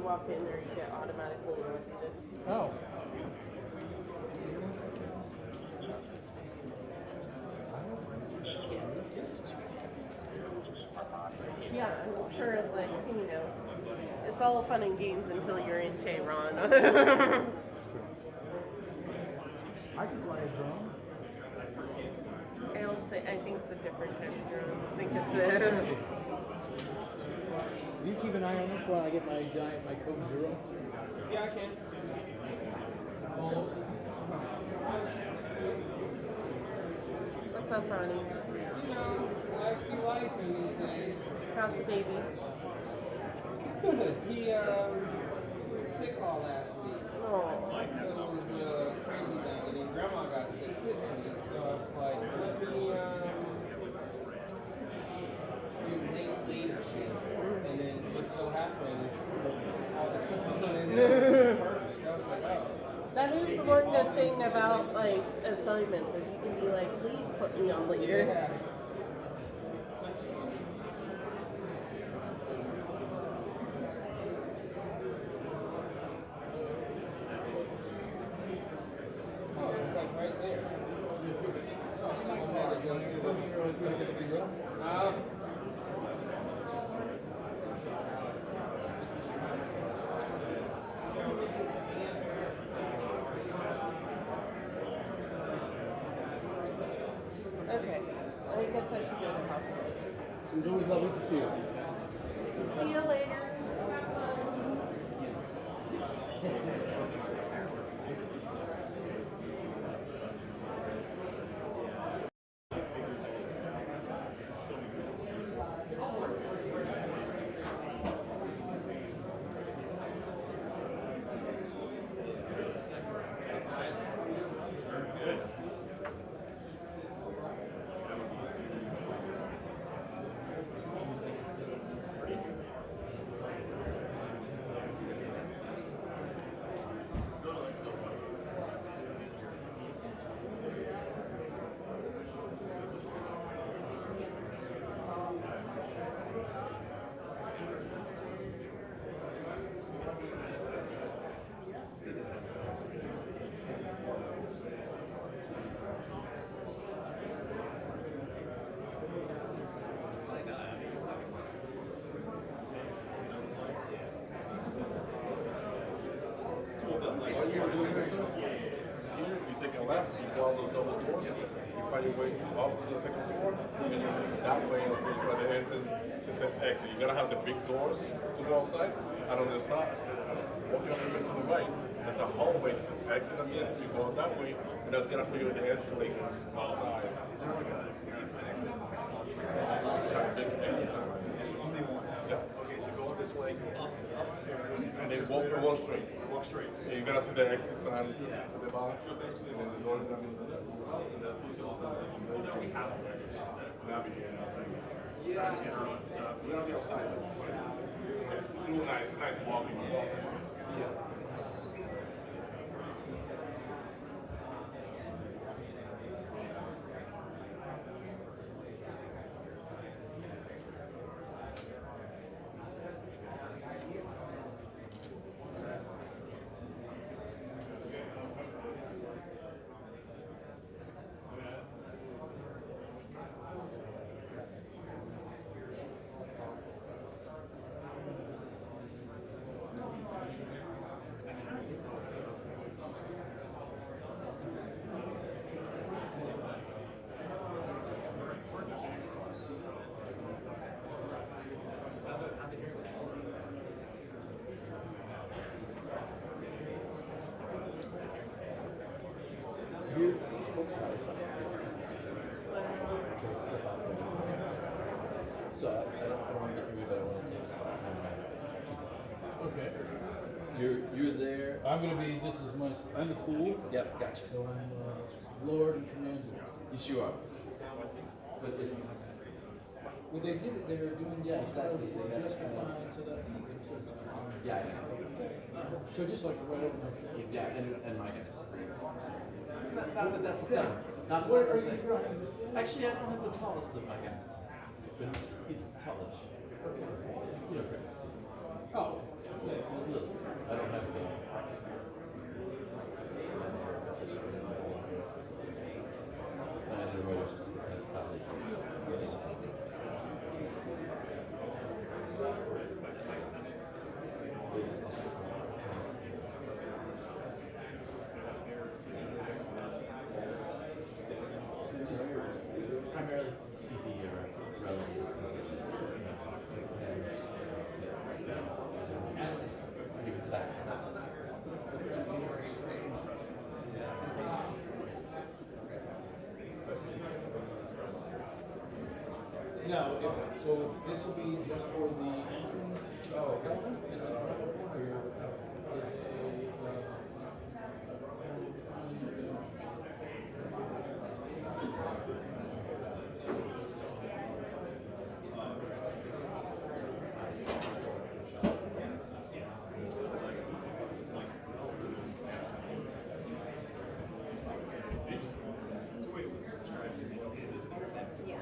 walk in there, you get automatically enlisted. Oh. Yeah, I'm sure, like, it's all fun and games until you're in Tehran. I can fly a drone. I think it's a different kind of drone. I think it's a... You keep an eye on this while I get my code 0. Yeah, I can. What's up, Ronnie? You know, life be life in these days. How's the baby? Good. He was sick all last week. Oh. So it was crazy now. And then Grandma got sick this week. So I was like, let me do later shifts. And then just so happened, all this stuff was going in there. It was perfect. I was like, oh. That is the one good thing about, like, assignments, is you can be like, please put me on later. Yeah. Oh, it's like right there. Okay, I guess I should go to the hospital. It was always lovely to see you. See you later. You take a left, you go all those double doors, you find your way up to the second floor, and you move that way until you go to the entrance. It says exit. You gotta have the big doors to go outside, and on the side, walking up to the right, there's a hallway that says exit at the end. You go that way, and that's gonna put you in the escalators outside. Is there like a exit? It's a big exit sign. Only one? Yeah. Okay, so go this way, go up the stairs. And then walk straight. Walk straight. So you gotta see the exit sign at the bottom, and then the door is gonna be there. Nice walking. So I don't want to get through, but I want to say this about Okay. You're there. I'm gonna be. This is my. I'm the pool. Yep, gotcha. So I'm Lord and Commander. Yes, you are. But if, Well, they did it. They were doing exactly. They got just it. fine, so that you could sort of. yeah, So just like right over my shoulder. yeah, and my guys. But that's the thing. Not Where that's the are you thing. from? Actually, I don't have the tallest of my guys, but he's tallish. Okay. You know, great. Oh. Little. Now, so this will be just for the entrance element, and then around the corner here is Yeah.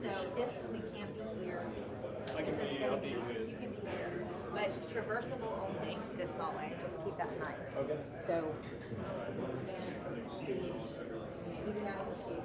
So this, we can't be here. This is gonna be, you can be here, but traversable only, this hallway, just keep that in mind. Okay. So, we can't see, even out of the cube.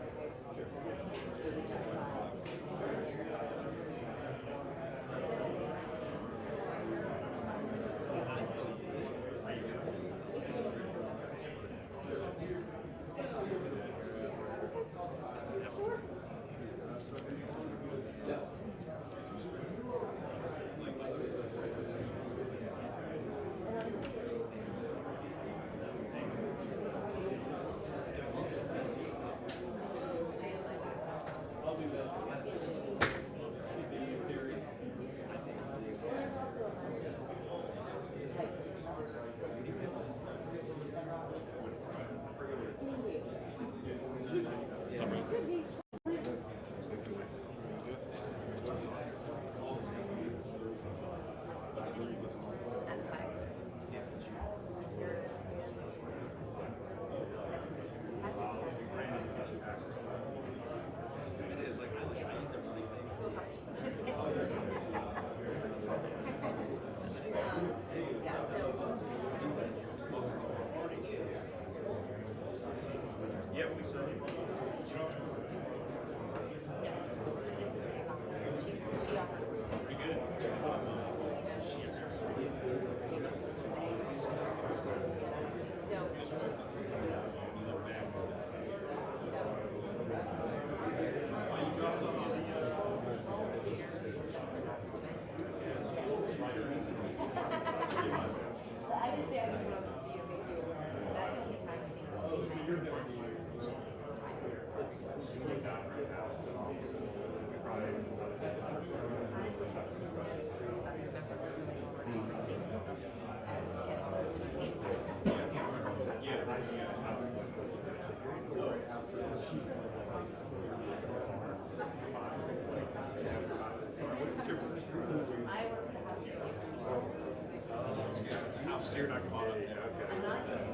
So you're not caught up yet. Okay.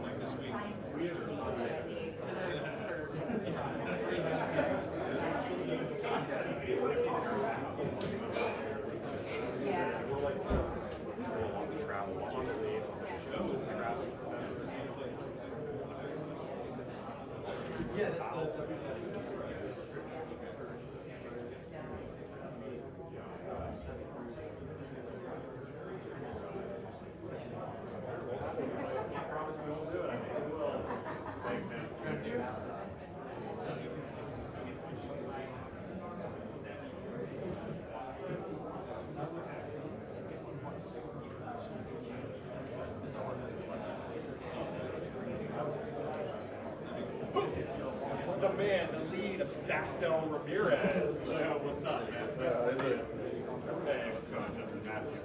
Like this week. Yeah. We're like on the travel, on the days, on the shows, and travel. Yeah, that's the. I promise we won't do it. I think we will. Thanks, man. Thank you. The man, the lead of STAKEOUT Ramirez. What's up, man? Nice to see you. Hey, what's going on, Justin Matthew?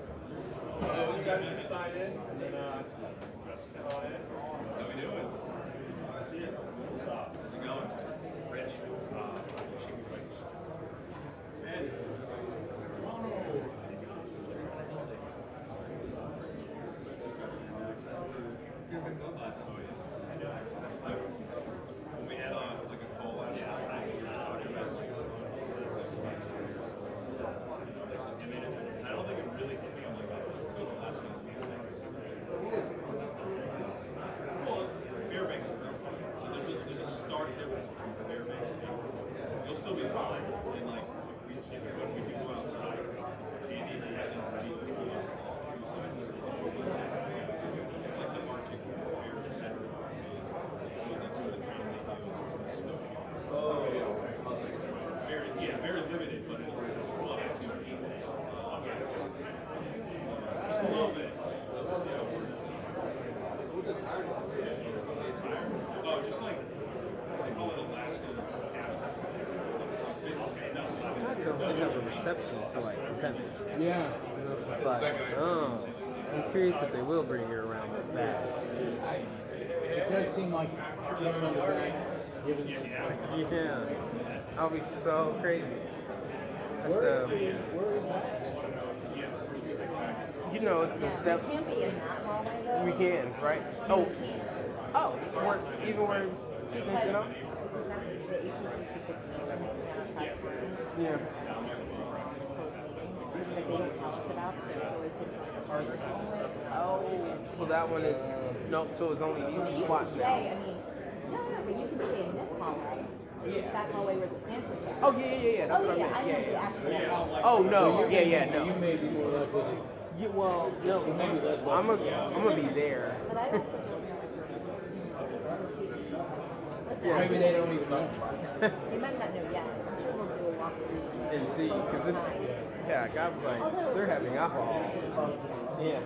You guys can sign in, and then how we doing? See you. What's up? How's it going? Rich. She's like, man. When we had on, it was like a full last night. I don't think it really hit me on like the last one. reception until like 7. Yeah. And it's just like, oh. So I'm curious if they will bring her around back. It does seem like going on the back, given this. Yeah. That'll be so crazy. That's Where is that? you know, it's the steps. We can't be in that hallway though. We can, right? We Oh, can't. oh, even where it's extension up? Because that's the APC 215 room is down at 540. Yeah. Closed meetings that they don't tell us about, so it's always been sort of a farther hallway. Oh, so that one is no. So it's only these So two you can spots stay, now. I mean, no, but you can stay in this hallway. It's that hallway where the stanchions are. Oh yeah. That's Oh what yeah, I meant. I meant the Yeah. actual hallway. Oh no. So Yeah. No. You may be more likely to. Yeah, well, no. So maybe that's what. I'm gonna be there. But I also don't know if Listen, Yeah, maybe they don't even know. they might not know yet. I'm sure we'll do a walkthrough. And see, because this, yeah, God was like, they're having alcohol. Yeah.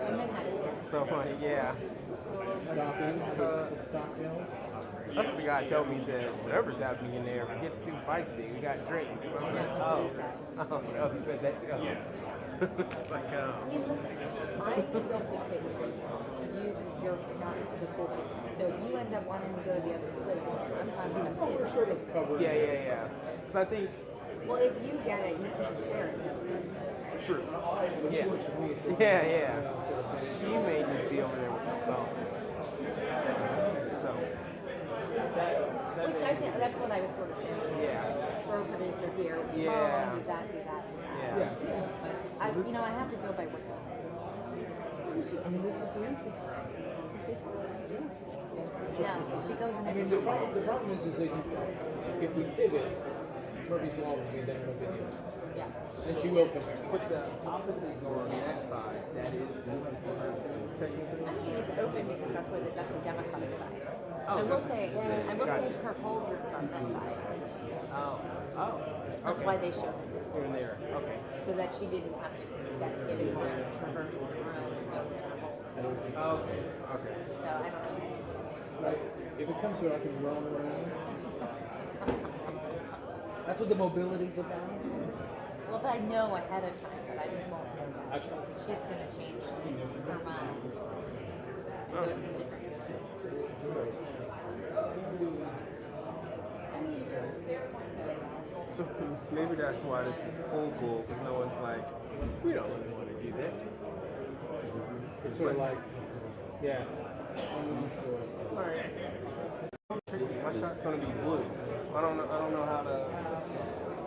We might not do it. So funny. Yeah. Stop in, stop pills. That's what the guy told me. He said, whatever's happening in there, if it gets too feisty, we got drinks. And I was like, oh no, he said that too. It's like, I mean, listen, I don't dictate what you want. You're not the cool people. So if you end up wanting to go to the other place, I'm fine with that We're too. sort of covered. yeah. But I think, Well, if you get it, you can't share it. true. But Yeah. fortunately, so Yeah. She may just be over there with her phone. So, Which I think, that's what I was sort of saying. yeah. Throw a producer here, Yeah. do that. Yeah. But I have to go by work. I mean, this is the entrance. Now, if she goes in I and mean, the problem is that if we pivot, Murphy's Law will be there no video. yeah. And she will come here. But the opposite door on that side, that is open for her to technically. I mean, it's open because that's where that's the Democratic side. Oh, I will that's say, what you said. her Gotcha. hold room's on this side. Oh. That's Okay. why they showed her this You're door. in there. Okay. So that she didn't have to get in and traverse the room and go to her hold. Okay. So I don't know. Right. If it comes to it, I can roam around. That's what the mobility's about. Well, if I know ahead of time, but I won't know I- that. She's going to change her mind and go some different So maybe that's why this is cool, because no one's like, we don't really want to do this. It's sort of like, Yeah. All right. My shot's gonna be blue. I don't know how to.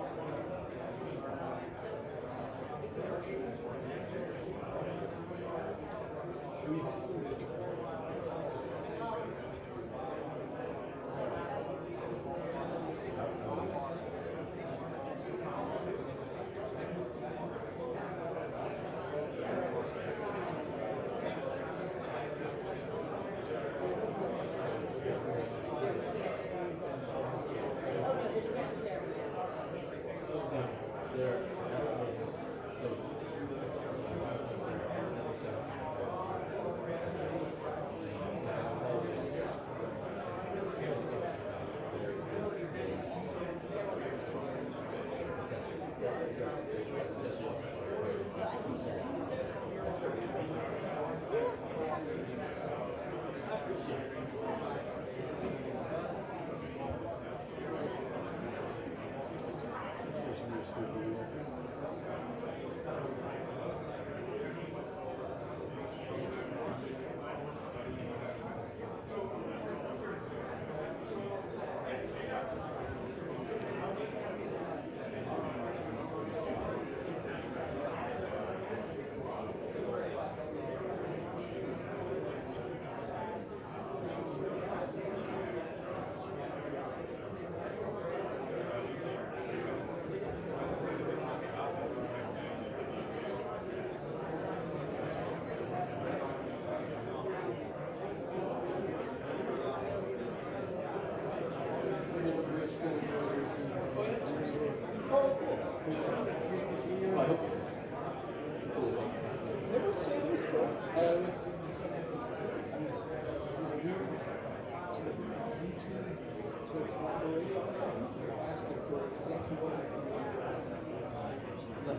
Yeah,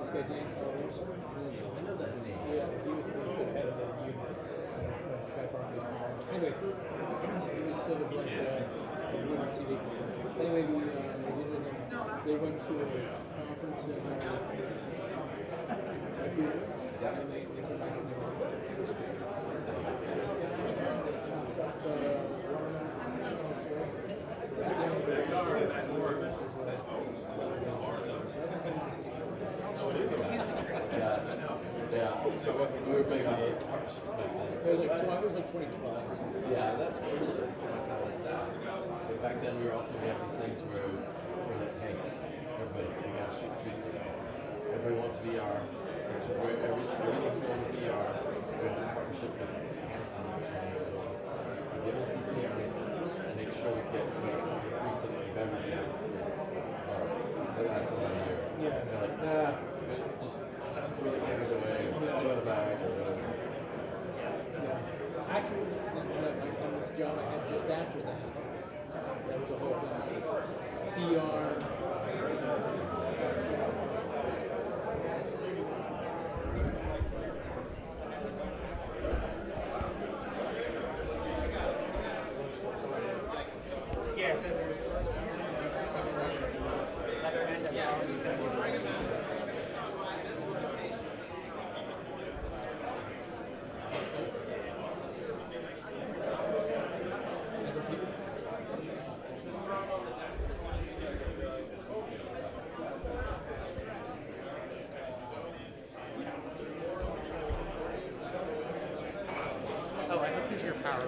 this guy Dan Carlos. I know that name. Yeah, he was the sort of head of the unit. Skype on the Anyway, he was sort of like a unit TV. Anyway, they went to a conference in Vancouver, and they came back and they were like, it was great. There's a guy that chops up watermelon story. Yeah. So we were big on those partnerships back then. It was like 2012. Yeah, that's pretty good for my time on staff. But back then we have these things where we're like, hey, everybody, we gotta shoot 360s. Everybody wants VR. It's where everything's going to VR. We have this partnership with Amazon or something. Give us these cameras, make sure we get to make something 360 of everything. They last another year. Yeah. And they're like, nah, just throw the cameras away, put it in the bag, or whatever. Actually, on this job I had just after that, that was a whole VR. Yeah, so there's Oh, I hooked into your power.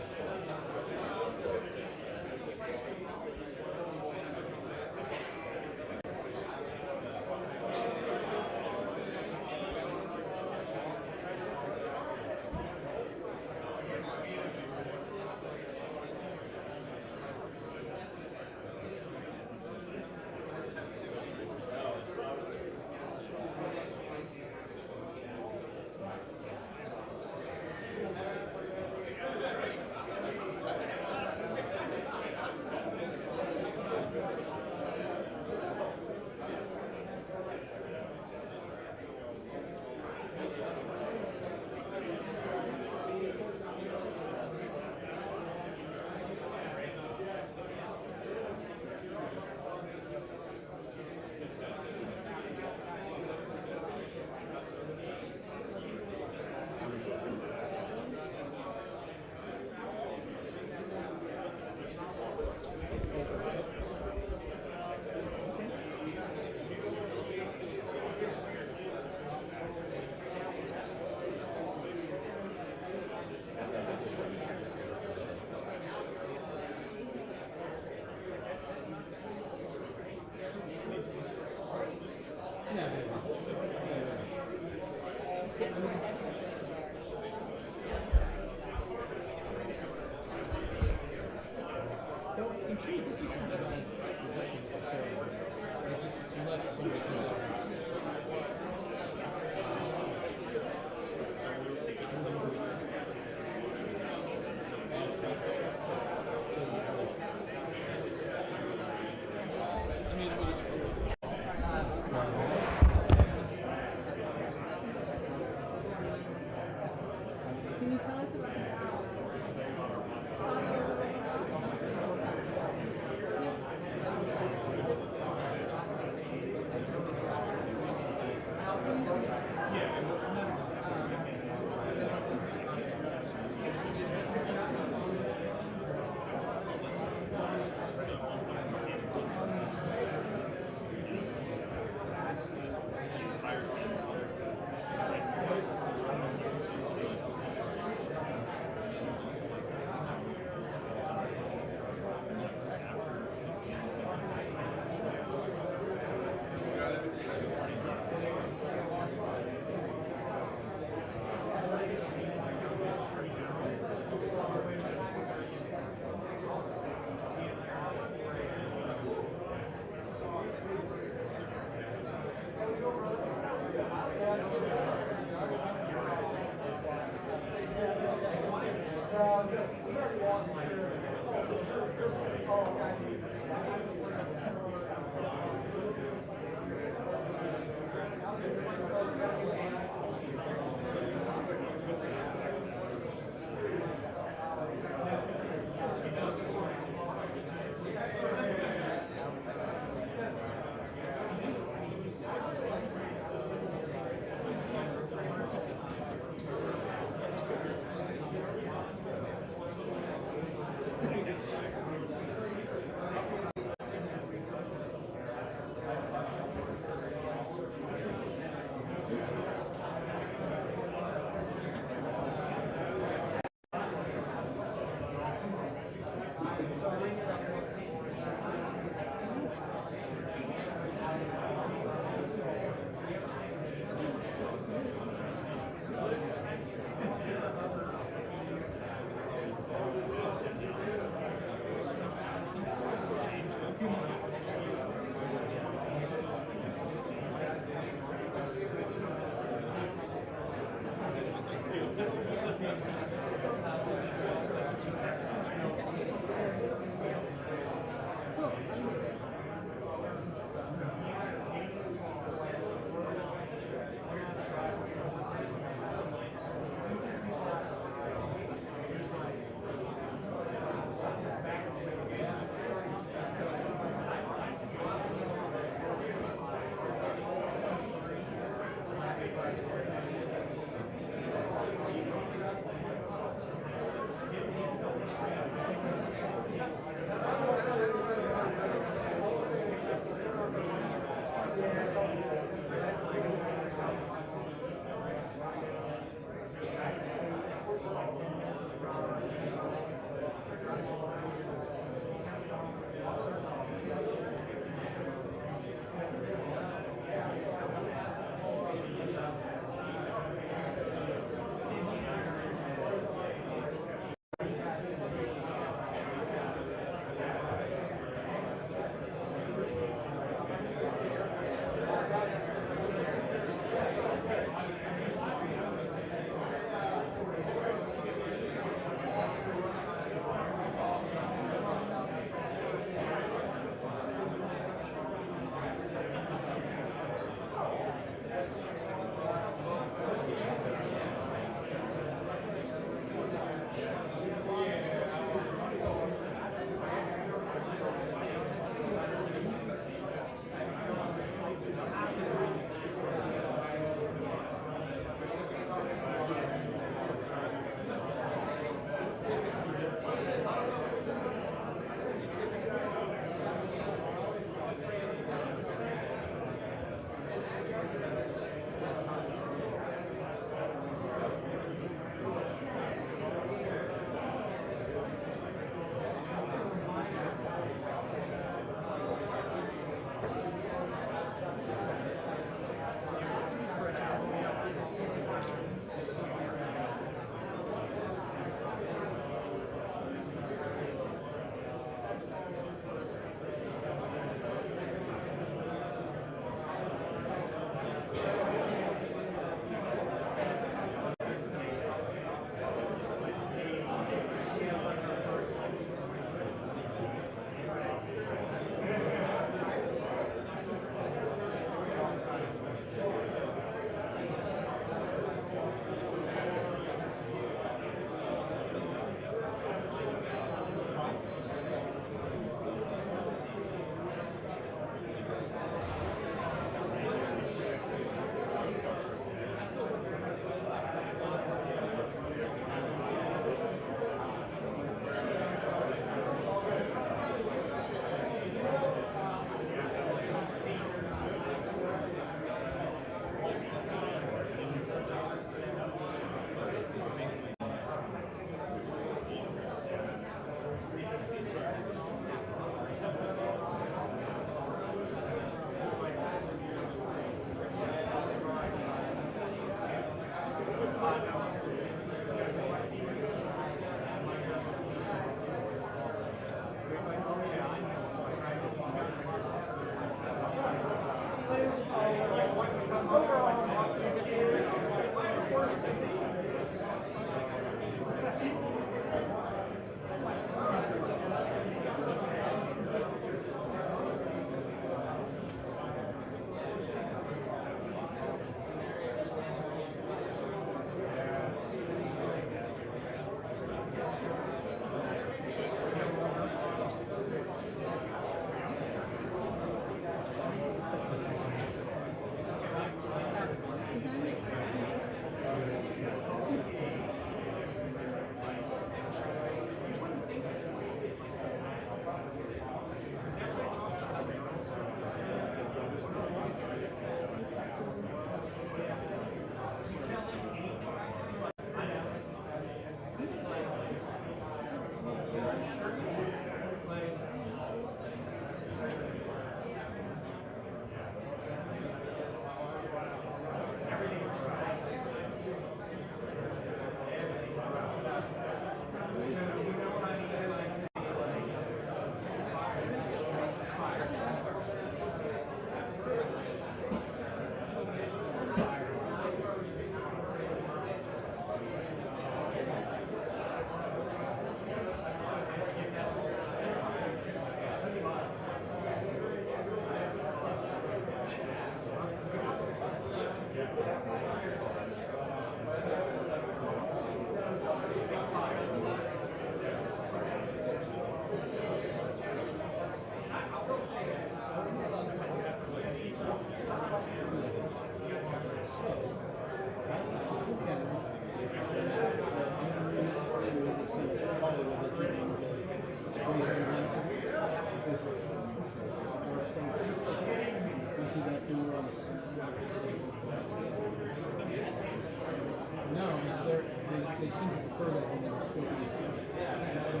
they seem to prefer that when they're speaking. And so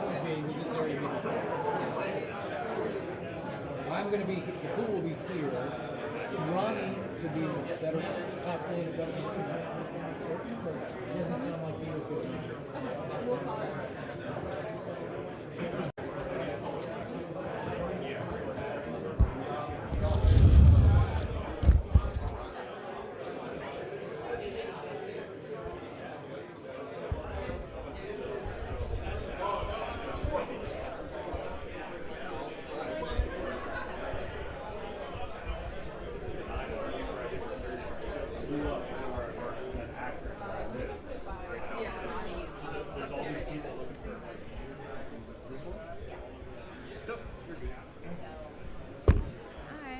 point being, with this area may be I'm going to be, the pool will be here. Ronnie could be in a better, possibly in a better position. It doesn't sound like he would go.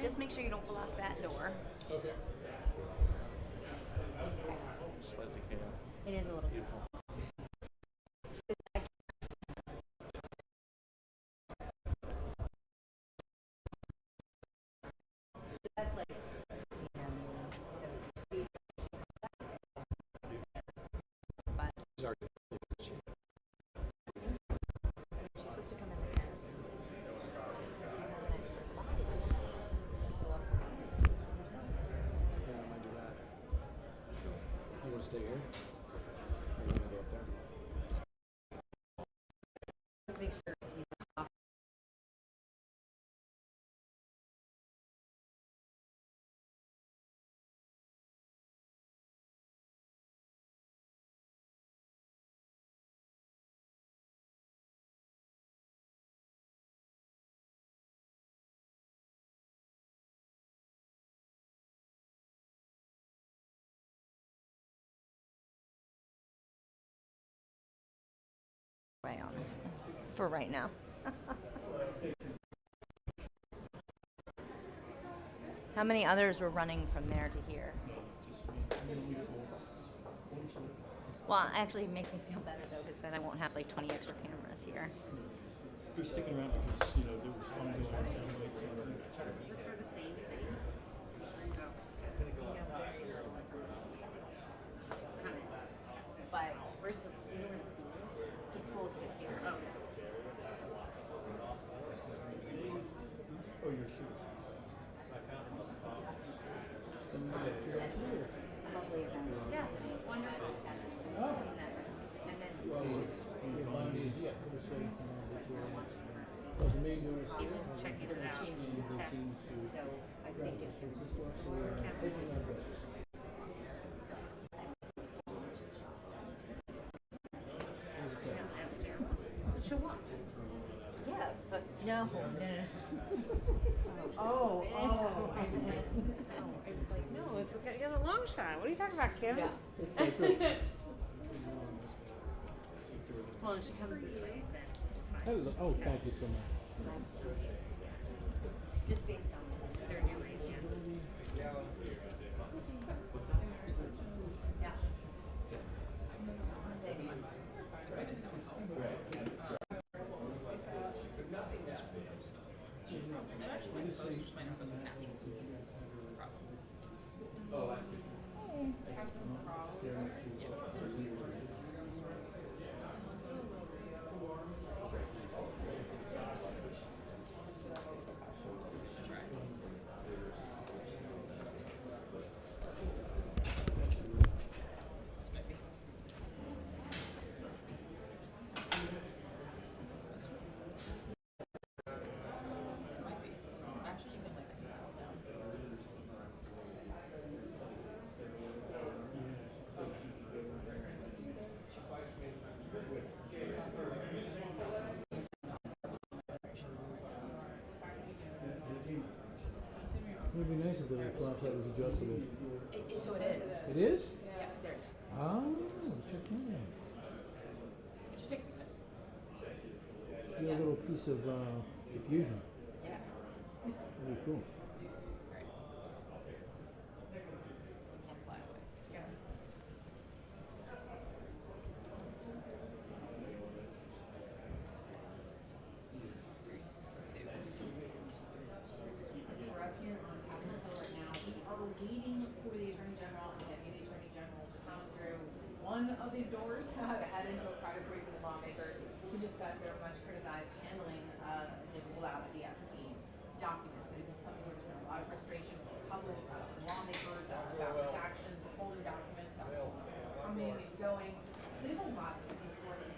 Just make sure you don't block that door. Okay. Slightly chaos. It is a little Beautiful. That's like. But she's supposed to come in there. Yeah, I might do that. You want to stay here? Or you want to go up there? Just make sure he's off. Right on this for right now. How many others were running from there to here? Well, actually, it makes me feel better though, because then I won't have like 20 extra cameras here. We're sticking around because, you know, there was ongoing sound waves. But where's the pool is here? Oh, your shoe. Lovely event. Yeah, wonderful. Oh. And then Well, the bond is, yeah, it was straight from this year. Well, the main door is here. checking it out. They seem to. So I think it's going to be Taking our best. She'll watch. Yeah, but no. Oh, It's- oh. I was like, no, it's a long shot. What are you talking about, Kim? Yeah. Well, if she comes this way, then Hello. Oh, thank you so much. Just based on they're doing, yeah. Yeah. It would be nice if the flashlight was adjustable. So it is. It is? Yeah, there it is. Ah, check in. It just takes a minute. See a little piece of diffusion. Yeah. Really cool. Right. And fly away. Yeah. We're up here on Capitol Hill right now. We are waiting for the Attorney General and Deputy Attorney General to come one of these doors head into a private briefing with lawmakers who discussed their much criticized handling the rollout of the Epstein documents. And this is something where there's been a lot of frustration from the public, from lawmakers about redactions, withholding documents, documents coming and going. So they have a lot to do for this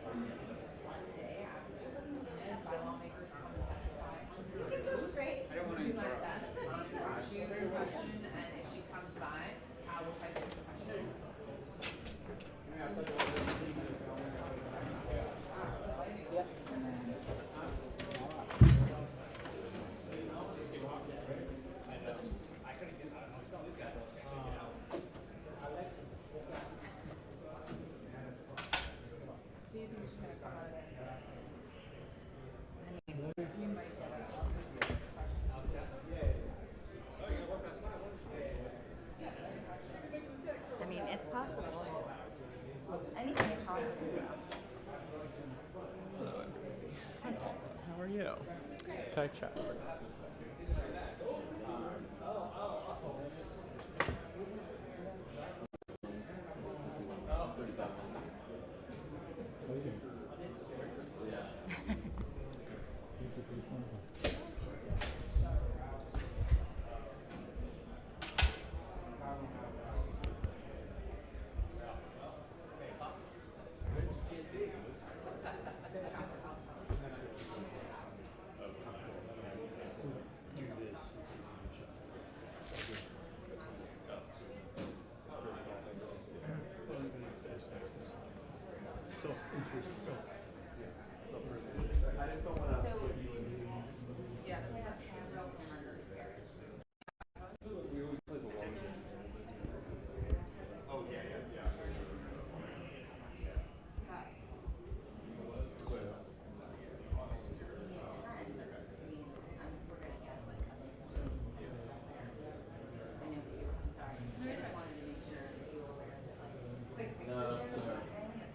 one day after it was submitted by lawmakers to come and testify. You can go straight. I don't want to do my best to ask you your question, and if she comes by, I will try to get the question. I mean, it's possible. Anything is possible. How are you? Tech chat. Self-interest, I just don't want to. Yeah. We always play the long game. Oh, yeah. No, sir.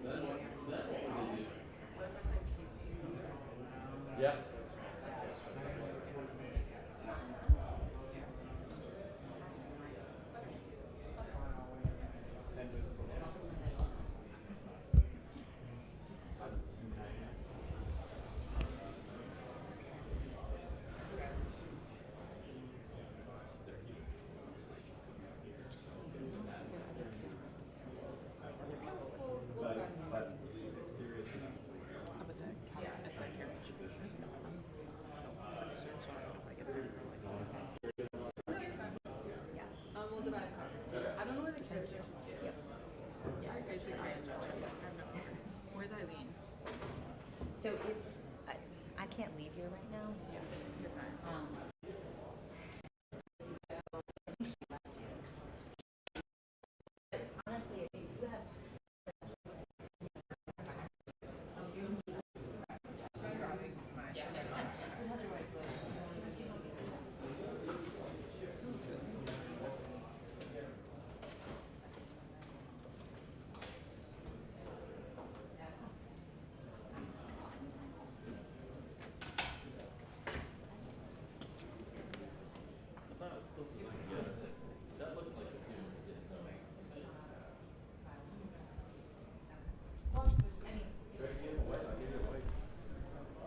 Then what did you do? Yeah. We'll divide and conquer. I don't know where the carrot judges is. Yeah, I guess the carrot judges. Where's Eileen? So it's, I can't leave here right now. Yeah, you're fine. Honestly, if you have It's about as close as I can get. That looked like a human skin tone. well, I mean, Greg, give him a white. I'll give you a white.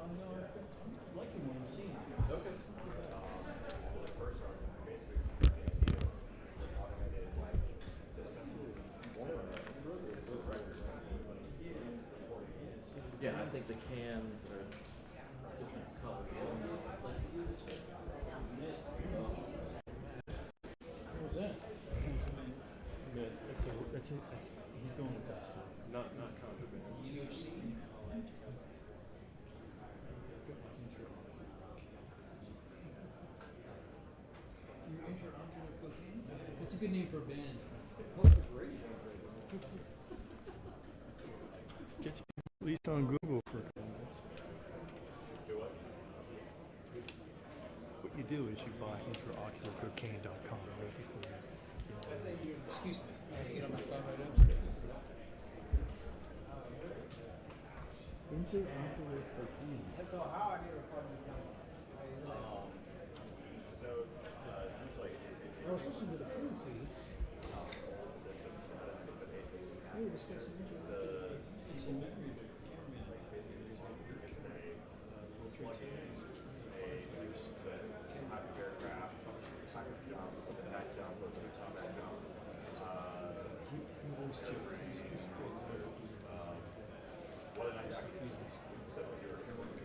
No, I'm liking what I'm seeing. Okay. Yeah, I think the cans are different colors. What was that? Yeah, he's doing the best. not contraband. You're intraocular cocaine? That's a good name for a band. Gets you at least on Google for a few minutes. What you do is you buy intraocularcocaine.com right before you. Excuse me. I get on my phone right now. Intraocular cocaine. So how I need a partner? I was listening to the currency. Hey, discussing it? It's a memory that camera like basically there's a World Trade Center, firefighters, 10 aircraft, he always joked, he's crazy. What a nice using spoons that you're controlled.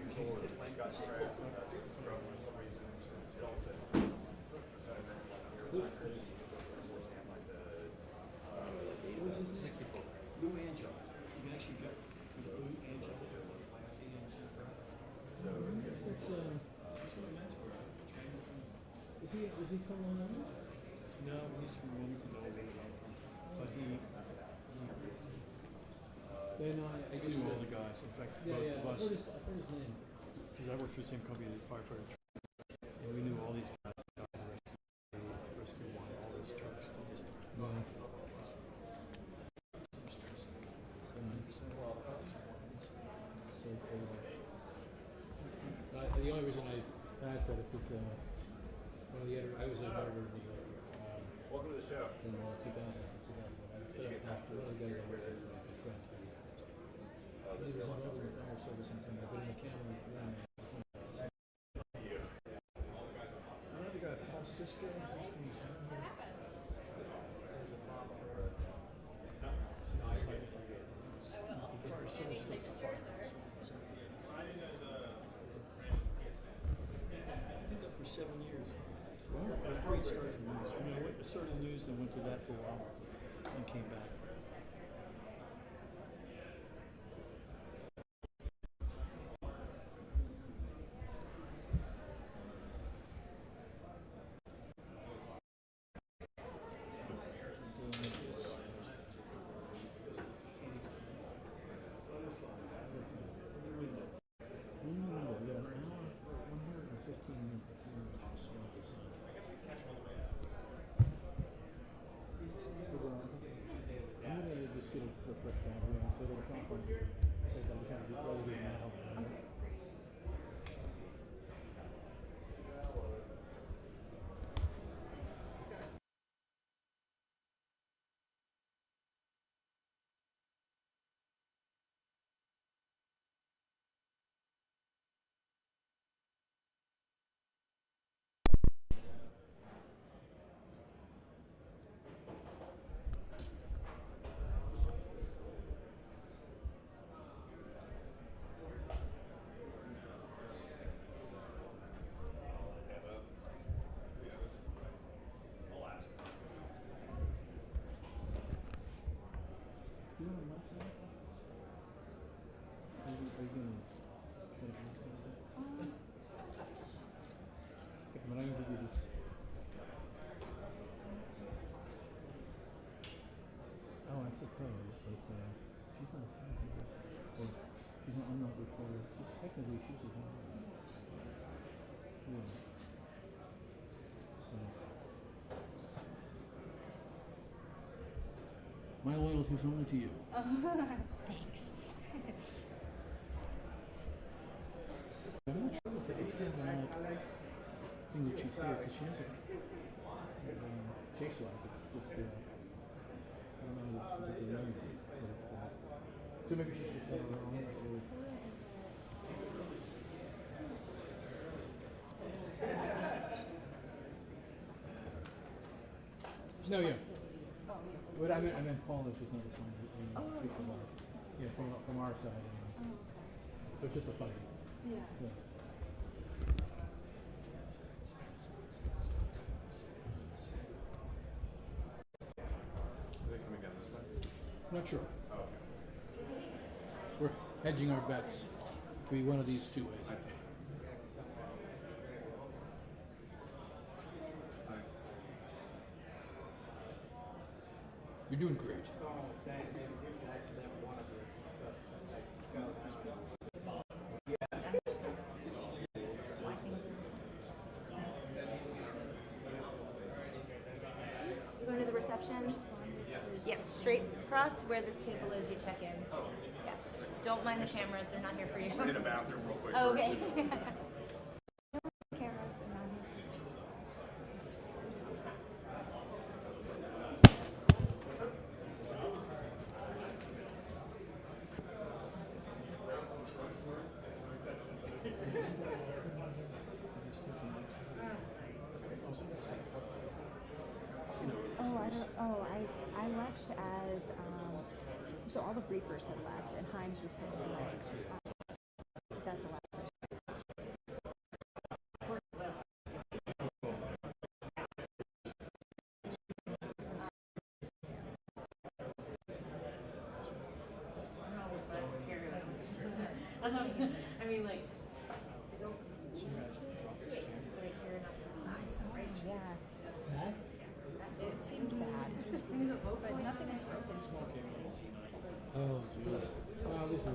Blue angel. You can actually get for the blue angel. So That's is he from London? no, he's from Wilmington, but he Yeah, no, I just knew all the guys. In fact, yeah, both yeah. of us, I've heard his name. because I worked for the same company that firefighter truck, and we knew all these guys. Rescue One, all those trucks. They just The only reason I asked that is because one of the I was an editor in New York. Welcome to the show. From 2000 to 2011. One of the guys I worked with, a good friend. He was involved in the fire service and something, but in the camera, Another guy, Paul Sisko, he's from town. Fire service stuff for firefighters. I did that for 7 years. Wow. It was a great start for news. I mean, I started news, then went to that for a while, and came back. My loyalty is only to you. Thanks. I'm not sure what it's kind of an odd thing that she's here because she hasn't. Chase-wise, it's just I don't know this particular name, but it's so maybe she's just on her own. So. No, yeah. But I meant Paul is just not assigned people from our side. So it's just a funny. Yeah. Are they coming down this way? Not sure. Oh, okay. We're hedging our bets to be one of these two ways. I see. You're doing great. Go to the reception. Yeah, straight across where this table is, you check in. Yeah. Don't mind the cameras, they're not here for you. We're in a bathroom real quick. Oh, okay. Cameras, they're not here. left as so all the briefers had left, and Himes was still in ranks. That's the last person. I mean, like. Yeah. It seemed bad, but nothing was broken. Oh, geez. Wow, this is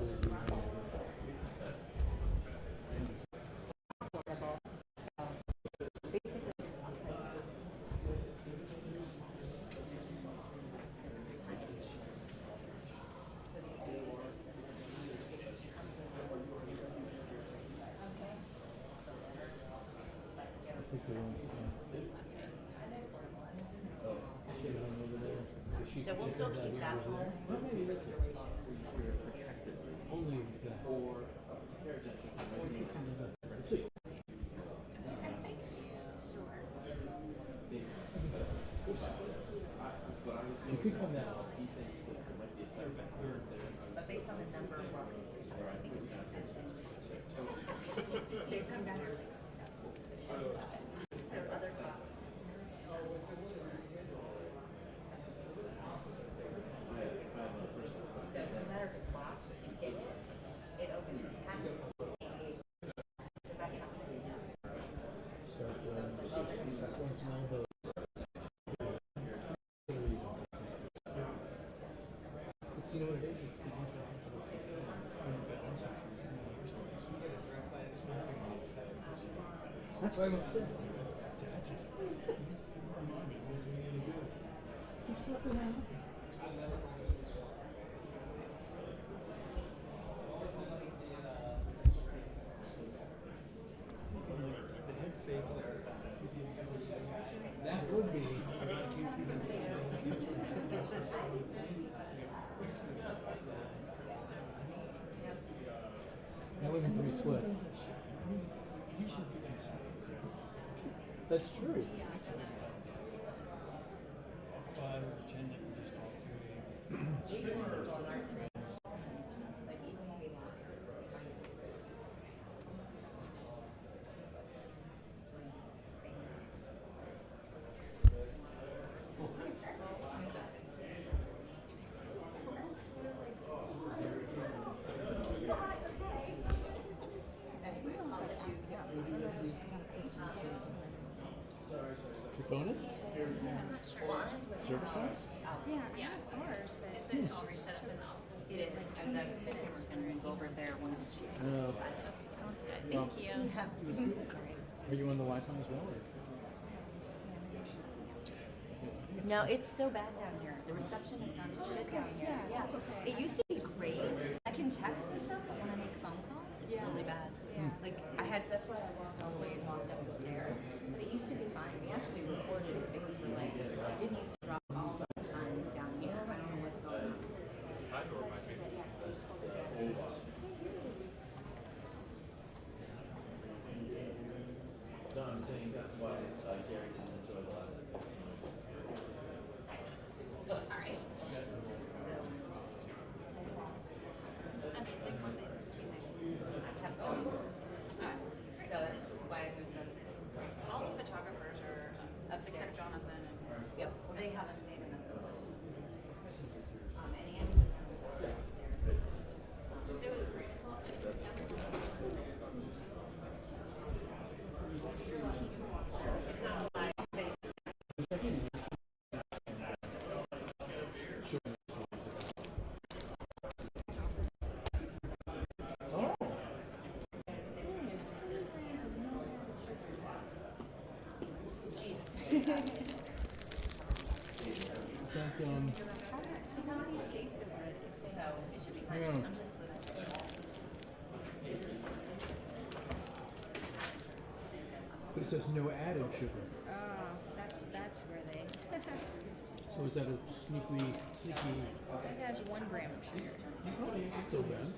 So we'll still keep that home. only that. Or carriage entrance. You could come down. He thinks that there might be a side there. But based on the number of boxes there's there, I think it's they've come down here like seven. There are other costs. So no matter if it's locked, you hit it, it opens and passes. So that's not going to be done. You know what it is? It's the That's why I'm upset. He's flipping out. That would be. That would be pretty slick. That's true. Well, I would pretend that we're just off Your bonus? Service wise? Yeah, ours, but it's already set up enough. It is, and then we're going to go over there once she. No. Sounds good. Well, Thank you. Yeah. Are you on the Wi-Fi as well? Or? No, it's so bad down here. The reception has gone to shit down here. Yeah, that's okay. It used to be great. I can text and stuff, but when I make phone calls, it's really bad. Yeah. Like that's why I walked all the way and walked up the stairs. But it used to be fine. We actually recorded things for like it didn't used to drop off all the time down here. I don't know what's going on. No, I'm saying that's why Gary didn't enjoy the last. All right. I mean, like one day I kept going. So that's why I moved them. All the photographers are upstairs. Except Jonathan. Yep. Well, they haven't made another one. And Andy was upstairs. It was great. But it says no added sugar. Oh, that's where they. So is that a sneaky? It has 1 gram of sugar. Oh, yeah, not so bad.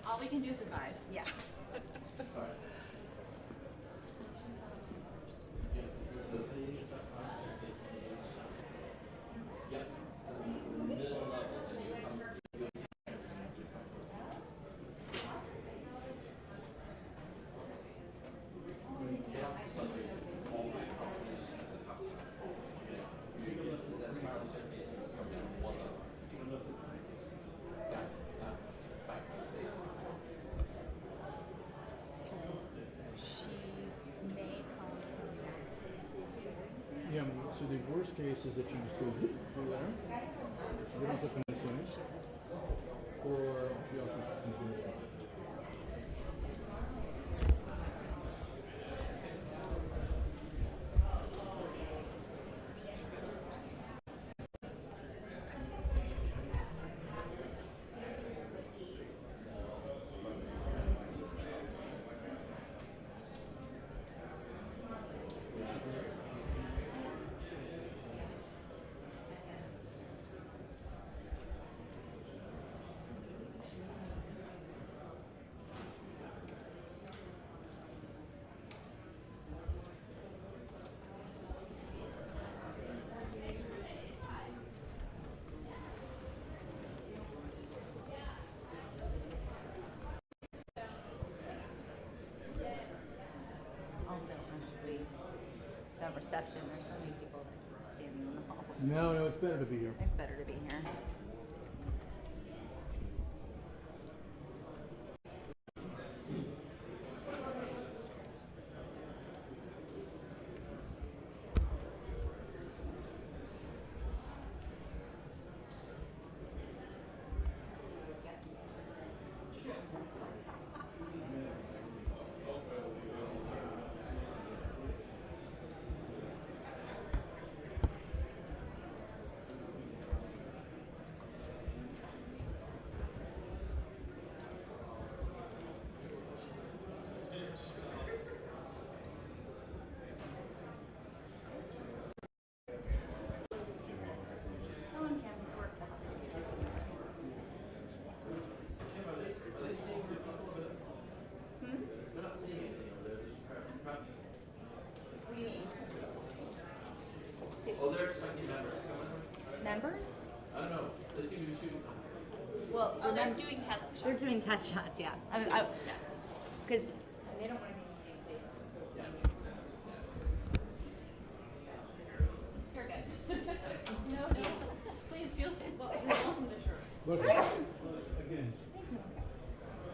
All we can do is advise. Yes. Yeah, so the worst case is that you just go whoop, through there. You don't have to finish swings. Or you also continue. Also, honestly, the reception, there's so many people that keep standing in the hall. No, it's better to be here. It's better to be here. Oh, they're expecting members to come in? Members? I don't know. They seem to be shooting something. Well, they're doing test shots. They're doing test shots, yeah. Because they don't want to be in the same place. You're good. No. Please feel free. Well, you're welcome to share. Look, again.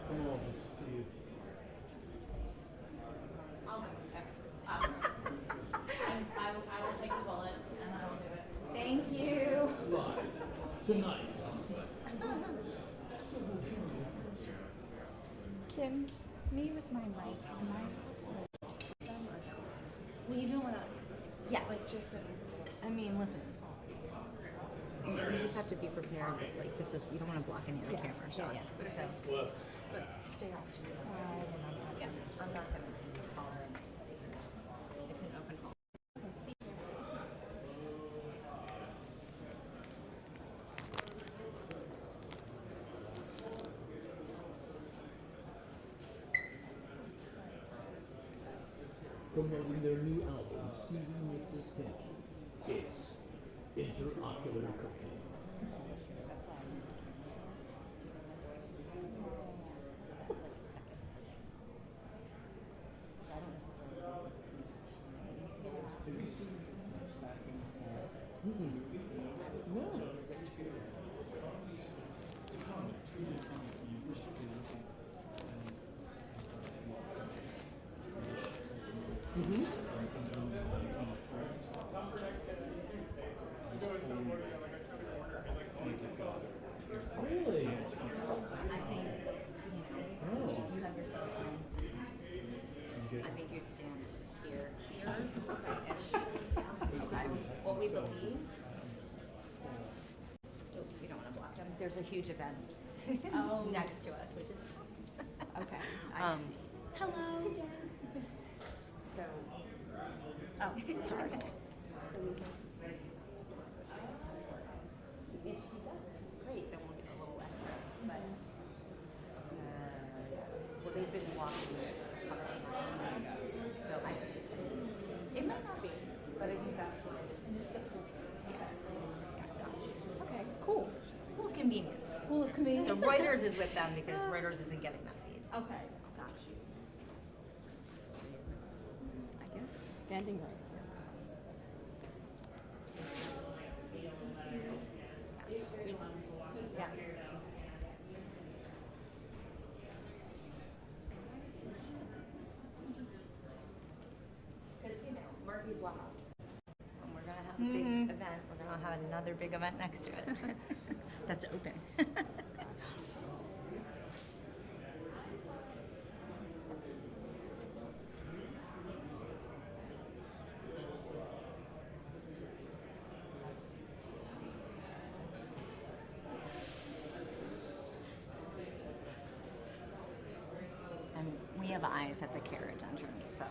Come on, Steve. I'll go. I will take the bullet and I will do it. Thank you. Live. Tonight. Kim, me with my mic, am I? Well, you don't want to. Yes. Like just I mean, listen. You just have to be prepared that like this is you don't want to block any of the camera shots. So, but stay off to the side and I'm not. Yeah, I'm not gonna be taller. It's an open hall. Promoting their new album, Stevie Nicks' hit. It's Interocular Cocaine. Really? I think, you have your phone time. I think you'd stand here. Okay. What we believe. We don't want to block them. There's a huge event next to us, which is Okay, I see. hello. So. Oh, sorry. If she does, great, then we'll get a little extra. But, well, they've been walking. So it might not be, but I think that's what it is. And it's simple. Yeah. Gotcha. Okay, cool. Full of convenience. Full of convenience. So Reuters is with them because Reuters isn't getting that feed. Okay, got you. I guess standing right. Yeah. Because, Murphy's Law, when we're a big event, we're gonna have another big event next to it. That's open. And we have eyes at the carriage entrance, so.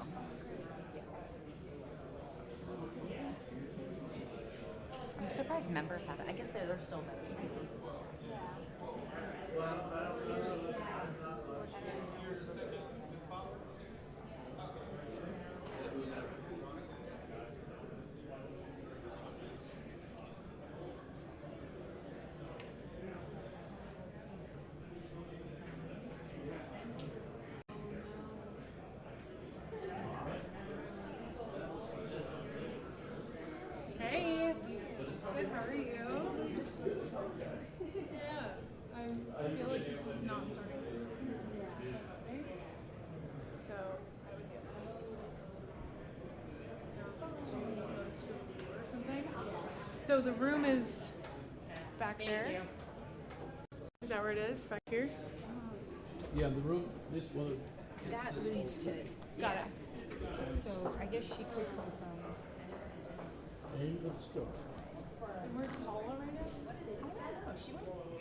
I'm surprised members have it. I guess they're still voting. Hey, good. How are you? Yeah, I feel like this is not starting until Monday, so I would guess maybe 6. Or something. So the room is back there. Is that where it is? Back here? Yeah, the room, this one. That leads to. Got it. So I guess she could come from. End of story. And where's Paula right now?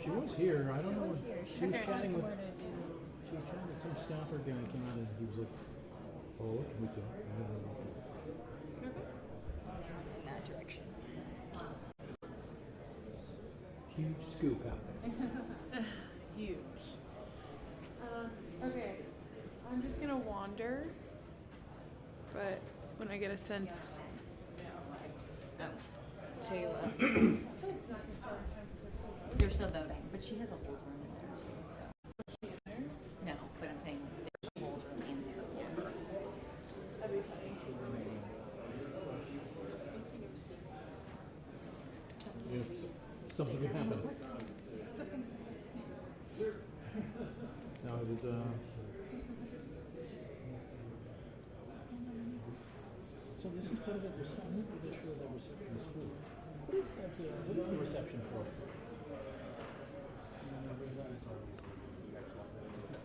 She was here. I don't know. She was Okay. chatting with. She was chatting with some staffer guy who came in and he was like, "Oh, what can we do?" I don't know. In that direction. Huge scoop happening. Huge. Okay, I'm just gonna wander, but when I get a sense. Jayla. They're still voting, but she has a whole room in there too, so. No, but I'm saying there's a whole room in there for her. That'd be funny. Something could happen. Now it was, so this is part of the reception. I'm not really sure of that reception is for. What is that? What is the reception for?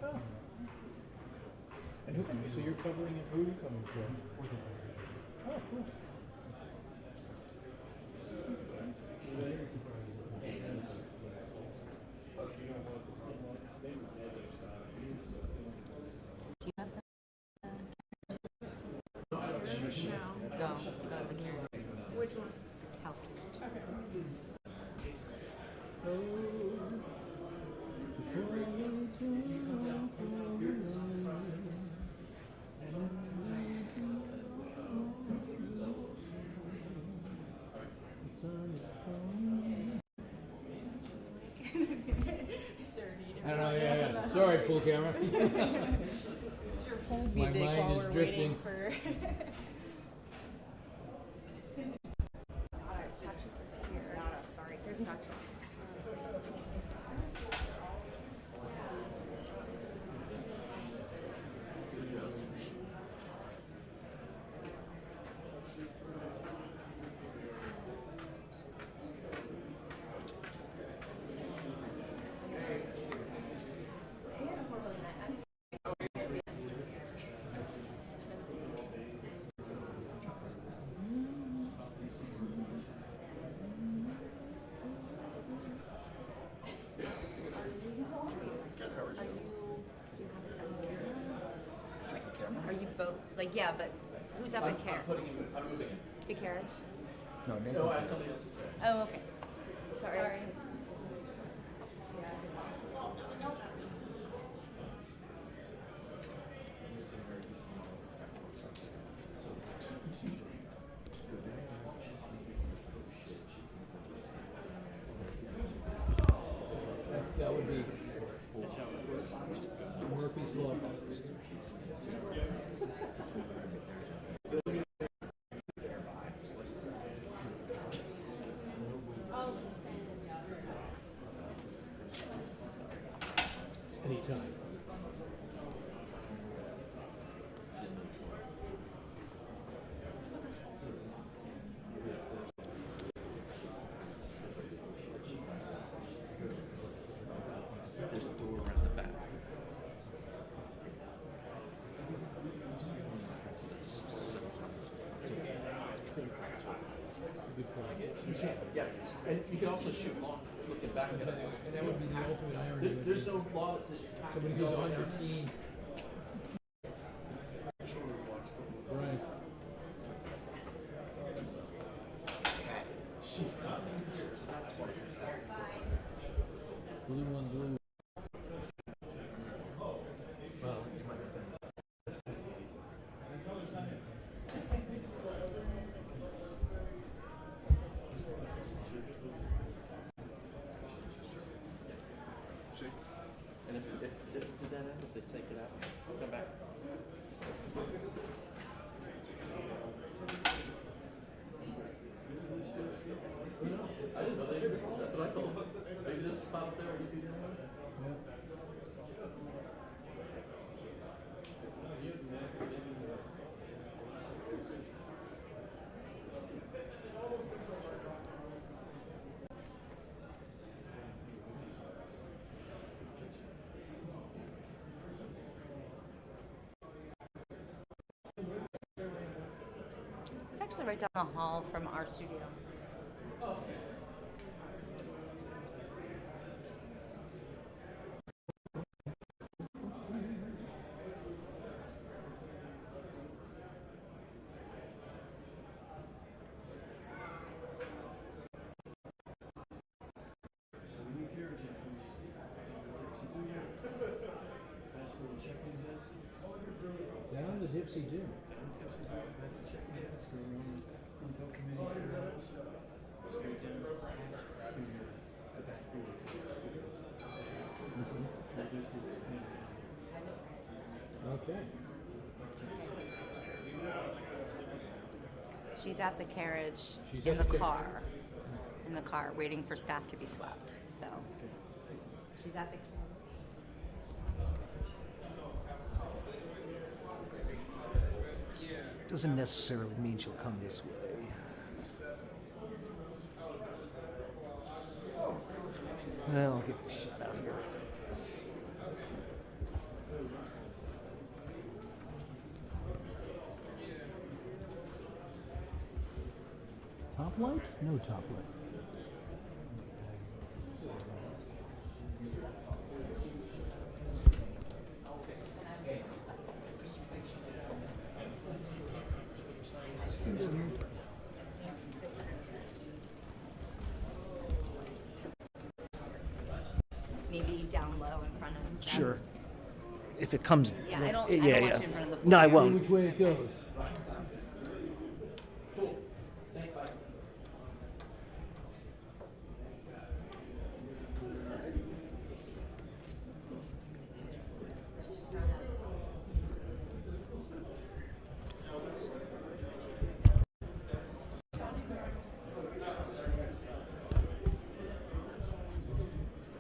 Oh. And who? So you're covering it. Who are you covering for? Oh, cool. Do you have some? Now. Go the carriage. Which one? House carriage. Okay. I don't know, yeah. Sorry, pool camera. Your hold My music mind while is we're drifting. waiting for. Sorry, here's Patrick. Are you both, like, yeah, but who's up at carriage? I'm moving it. To carriage? No, No, I have something else. Oh, okay. Sorry. That would be Murphy's Law. Yeah, and you can also shoot long, looking back at it. And that would be the ultimate irony. There's no law that says you have to Somebody go goes on on there. your team. Right. She's not injured, so that's why. Blue on blue. Well, you might have been. And if it's a dead end, if they take it out, come back. I didn't know they existed. That's what I told them. Maybe there's a spot up there where you can get one. It's actually right down the hall from our studio. Oh, okay. Down the Dipsy Gym. Okay. She's at the carriage She's in at the the car. In the car, waiting for staff to be swept. So she's at the Doesn't necessarily mean she'll come this way. Well, I'll get the shot out here. Top light? No top light. maybe down low in front of them. Sure. If it comes. Yeah, I don't yeah, want yeah. you in front of the No, I pool. won't. Which way it goes. Cool. Thanks, bye.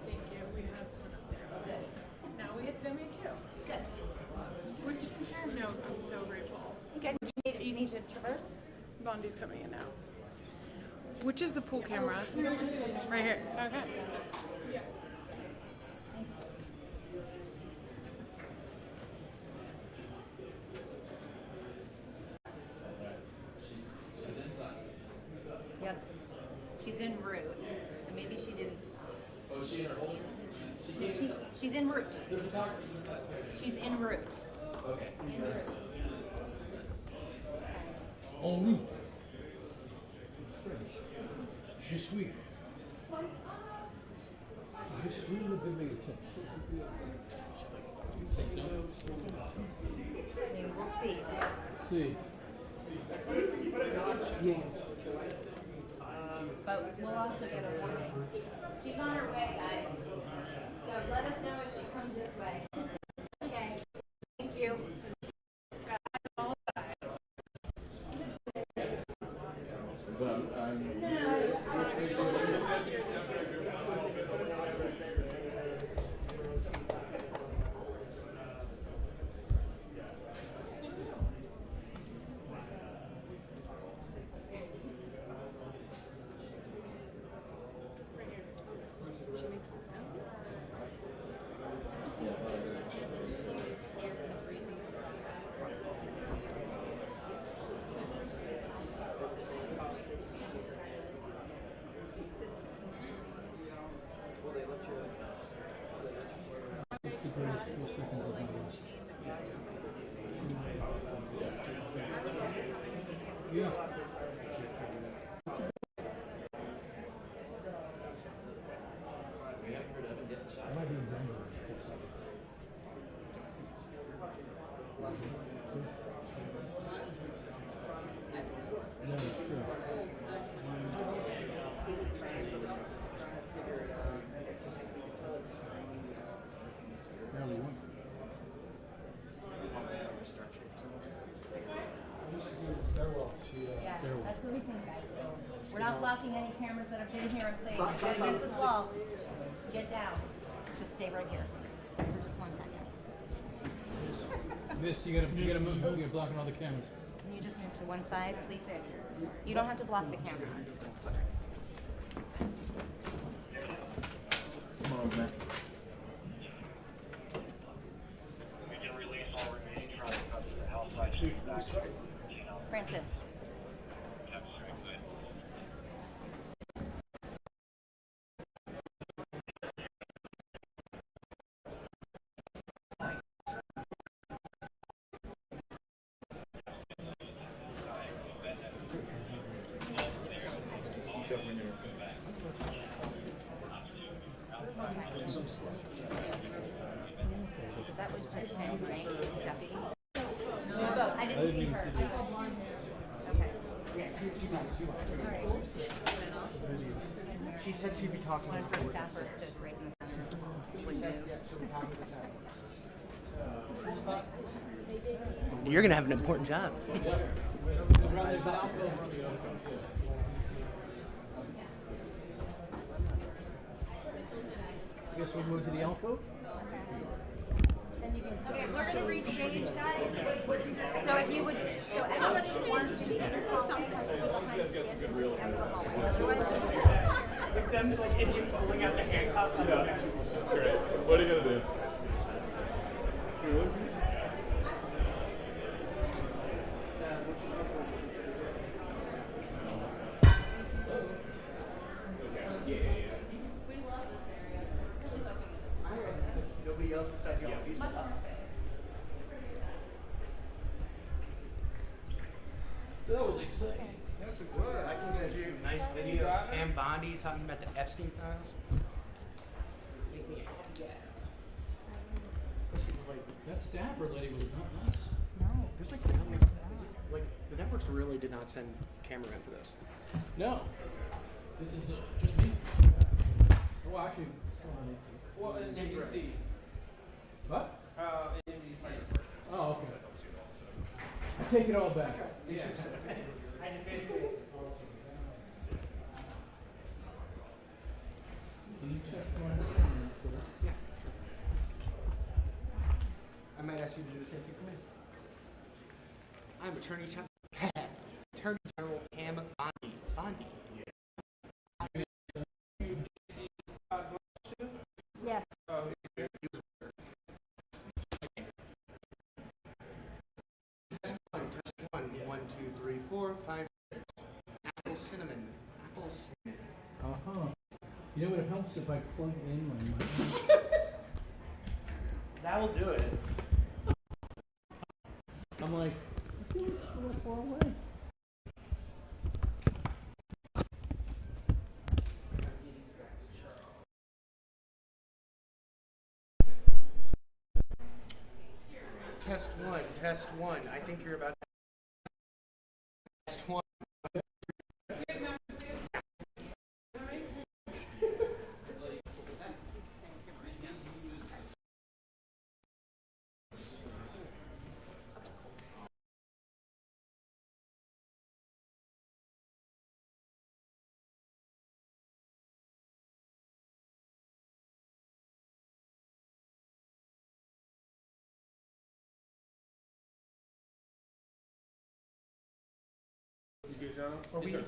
Thank you. We had someone up there. Now we had two. Good. Which no, I'm so grateful. You guys, you need to traverse? Bondi's coming in now. Which is the pool camera? Right here. Okay. Yeah. Yep. She's en route. So maybe she didn't. Oh, is she in her holding room? She's en route. The photographer's inside. She's en route. Okay. En route. En route. It's French. Je suis. Je suis le bébé. I mean, we'll see. See. Yeah. But we'll also get a warning. She's on her way, guys. So let us know if she comes this way. Okay. Thank you. But I'm Yeah. We haven't heard Evan get shot. Might be in Denver. Yeah, that's true. Barely won. Yeah, that's what we think, guys. So we're not blocking any cameras that have been here and played. Get against this wall. Get down. Just stay right here for just 1 second. Miss, you gotta move. You're blocking all the cameras. Can you just move to one side, please? You don't have to block the camera. Come on, man. We can release all remaining traffic up to the outside street back. Francis. That was just him, right? Duffy? No, I didn't see her. I saw blonde hair. Okay. She said she'd be talking One of her staffers stood right in the center. Was you? You're gonna have an important job. I guess we move to the alcove. Okay, we're gonna restage, guys. So if you would, so everybody who wants to be in this hall has to be behind the With them just like idiot pulling out the handcuffs on the bench. That's great. What are you gonna do? Nobody else besides y'all. That was exciting. Yes, it was. I can send you a nice video of Pam Bondi talking about the Epstein files. Especially was like That Stafford lady was not nice. no. There's like the networks really did not send cameramen for this. No. This is just me. Oh, actually, still on it. Well, in NBC. What? In NBC. Oh, okay. I take it all back. Yeah. Can you check my camera for that? Yeah. I might ask you to do the same thing for me. I'm Attorney General Pam Bondi. Bondi. Yes. Test one. 1, 2, 3, 4, 5, 6. Apple cinnamon. Apple cinnamon. Uh-huh. You know what, it helps if I plug it in my mic. That will do it. I'm like, I feel it's far away. Test one. I think you're about to test one. You good, John? Are we? Yes, sir.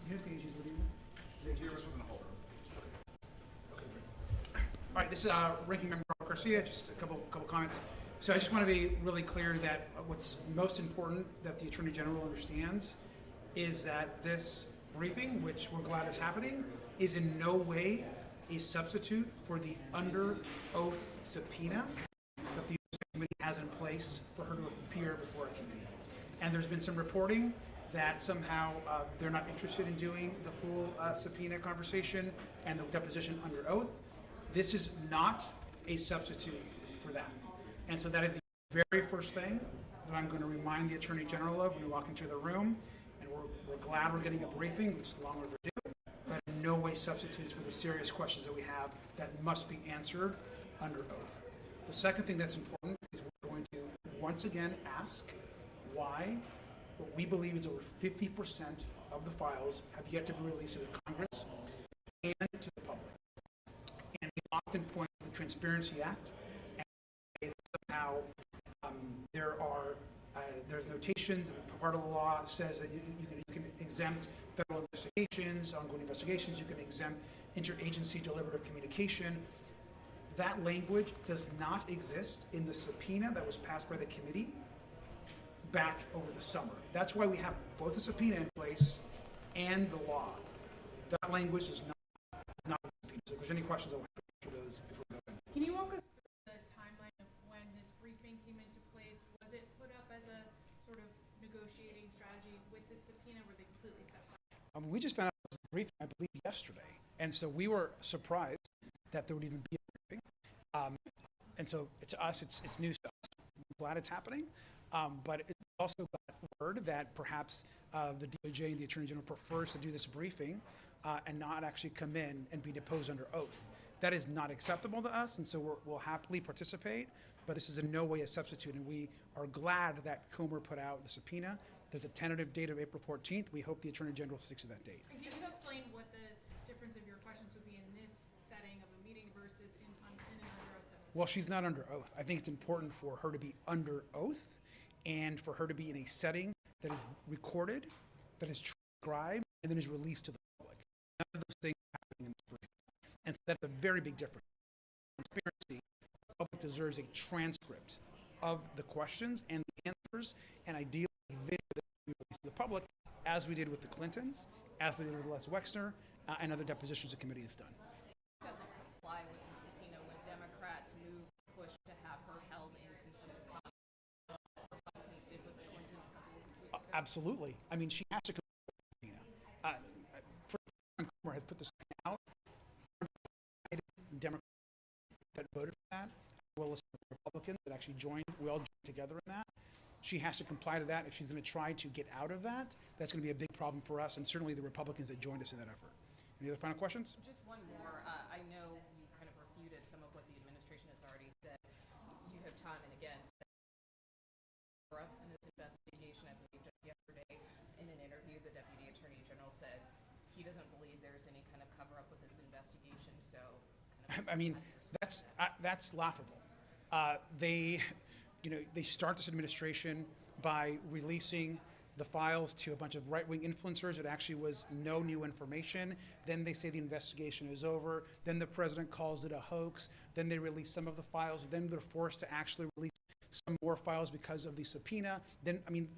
You have the issues with you? All right, this is Ranking Member Garcia. Just a couple comments. So I just want to be really clear that what's most important that the Attorney General understands is that this briefing, which we're glad is happening, is in no way a substitute for the under oath subpoena that the committee has in place for her to appear before a committee. And there's been some reporting that somehow they're not interested in doing the full subpoena conversation and the deposition under oath. This is not a substitute for that. And so that is the very first thing that I'm going to remind the Attorney General of when we walk into the room. And we're glad we're getting a briefing, which is long overdue, but in no way substitutes for the serious questions that we have that must be answered under oath. The second thing that's important is we're going to once again ask why what we believe is over 50% of the files have yet to be released to the Congress and to the public. And we often point to the Transparency Act and say that somehow there's notations, part of the law says that you can exempt federal investigations, ongoing investigations, you can exempt interagency deliberative communication. That language does not exist in the subpoena that was passed by the committee back over the summer. That's why we have both the subpoena in place and the law. That language is not in the subpoena. So if there's any questions, I'll answer those before we go in. Can you walk us through the timeline of when this briefing came into place? Was it put up as a sort of negotiating strategy with the subpoena? Were they completely separate? We just found out about the briefing, I believe, yesterday. And so we were surprised that there would even be a briefing. And so to us, it's news to us. I'm glad it's happening. But it also got word that perhaps the DOJ and the Attorney General prefers to do this briefing and not actually come in and be deposed under oath. That is not acceptable to us, and so we'll happily participate, but this is in no way a substitute, and we are glad that Comer put out the subpoena. There's a tentative date of April 14th. We hope the Attorney General sticks to that date. Can you just explain what the difference of your questions would be in this setting of a meeting versus in an under oath? Well, she's not under oath. I think it's important for her to be under oath and for her to be in a setting that is recorded, that is transcribed, and then is released to the public. None of those things are happening in this briefing. And so that's a very big difference. Transparency, the public deserves a transcript of the questions and the answers, and ideally a video that we release to the public, as we did with the Clintons, as we did with Les Wexner, and other depositions the committee has done. Doesn't comply with the subpoena when Democrats move push to have her held in contempt of court. Republicans did with the Clintons a couple of weeks ago. Absolutely. I mean, she has to comply with the subpoena. Comer has put the subpoena out. Democrats that voted for that, as well as Republicans that actually joined, we all joined together in that. She has to comply to that. If she's going to try to get out of that, that's going to be a big problem for us and certainly the Republicans that joined us in that effort. Any other final questions? Just one more. I know you kind of refuted some of what the administration has already said. You have time and again said in this investigation. I believe just yesterday in an interview, the Deputy Attorney General said he doesn't believe there's any kind of cover-up with this investigation. So, I mean, that's laughable. They start this administration by releasing the files to a bunch of right-wing influencers. It actually was no new information. Then they say the investigation is over. Then the president calls it a hoax. Then they release some of the files. Then they're forced to actually release some more files because of the subpoena. Then, I mean,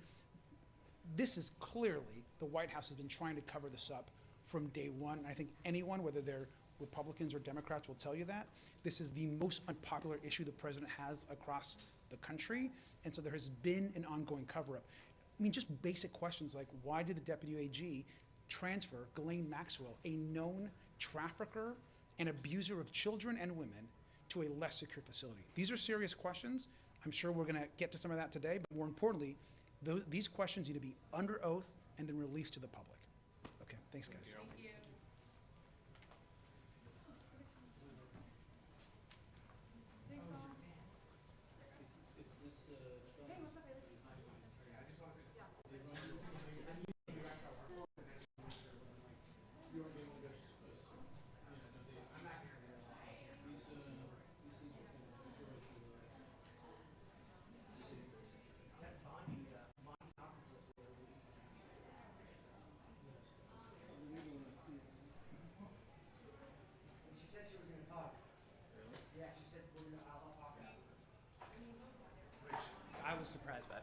this is clearly the White House has been trying to cover this up from day one. I think anyone, whether they're Republicans or Democrats, will tell you that. This is the most unpopular issue the president has across the country, and so there has been an ongoing cover-up. I mean, just basic questions like, why did the Deputy AG transfer Ghislaine Maxwell, a known trafficker and abuser of children and women, to a less secure facility? These are serious questions. I'm sure we're going to get to some of that today, but more importantly, these questions need to be under oath and then released to the public. Okay, thanks, guys. Thank you. Thanks, all. Hey, what's up, Haley? She said she was going to talk. Really? Yeah, she said I'll talk now. Which I was surprised by.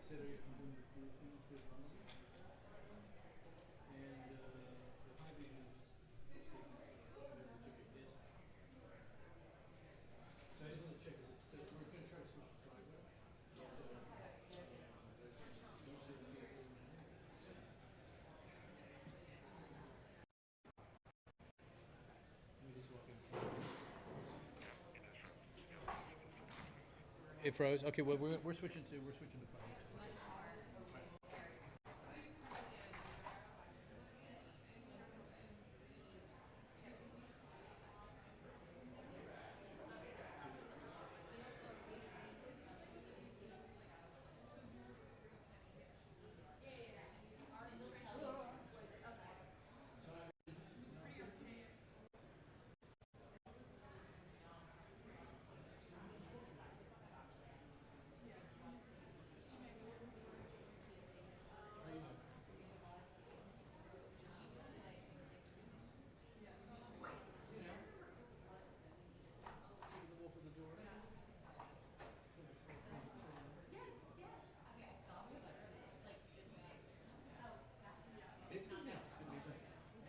set it and doing the briefing for the company. And the high vision is taking they took a hit. So I just want to check, is it still, we're going to try to switch to Friday. It froze. Okay, well we're switching to Friday.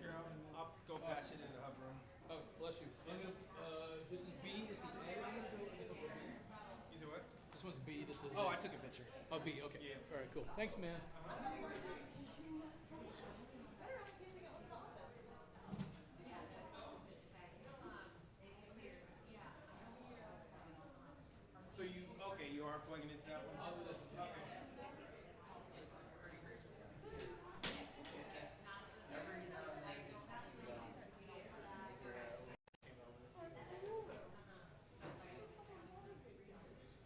Here, I'll go pass it in the hub room. Oh, bless you. I'm gonna, this is B, this is A. I'm gonna go, this will be B. You said what? This one's B, this is Oh, A. I took a picture. Oh, B, okay. Yeah. All right, cool. Thanks, man. So you are plugging into that one? I'll do that one. Okay.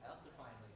I also find like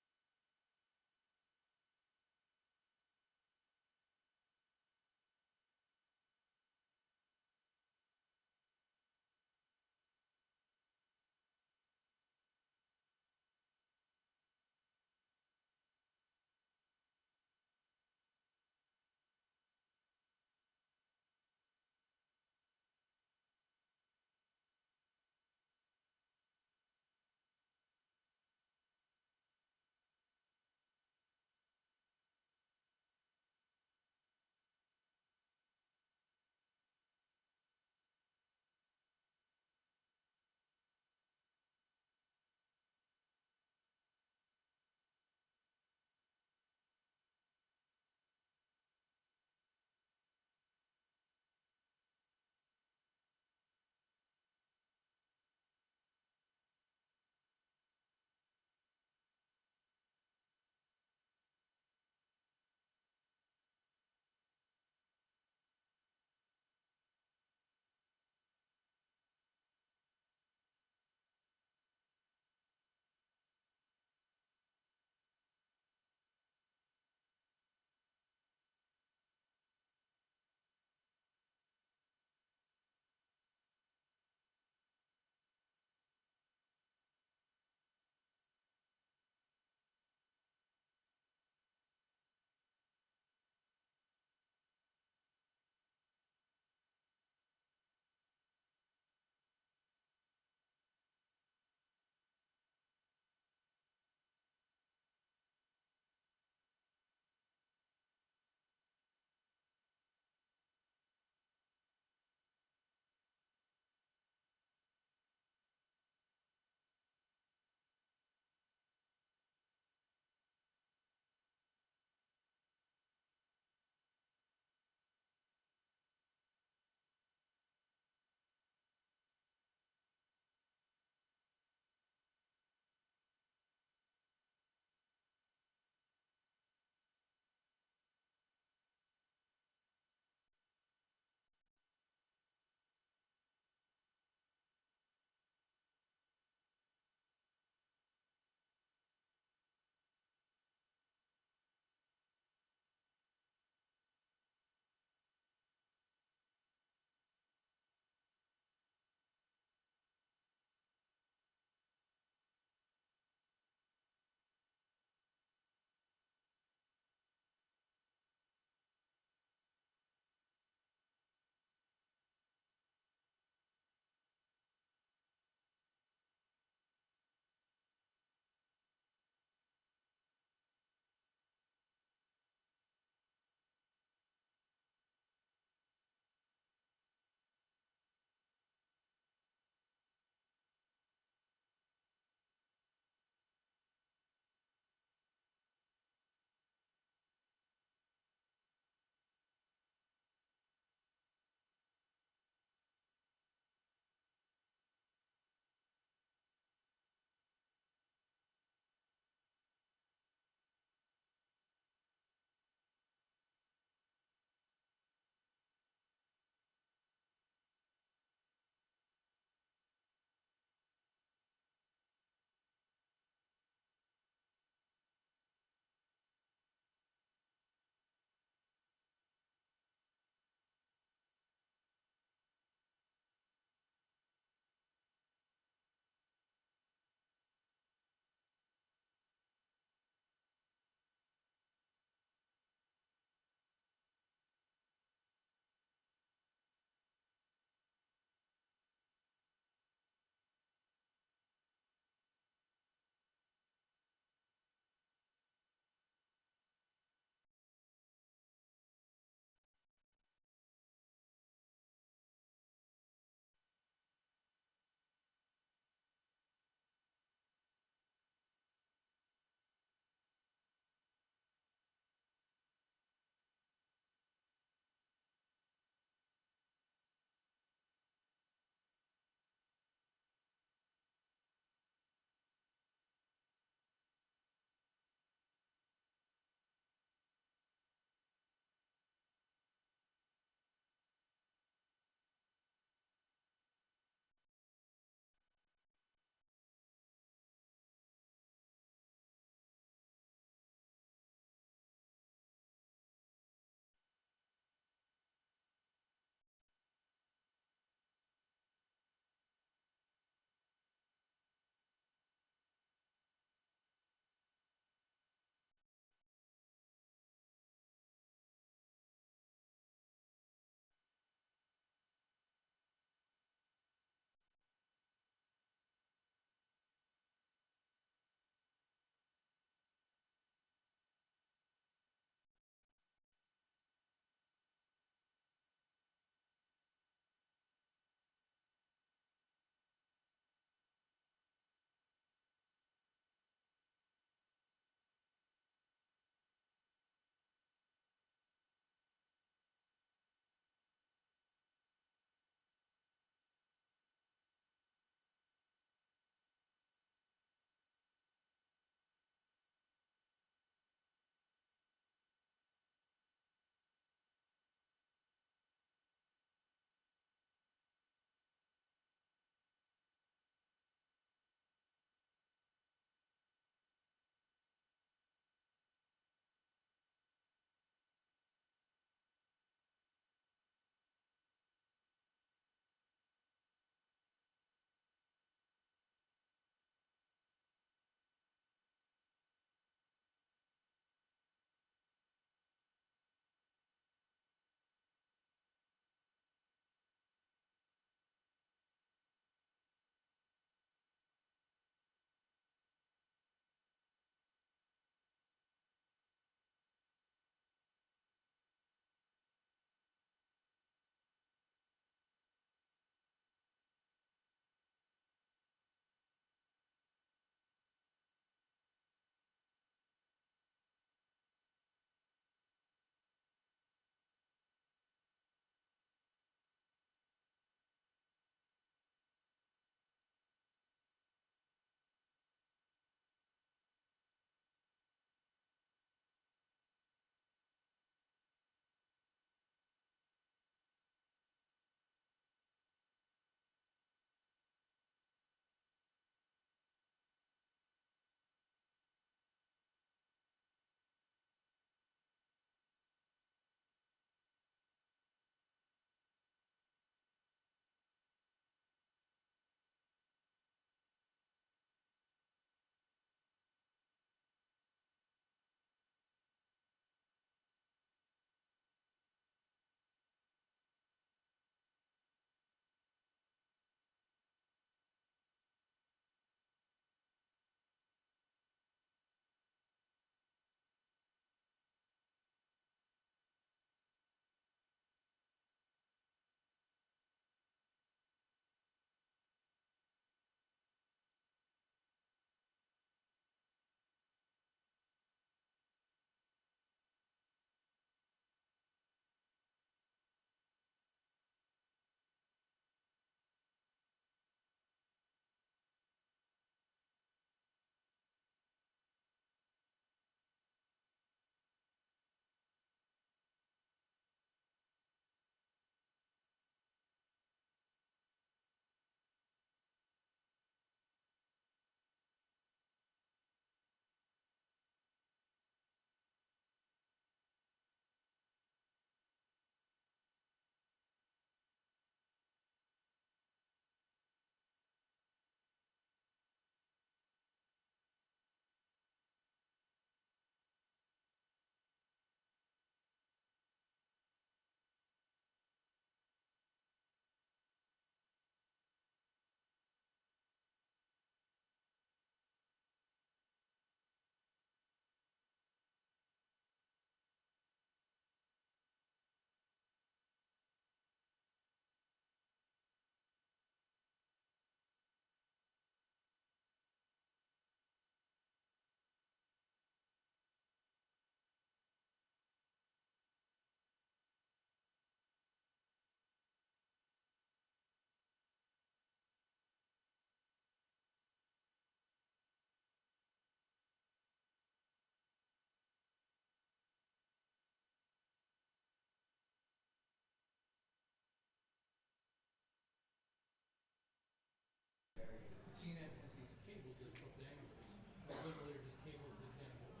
that look dangerous. Like literally are just cables that can't hold.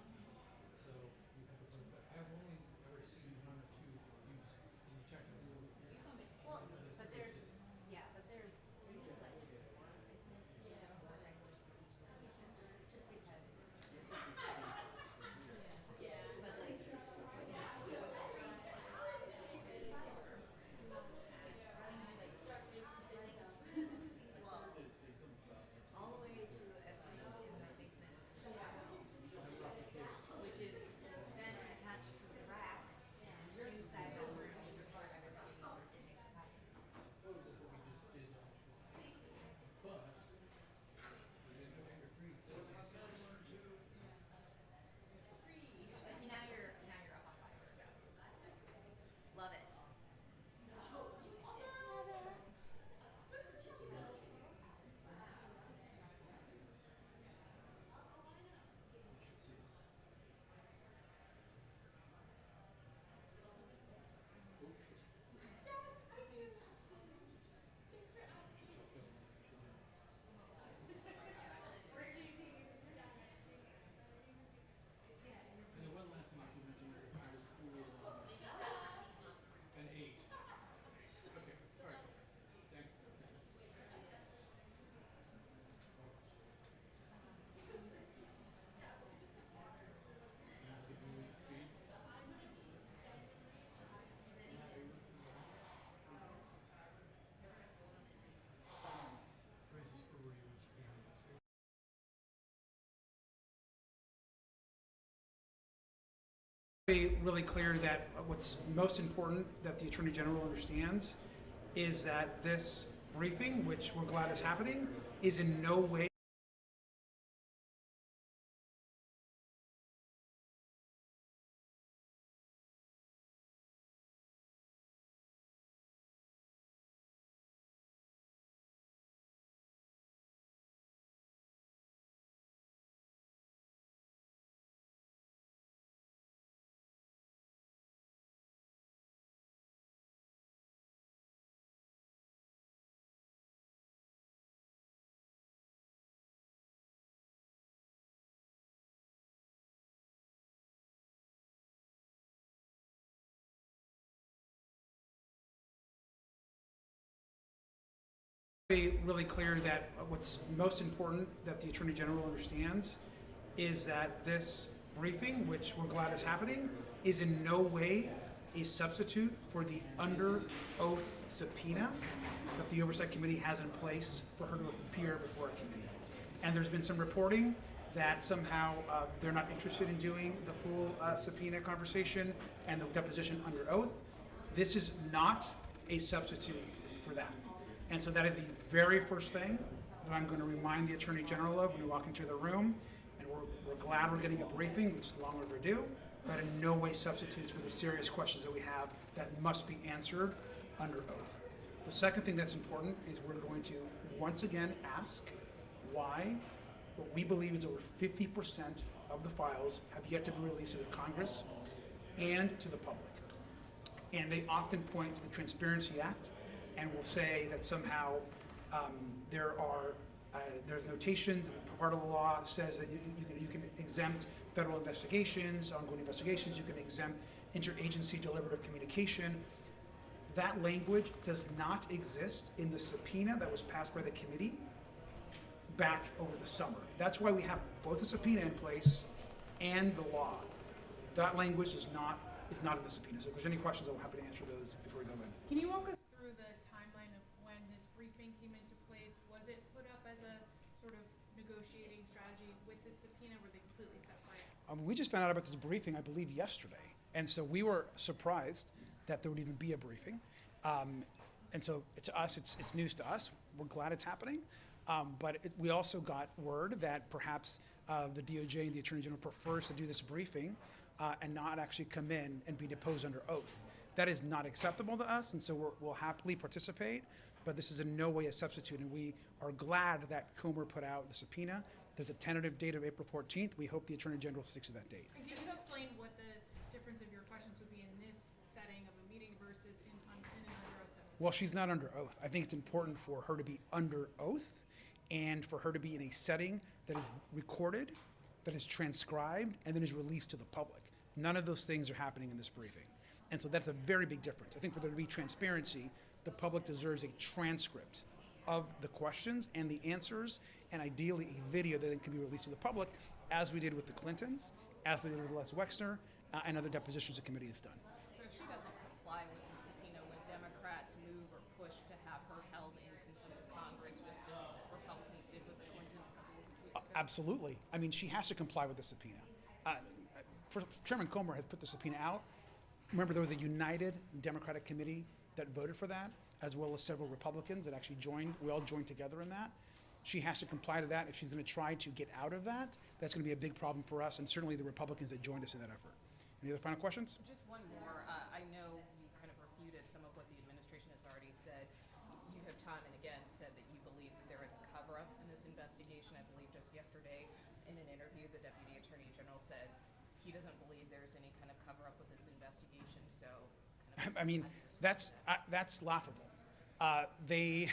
So you have to put it back. I've only ever seen one or two use in technical. Well, but there's, yeah, but there's usually like four, I think, four wranglers for each location, just because. Yeah. But like, so it's all the way to a place in the basement, which is then attached to racks inside the rooms where everybody makes the copies. That's what we just did on the fly. But we didn't put Anchor 3. So it's not But now you're up on fire. Love it. And then one last thing I should mention is that I was cool on an 8. Okay, all right. Thanks. Be really clear that what's most important that the Attorney General understands is that this briefing, which we're glad is happening, is in no way be really clear that what's most important that the Attorney General understands is that this briefing, which we're glad is happening, is in no way a substitute for the under oath subpoena that the Oversight Committee has in place for her to appear before a committee. And there's been some reporting that somehow they're not interested in doing the full subpoena conversation and the deposition under oath. This is not a substitute for that. And so that is the very first thing that I'm going to remind the Attorney General of when we walk into the room. And we're glad we're getting a briefing, which is long overdue, but in no way substitutes for the serious questions that we have that must be answered under oath. The second thing that's important is we're going to once again ask why what we believe is over 50% of the files have yet to be released to the Congress and to the public. And they often point to the Transparency Act and will say that somehow there's notations, part of the law says that you can exempt federal investigations, ongoing investigations, you can exempt interagency deliberative communication. That language does not exist in the subpoena that was passed by the committee back over the summer. That's why we have both the subpoena in place and the law. That language is not in the subpoena. So if there's any questions, I'm happy to answer those before we go in. Can you walk us through the timeline of when this briefing came into place? Was it put up as a sort of negotiating strategy with the subpoena? Were they completely separate? We just found out about this briefing, I believe, yesterday. And so we were surprised that there would even be a briefing. And so to us, it's news to us. We're glad it's happening. But we also got word that perhaps the DOJ and the Attorney General prefers to do this briefing and not actually come in and be deposed under oath. That is not acceptable to us, and so we'll happily participate, but this is in no way a substitute, and we are glad that Comer put out the subpoena. There's a tentative date of April 14th. We hope the Attorney General sticks to that date. Can you just explain what the difference of your questions would be in this setting of a meeting versus in an under oath? Well, she's not under oath. I think it's important for her to be under oath and for her to be in a setting that is recorded, that is transcribed, and then is released to the public. None of those things are happening in this briefing. And so that's a very big difference. I think for there to be transparency, the public deserves a transcript of the questions and the answers, and ideally a video that then can be released to the public, as we did with the Clintons, as we did with Les Wexner, and other depositions the committee has done. So if she doesn't comply with the subpoena, would Democrats move or push to have her held in contempt of Congress, just as Republicans did with the Clintons a couple of weeks ago? Absolutely. I mean, she has to comply with the subpoena. Chairman Comer has put the subpoena out. Remember, there was a united Democratic committee that voted for that, as well as several Republicans that actually joined. We all joined together in that. She has to comply to that. If she's going to try to get out of that, that's going to be a big problem for us, and certainly the Republicans that joined us in that effort. Any other final questions? Just one more. I know you kind of refuted some of what the administration has already said. You have time and again said that you believe that there is a cover-up in this investigation. I believe just yesterday in an interview, the Deputy Attorney General said he doesn't believe there's any kind of cover-up with this investigation. So, I mean, that's laughable. They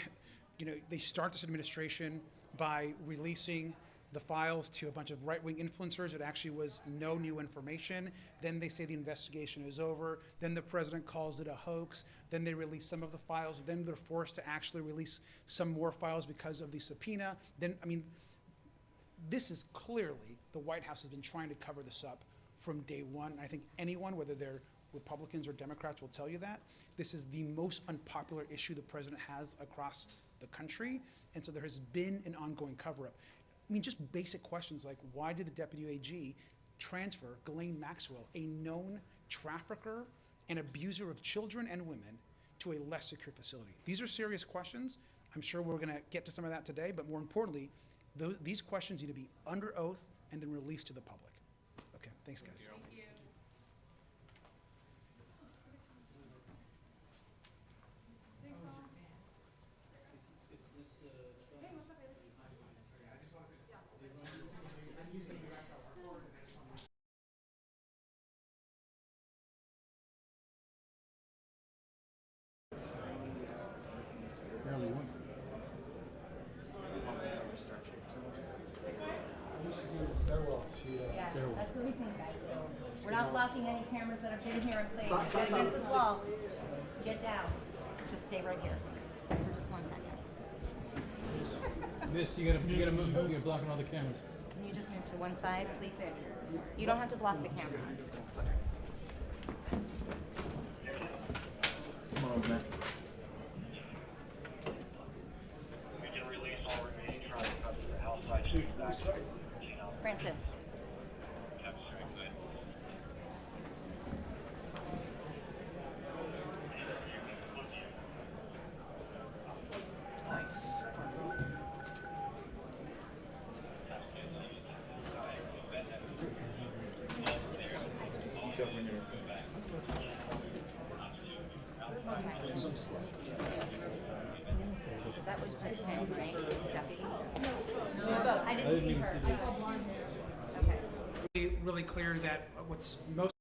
start this administration by releasing the files to a bunch of right-wing influencers. It actually was no new information. Then they say the investigation is over. Then the president calls it a hoax. Then they release some of the files. Then they're forced to actually release some more files because of the subpoena. Then, I mean, this is clearly, the White House has been trying to cover this up from day one. I think anyone, whether they're Republicans or Democrats, will tell you that. This is the most unpopular issue the president has across the country. And so there has been an ongoing cover-up. I mean, just basic questions like, why did the Deputy AG transfer Ghislaine Maxwell, a known trafficker and abuser of children and women, to a less secure facility? These are serious questions. I'm sure we're going to get to some of that today, but more importantly, these questions need to be under oath and then released to the public. Okay, thanks, guys. Thank you. Thanks, all. Hey, what's up, baby? Yeah, that's what we think, guys. So we're not blocking any cameras that have been here and playing. Get against this wall. Get down. Just stay right here for just 1 second. Miss, you gotta move. You're blocking all the cameras. Can you just move to one side, please? You don't have to block the camera. Come on, man. We can release all remaining traffic up to the outside street back. Francis. Nice. That was just him, right? Deputy? No, I didn't see her. I saw blonde hair. Okay. Really clear that what's most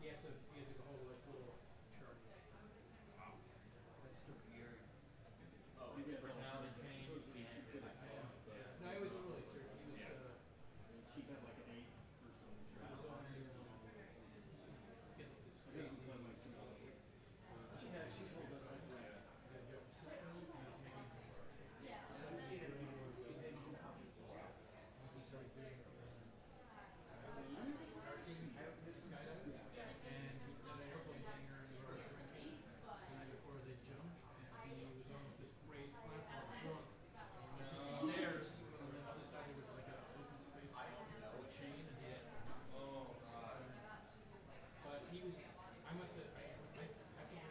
He has to get hold of like little chart. Wow. That's weird. Oh, his personality change. No, he was really serious. He was. She had like an 8 or something. He was on the. She told us like the young sister was making he started doing skydiving, and he did an airplane hangar and they were all drinking before they jumped, and he was on this raised platform drunk. Stairs, and on the other side there was like an open space with a chain, and he had. Oh god. But he was. I must have. I think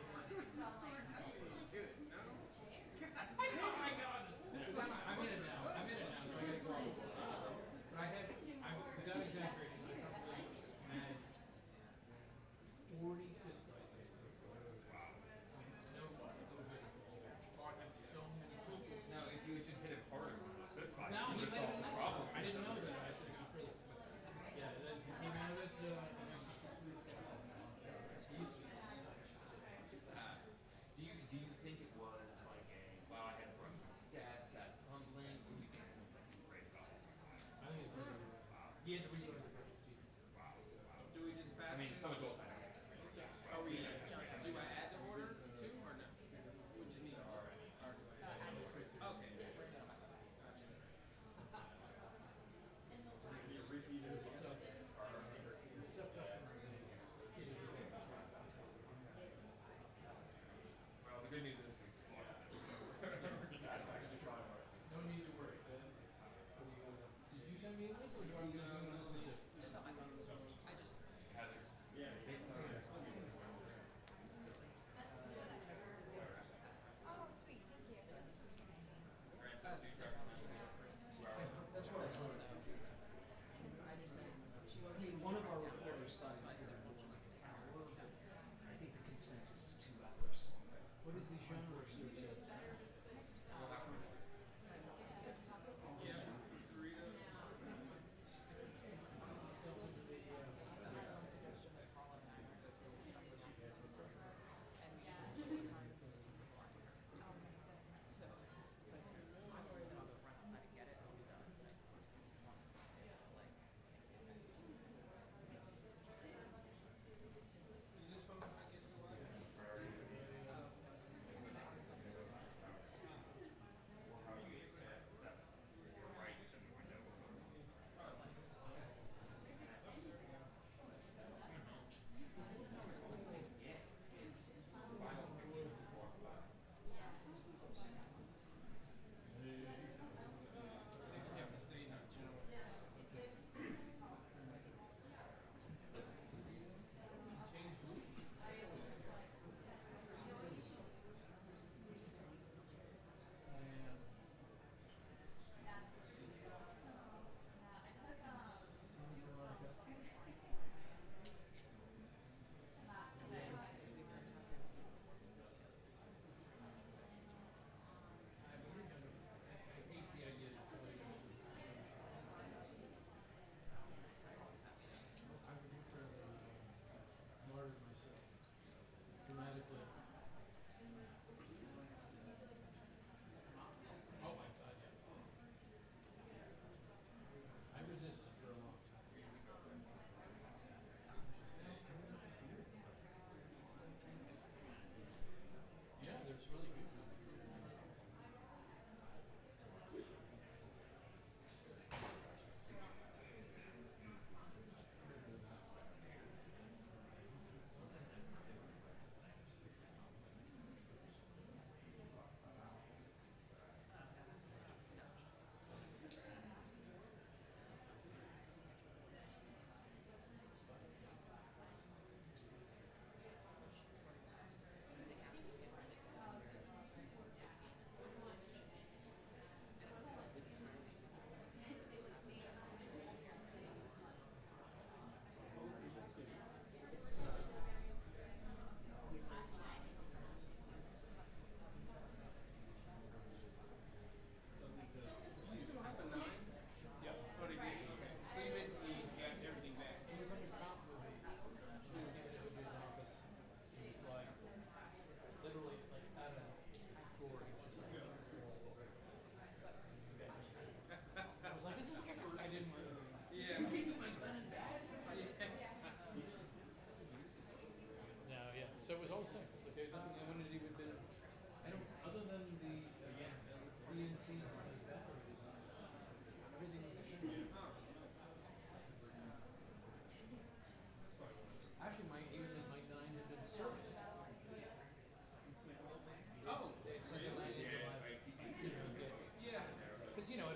Good. No. oh my god! I'm in it now. So I gotta go. But I had. Without exaggerating, I probably had 40 fist fights. Wow. No good. Fought at so many people. Now, if you had just hit it harder with those fist fights, Now you would he have solved the problem. I didn't know that. I should have gone further. But yeah, then he came out of it. He used to be such. Do you think it was like a wow, I had to brush with dad, that's humbling, or do you think it was like he was great about his time? I think it's really good. He had to relearn the brush teeth. Wow. Do we just pass I mean, this? some adults I know. Are we, do I add to order too, or no? What do you need? Or do I add? Okay. Well, the good news is No need to worry. Did you send me a link, or do I need to do it? Just on my phone. I just. had this big Oh, sweet, thank you. Francis, do you recommend 2 hours? That's what I thought. I just said she wasn't. Hey, one of our reporters thought So I said, well, just. I think the consensus is 2 hours. What is the genre of search? So it's like I'm worried that I'll go run outside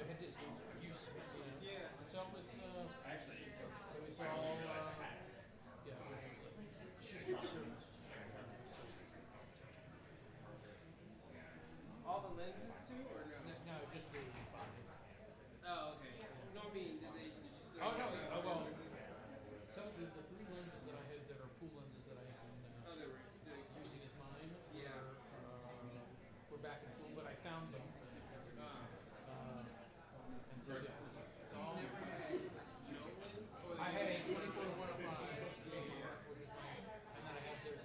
had this use, Yeah. So it was all, yeah, it was just been serviced. All the lenses too, or no? No, just the body. Oh, okay. No, I mean, did you still? Oh, no, have well, lenses? some of the three lenses that I had that are pool lenses that I have been they were using as mine Yeah. were back in full, but I found them. And so, yeah, it's all. You never had no lens? I had a 24 to 105, which is fine. And then I had, there's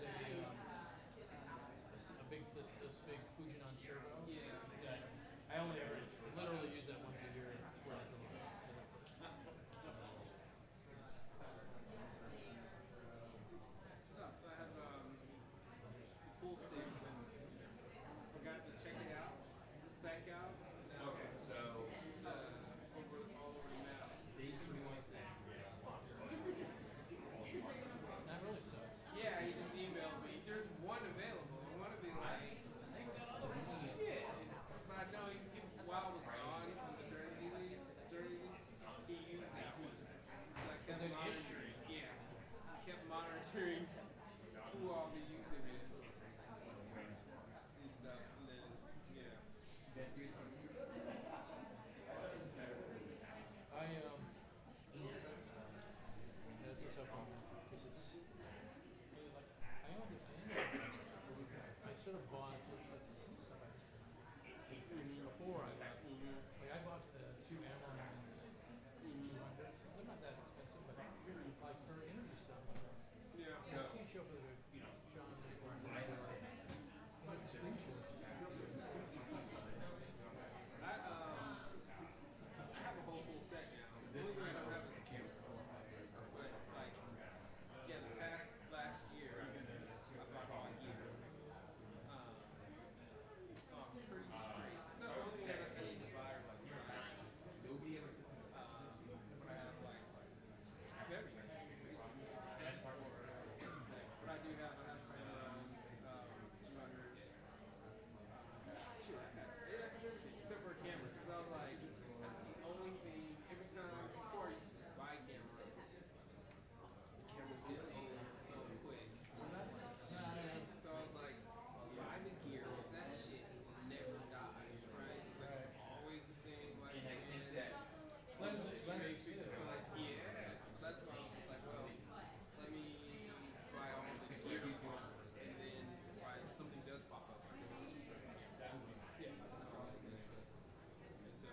a big, this big Fujinon servo. Yeah. That I only ever, literally use that once a year for that. Sucks. I have full six and forgot to check it out. It's back out. Now, Okay, so all over the map. these 316. That really sucks. Yeah, he just emailed me. There's one available. I want to be like, yeah. But I know while I was gone from maternity leave, he used it. I kept monitoring. Yeah, I kept monitoring who all be using it and stuff. And then, yeah. That's a tough one because it's. I understand. I sort of bought stuff before I got. Like I bought two Amazon 200s. They're not that expensive, but like for interview stuff. Yeah. So you can't show up with a John like screen shorts. I have a whole full set now. The only thing I don't have is a camera. But like, yeah, the past last year, I bought all my gear. So I'm pretty straight. So the only thing that I need to buy are like lights. But I have like everything basically. Except for but I do have a camera, 200s. Shit, I have everything except for a camera because I was like, that's the only thing. Every time before I used to just buy a camera. The cameras get old so quick. So I was like, buy the gear because that shit never dies, right? It's like it's always the same, like like yeah. So that's why I was just like, well, let me buy all the gear and then if something does pop up, I can always use it. Yeah. And so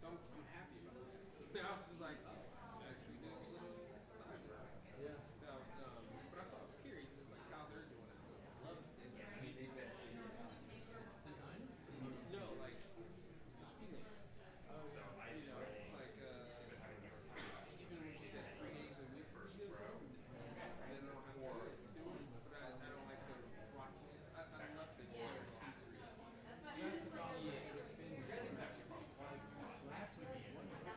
I'm happy about that. So now it's just like, actually doing a little side work. Yeah. Now, but I thought I was curious, like how they're doing it. I love it. I mean, they've been. No, like just feeling. You know, it's like even when she said 3 days a week first, I don't know how to do it, but I don't like the rockiness. I love the gear. That's about it. It's been last week was wonderful.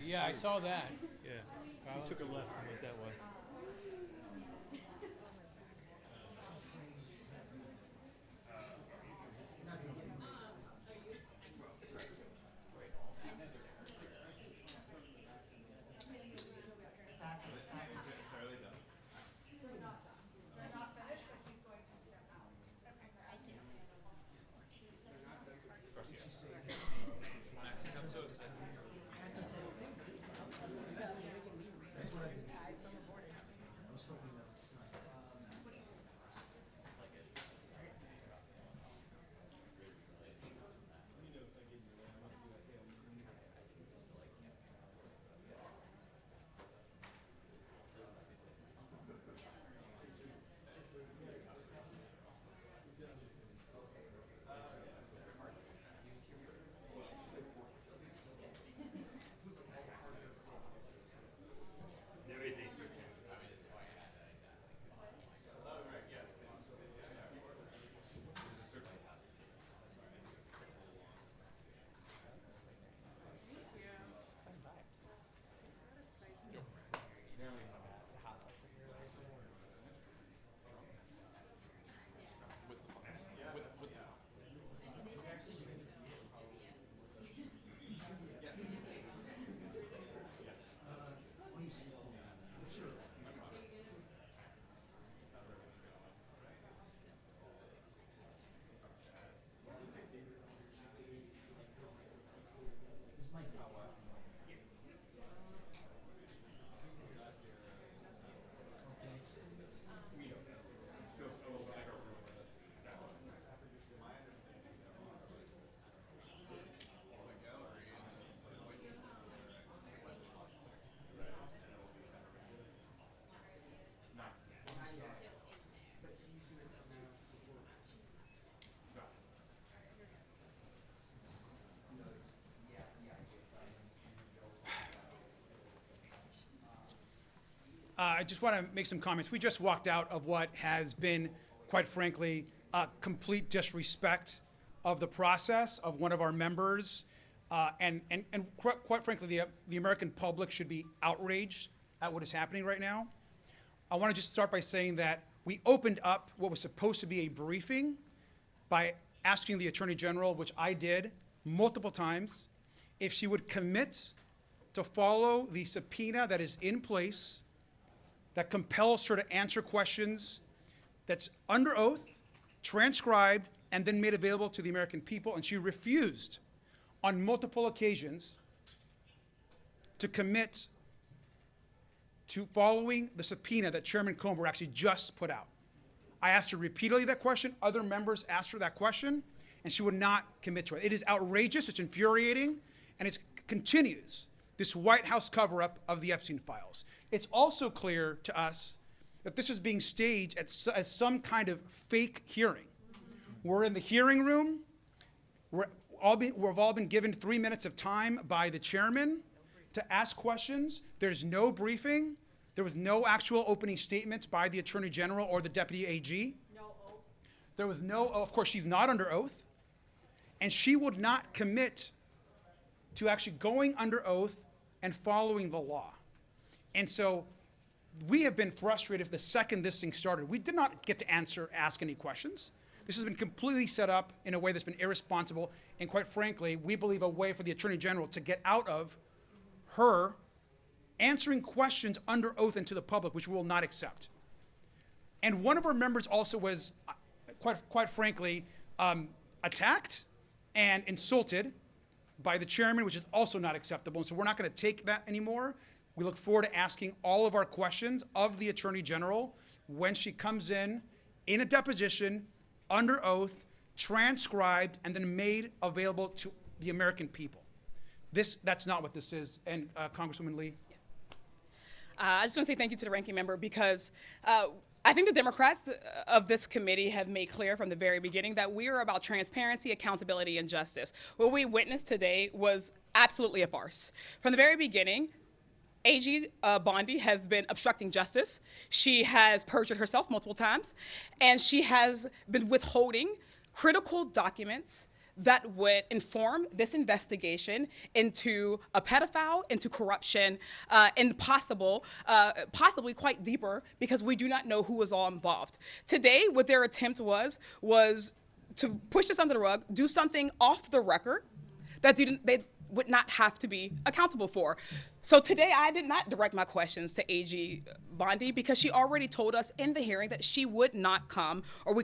Yeah, I saw that. Yeah. You took a left and went that way. There is a certain. I just want to make some comments. We just walked out of what has been, quite frankly, a complete disrespect of the process of one of our members. And quite frankly, the American public should be outraged at what is happening right now. I want to just start by saying that we opened up what was supposed to be a briefing by asking the Attorney General, which I did multiple times, if she would commit to follow the subpoena that is in place that compels her to answer questions that's under oath, transcribed, and then made available to the American people. And she refused on multiple occasions to commit to following the subpoena that Chairman Comer actually just put out. I asked her repeatedly that question. Other members asked her that question, and she would not commit to it. It is outrageous, it's infuriating, and it continues this White House cover-up of the Epstein files. It's also clear to us that this is being staged as some kind of fake hearing. We're in the hearing room. We've all been given 3 minutes of time by the chairman to ask questions. There's no briefing. There was no actual opening statements by the Attorney General or the Deputy AG. No oath. There was no, of course, she's not under oath. And she would not commit to actually going under oath and following the law. And so we have been frustrated the second this thing started. We did not get to ask any questions. This has been completely set up in a way that's been irresponsible, and quite frankly, we believe a way for the Attorney General to get out of her answering questions under oath and to the public, which we will not accept. And one of our members also was, quite frankly, attacked and insulted by the chairman, which is also not acceptable. And so we're not going to take that anymore. We look forward to asking all of our questions of the Attorney General when she comes in a deposition, under oath, transcribed, and then made available to the American people. That's not what this is. And Congresswoman Lee? I just want to say thank you to the ranking member because I think the Democrats of this committee have made clear from the very beginning that we are about transparency, accountability, and justice. What we witnessed today was absolutely a farce. From the very beginning, AG Bondi has been obstructing justice. She has perjured herself multiple times, and she has been withholding critical documents that would inform this investigation into a pedophile, into corruption, and possibly quite deeper, because we do not know who was all involved. Today, what their attempt was to push this under the rug, do something off the record that they would not have to be accountable for. So today I did not direct my questions to AG Bondi because she already told us in the hearing that she would not come, or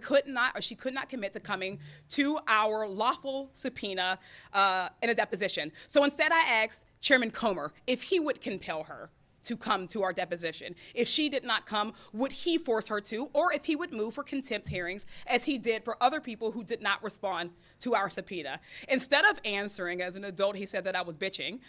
she could not commit to coming to our lawful subpoena in a deposition. So instead I asked Chairman Comer if he would compel her to come to our deposition. If she did not come, would he force her to, or if he would move for contempt hearings as he did for other people who did not respond to our subpoena. Instead of answering as an adult, he said that I was bitching,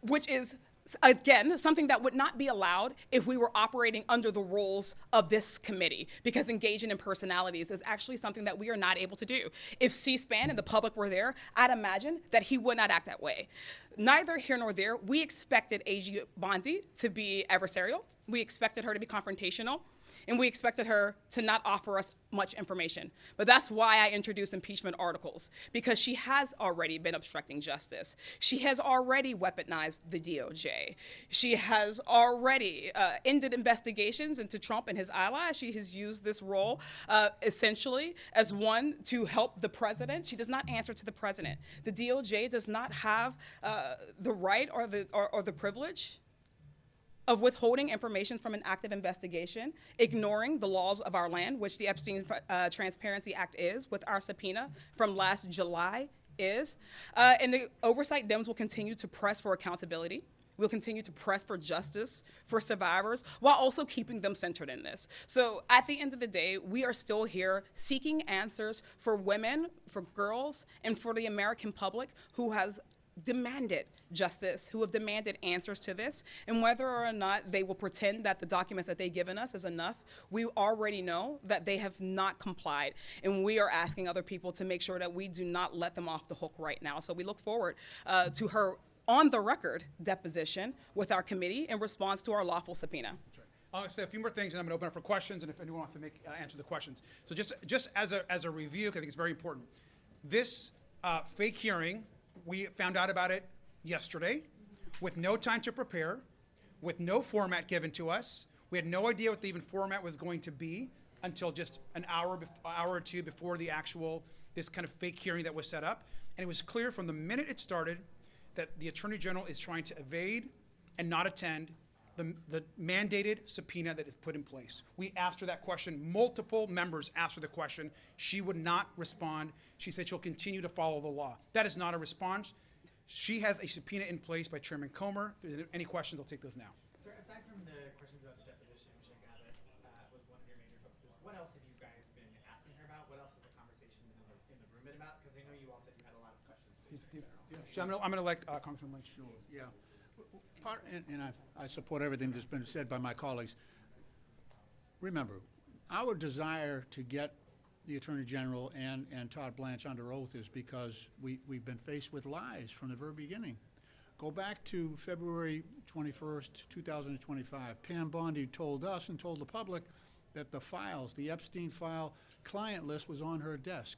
which is, again, something that would not be allowed if we were operating under the rules of this committee, because engaging in personalities is actually something that we are not able to do. If C-SPAN and the public were there, I'd imagine that he would not act that way. Neither here nor there, we expected AG Bondi to be adversarial, we expected her to be confrontational, and we expected her to not offer us much information. But that's why I introduced impeachment articles, because she has already been obstructing justice. She has already weaponized the DOJ. She has already ended investigations into Trump and his allies. She has used this role essentially as one to help the president. She does not answer to the president. The DOJ does not have the right or the privilege of withholding information from an active investigation, ignoring the laws of our land, which the Epstein Transparency Act is, with our subpoena from last July is. And the oversight Dems will continue to press for accountability. We'll continue to press for justice for survivors while also keeping them centered in this. So at the end of the day, we are still here seeking answers for women, for girls, and for the American public who has demanded justice, who have demanded answers to this, and whether or not they will pretend that the documents that they've given us is enough, we already know that they have not complied, and we are asking other people to make sure that we do not let them off the hook right now. So we look forward to her on-the-record deposition with our committee in response to our lawful subpoena. I'm going to say a few more things, and I'm going to open up for questions, and if anyone wants to answer the questions. So just as a review, I think it's very important. This fake hearing, we found out about it yesterday with no time to prepare, with no format given to us. We had no idea what the even format was going to be until just an hour or two before this kind of fake hearing that was set up. And it was clear from the minute it started that the Attorney General is trying to evade and not attend the mandated subpoena that is put in place. We asked her that question. Multiple members asked her the question. She would not respond. She said she'll continue to follow the law. That is not a response. She has a subpoena in place by Chairman Comer. If there's any questions, I'll take those now. Sir, aside from the questions about the deposition, which I gather was one of your major focuses, what else have you guys been asking her about? What else has the conversation in the room been about? Because I know you all said you had a lot of questions for Attorney General. So I'm going to let Congressman Lynch. Sure, yeah. And I support everything that's been said by my colleagues. Remember, our desire to get the Attorney General and Todd Blanche under oath is because we've been faced with lies from the very beginning. Go back to February 21st, 2025. Pam Bondi told us and told the public that the files, the Epstein file client list was on her desk.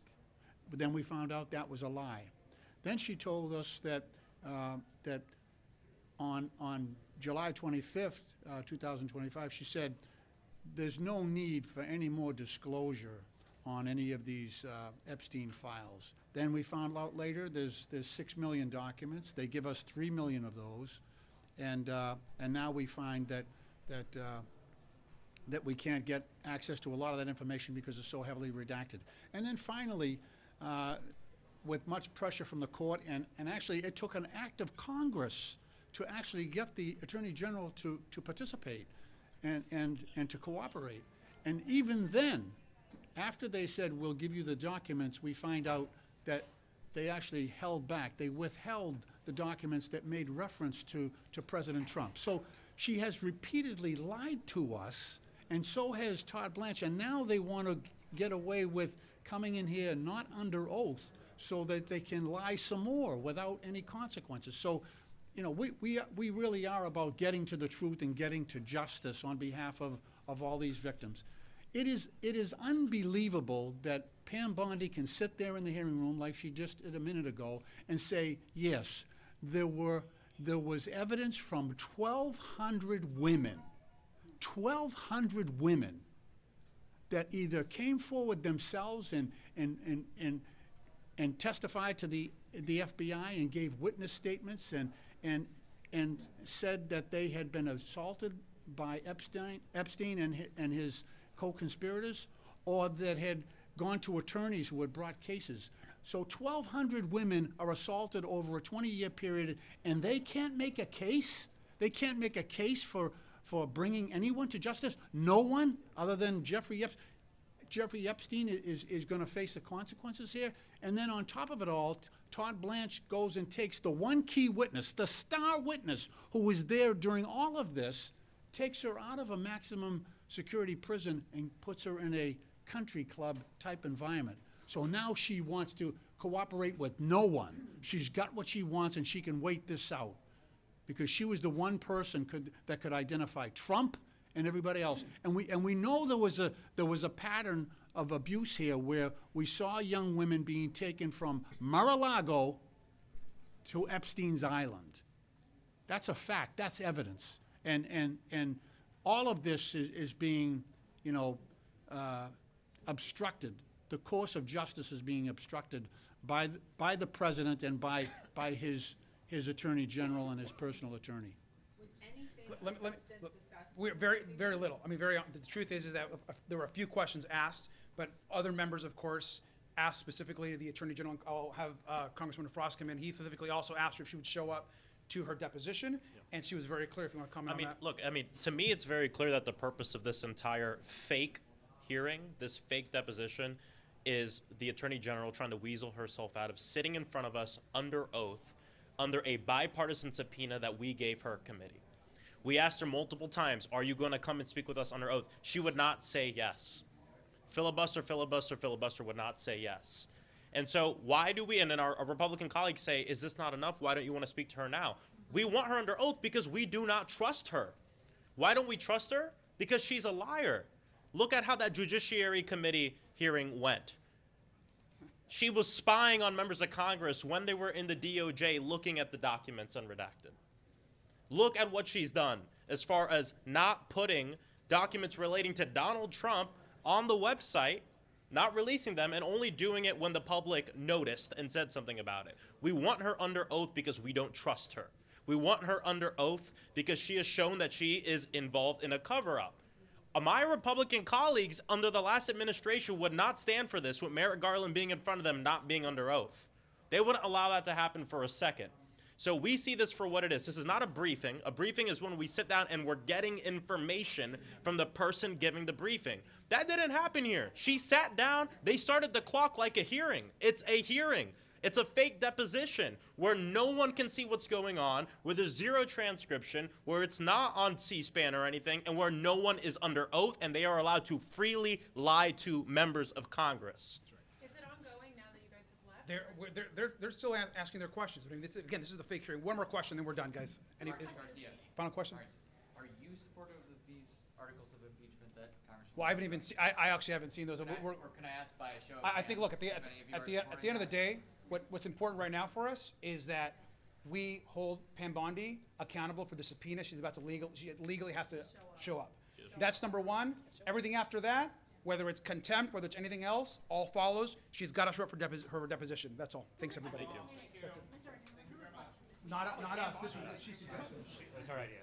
But then we found out that was a lie. Then she told us that on July 25th, 2025, she said, there's no need for any more disclosure on any of these Epstein files. Then we found out later there's 6 million documents. They give us 3 million of those, and now we find that we can't get access to a lot of that information because it's so heavily redacted. And then finally, with much pressure from the court, and actually it took an act of Congress to actually get the Attorney General to participate and to cooperate. And even then, after they said, we'll give you the documents, we find out that they actually held back. They withheld the documents that made reference to President Trump. So she has repeatedly lied to us, and so has Todd Blanche. And now they want to get away with coming in here not under oath so that they can lie some more without any consequences. So, you know, we really are about getting to the truth and getting to justice on behalf of all these victims. It is unbelievable that Pam Bondi can sit there in the hearing room like she just did a minute ago and say, yes, there was evidence from 1,200 women, 1,200 women that either came forward themselves and testified to the FBI and gave witness statements and said that they had been assaulted by Epstein and his co-conspirators, or that had gone to attorneys who had brought cases. So 1,200 women are assaulted over a 20-year period, and they can't make a case? They can't make a case for bringing anyone to justice? No one other than Jeffrey Epstein is going to face the consequences here? And then on top of it all, Todd Blanche goes and takes the one key witness, the star witness who was there during all of this, takes her out of a maximum security prison and puts her in a country club type environment. So now she wants to cooperate with no one. She's got what she wants and she can wait this out, because she was the one person that could identify Trump and everybody else. And we know there was a pattern of abuse here where we saw young women being taken from Mar-a-Lago to Epstein's Island. That's a fact. That's evidence. And all of this is being, obstructed. The course of justice is being obstructed by the president and by his attorney general and his personal attorney. Was anything Let me- discussed? We're very little. I mean, the truth is that there were a few questions asked, but other members, of course, asked specifically to the Attorney General. I'll have Congressman Frost come in. He specifically also asked her if she would show up to her deposition, and she was very clear. If you want to comment on that. Look, to me, it's very clear that the purpose of this entire fake hearing, this fake deposition, is the Attorney General trying to weasel herself out of sitting in front of us under oath, under a bipartisan subpoena that we gave her committee. We asked her multiple times, are you going to come and speak with us under oath? She would not say yes. Filibuster would not say yes. And so why do we, and then our Republican colleagues say, is this not enough? Why don't you want to speak to her now? We want her under oath because we do not trust her. Why don't we trust her? Because she's a liar. Look at how that Judiciary Committee hearing went. She was spying on members of Congress when they were in the DOJ looking at the documents unredacted. Look at what she's done as far as not putting documents relating to Donald Trump on the website, not releasing them, and only doing it when the public noticed and said something about it. We want her under oath because we don't trust her. We want her under oath because she has shown that she is involved in a cover-up. My Republican colleagues under the last administration would not stand for this, with Merrick Garland being in front of them not being under oath. They wouldn't allow that to happen for a second. So we see this for what it is. This is not a briefing. A briefing is when we sit down and we're getting information from the person giving the briefing. That didn't happen here. She sat down. They started the clock like a hearing. It's a hearing. It's a fake deposition where no one can see what's going on, where there's zero transcription, where it's not on C-SPAN or anything, and where no one is under oath and they are allowed to freely lie to members of Congress. Is it ongoing now that you guys have left? They're still asking their questions. I mean, this is the fake hearing. One more question, then we're done, guys. Final question? Are you supportive of these articles of impeachment that Congressman? Well, I haven't even seen. I actually haven't seen those. Or can I ask by a show of I think. hands Look, if any of you are at the end of the day, what's important right now for us is that we hold Pam Bondi accountable for the subpoena. She legally has to show up. That's number one. Everything after that, whether it's contempt, whether it's anything else, all follows. She's got to show up for her deposition. That's all. Thanks, everybody. Not us. This was she suggested. That's her idea.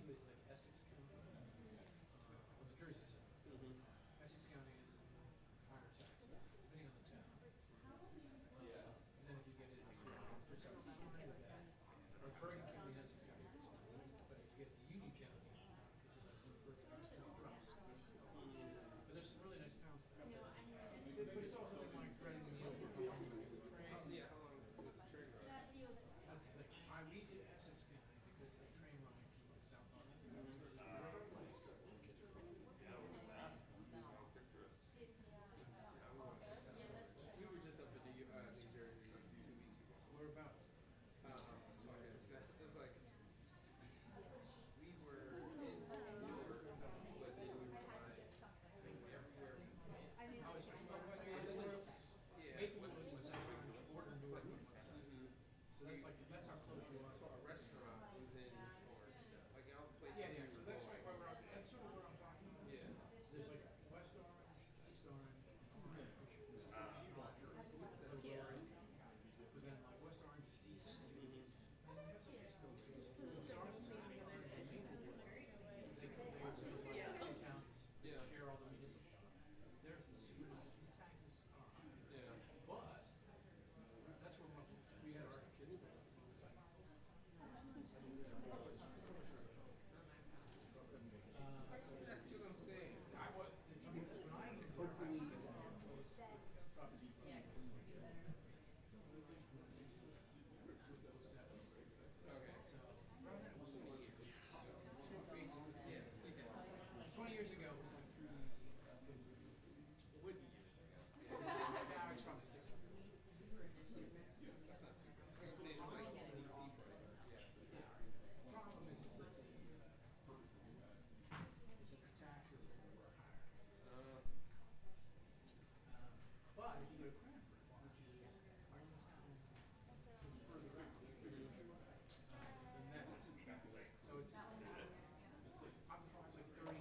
is like Essex County on the Jersey side. Essex County is higher taxes, depending on the town. And then if you get into precise, like Bergen County and Essex County are expensive, but if you get to Union County, which is like when Bergen County drops. But there's some really nice towns there. But it's also something like threading the needle for how long you do the train. Yeah, how long does the train go? That's the thing. We did Essex County because the train line from like South Arlington, great place. We were just up in New Jersey 2 weeks ago. Whereabouts? So it was like we were in Newark, but then we were like everywhere we went. Maplewood was on the border of Newark. So that's how close you are. So our restaurant was in Orange, like all the places. Yeah. So that's right that's sort of where I'm talking about. Yeah. There's like West Orange, East Orange, and Orange, which are but then like West Orange is decent. And then you have some East Coast. East Orange is not Orange and Maplewood. They sort of like two towns share all the municipal. They're super nice. The taxes are high. Yeah. But that's where we had our kids go. That's what I'm saying. Hopefully, Okay. So, 20 years ago it was like 350. It would be years ago. Now it's probably 600. That's not too bad. I'm saying it's like DC prices. Yeah. The problem is that the taxes are higher. But if you go to Cranford, which is Irontown, it's further out. So it's like 35.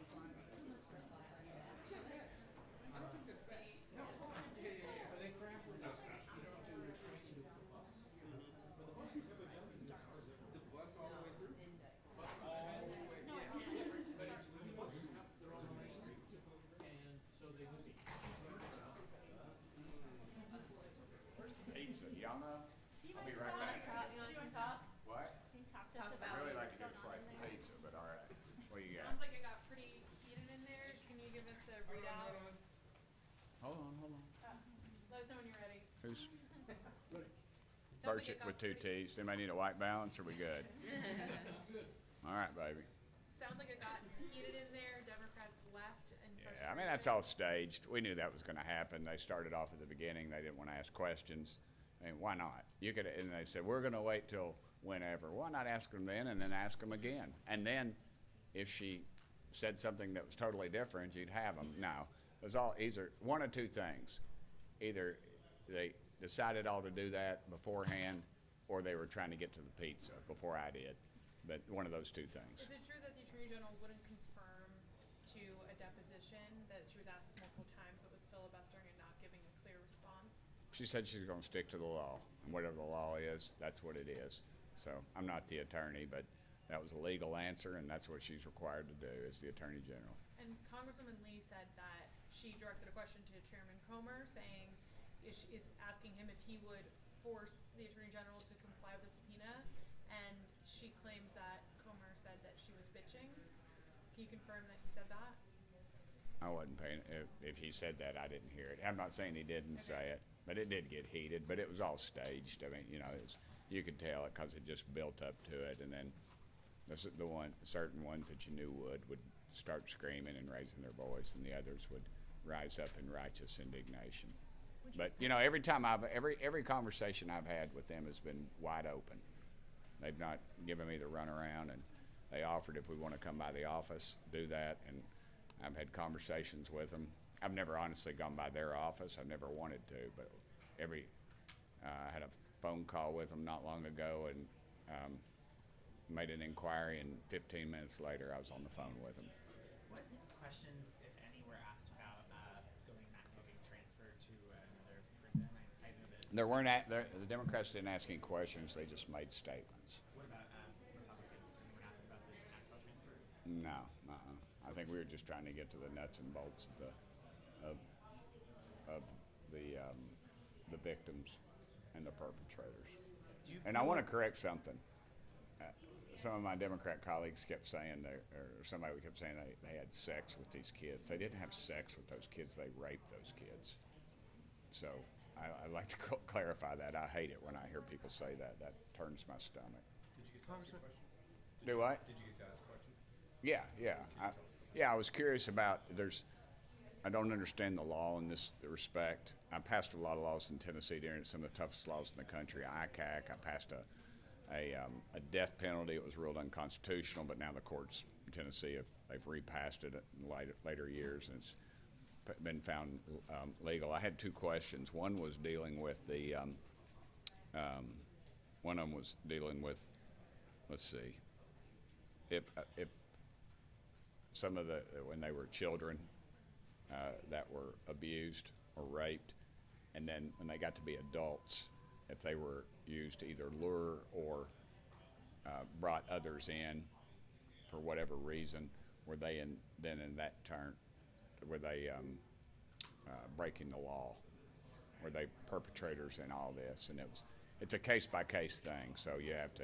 I don't think that's bad. No, it's not. But then Cranford, you don't do a train, you do a bus. But the bus is The bus all the way through? Bus all the way. But it's the buses have their own lane, and so they just. Where's the pizza? Y'all know? I'll be right back. You want to talk? What? Can you talk to I'd us about really like what's to get a going on slice in of there? pizza, but all right. What do you got? Sounds like it got pretty heated in there. Can you give us a readout? Hold on. Let us know when you're ready. Who's Sounds Birch like it with got two pretty- T's? Anybody need a white balance? Are we good? All right, baby. Sounds like it got heated in there. Democrats left and Yeah, I mean, that's all staged. We knew that was going to happen. They started off at the beginning. They didn't want to ask questions. I mean, why not? You could, and they said, we're going to wait till whenever. Why not ask them then and then ask them again? And then if she said something that was totally different, you'd have them. No, it was all either one of two things. Either they decided all to do that beforehand, or they were trying to get to the pizza before I did. But one of those two things. Is it true that the Attorney General wouldn't confirm to a deposition that she was asked this multiple times, but was filibustering and not giving a clear response? She said she's going to stick to the law, and whatever the law is, that's what it is. So I'm not the attorney, but that was a legal answer, and that's what she's required to do as the Attorney General. And Congresswoman Lee said that she directed a question to Chairman Comer saying, is asking him if he would force the Attorney General to comply with the subpoena, and she claims that Comer said that she was bitching. Can you confirm that he said that? I wasn't paying, if he said that, I didn't hear it. I'm not saying he didn't say it, but it did get heated, but it was all staged. I mean, you know, you could tell it because it just built up to it, and then certain ones that you knew would start screaming and raising their voice, and the others would rise up in righteous indignation. But you know, every conversation I've had with them has been wide open. They've not given me the runaround, and they offered if we want to come by the office, do that. And I've had conversations with them. I've never honestly gone by their office. I've never wanted to, but I had a phone call with them not long ago, and made an inquiry, and 15 minutes later I was on the phone with them. What questions, if any, were asked about going Maxwell being transferred to another prison? I know that The Democrats didn't ask any questions. They just made statements. What about Republicans? Anyone asked about the Maxwell transfer? No, I think we were just trying to get to the nuts and bolts of the victims and the perpetrators. And I want to correct something. Some of my Democrat colleagues kept saying, or somebody kept saying they had sex with these kids. They didn't have sex with those kids. They raped those kids. So I'd like to clarify that. I hate it when I hear people say that. That turns my stomach. Did you get to ask a question? Do what? Did you get to ask questions? Yeah. I was curious about, I don't understand the law in this respect. I passed a lot of laws in Tennessee during some of the toughest laws in the country. ICAC, I passed a death penalty. It was ruled unconstitutional, but now the courts in Tennessee they've repassed it in later years, and it's been found legal. I had two questions. One was dealing with one of them was dealing with, let's see, if some of when they were children that were abused or raped, and then when they got to be adults, if they were used to either lure or brought others in for whatever reason, were they then in that turn, were they breaking the law? Were they perpetrators in all this? And it's a case-by-case thing, so you have to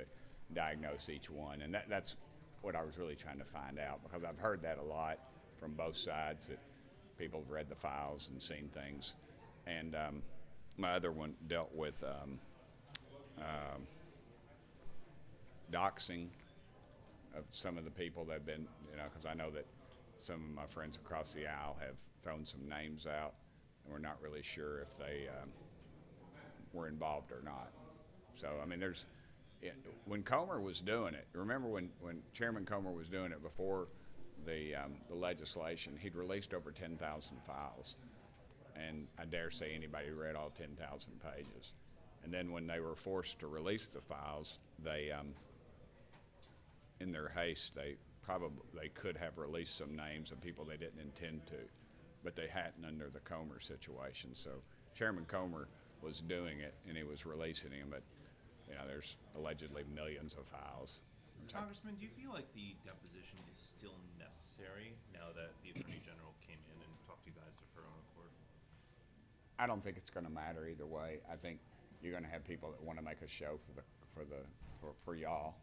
diagnose each one, and that's what I was really trying to find out, because I've heard that a lot from both sides, that people have read the files and seen things. And my other one dealt with doxing of some of the people that have been, because I know that some of my friends across the aisle have thrown some names out, and we're not really sure if they were involved or not. So, I mean, when Comer was doing it, remember when Chairman Comer was doing it before the legislation, he'd released over 10,000 files. And I dare say anybody read all 10,000 pages. And then when they were forced to release the files, they, in their haste, they could have released some names of people they didn't intend to, but they hadn't under the Comer situation. So Chairman Comer was doing it, and he was releasing them, but there's allegedly millions of files. Congressman, do you feel like the deposition is still necessary now that the Attorney General came in and talked to you guys of her own accord? I don't think it's going to matter either way. I think you're going to have people that want to make a show for y'all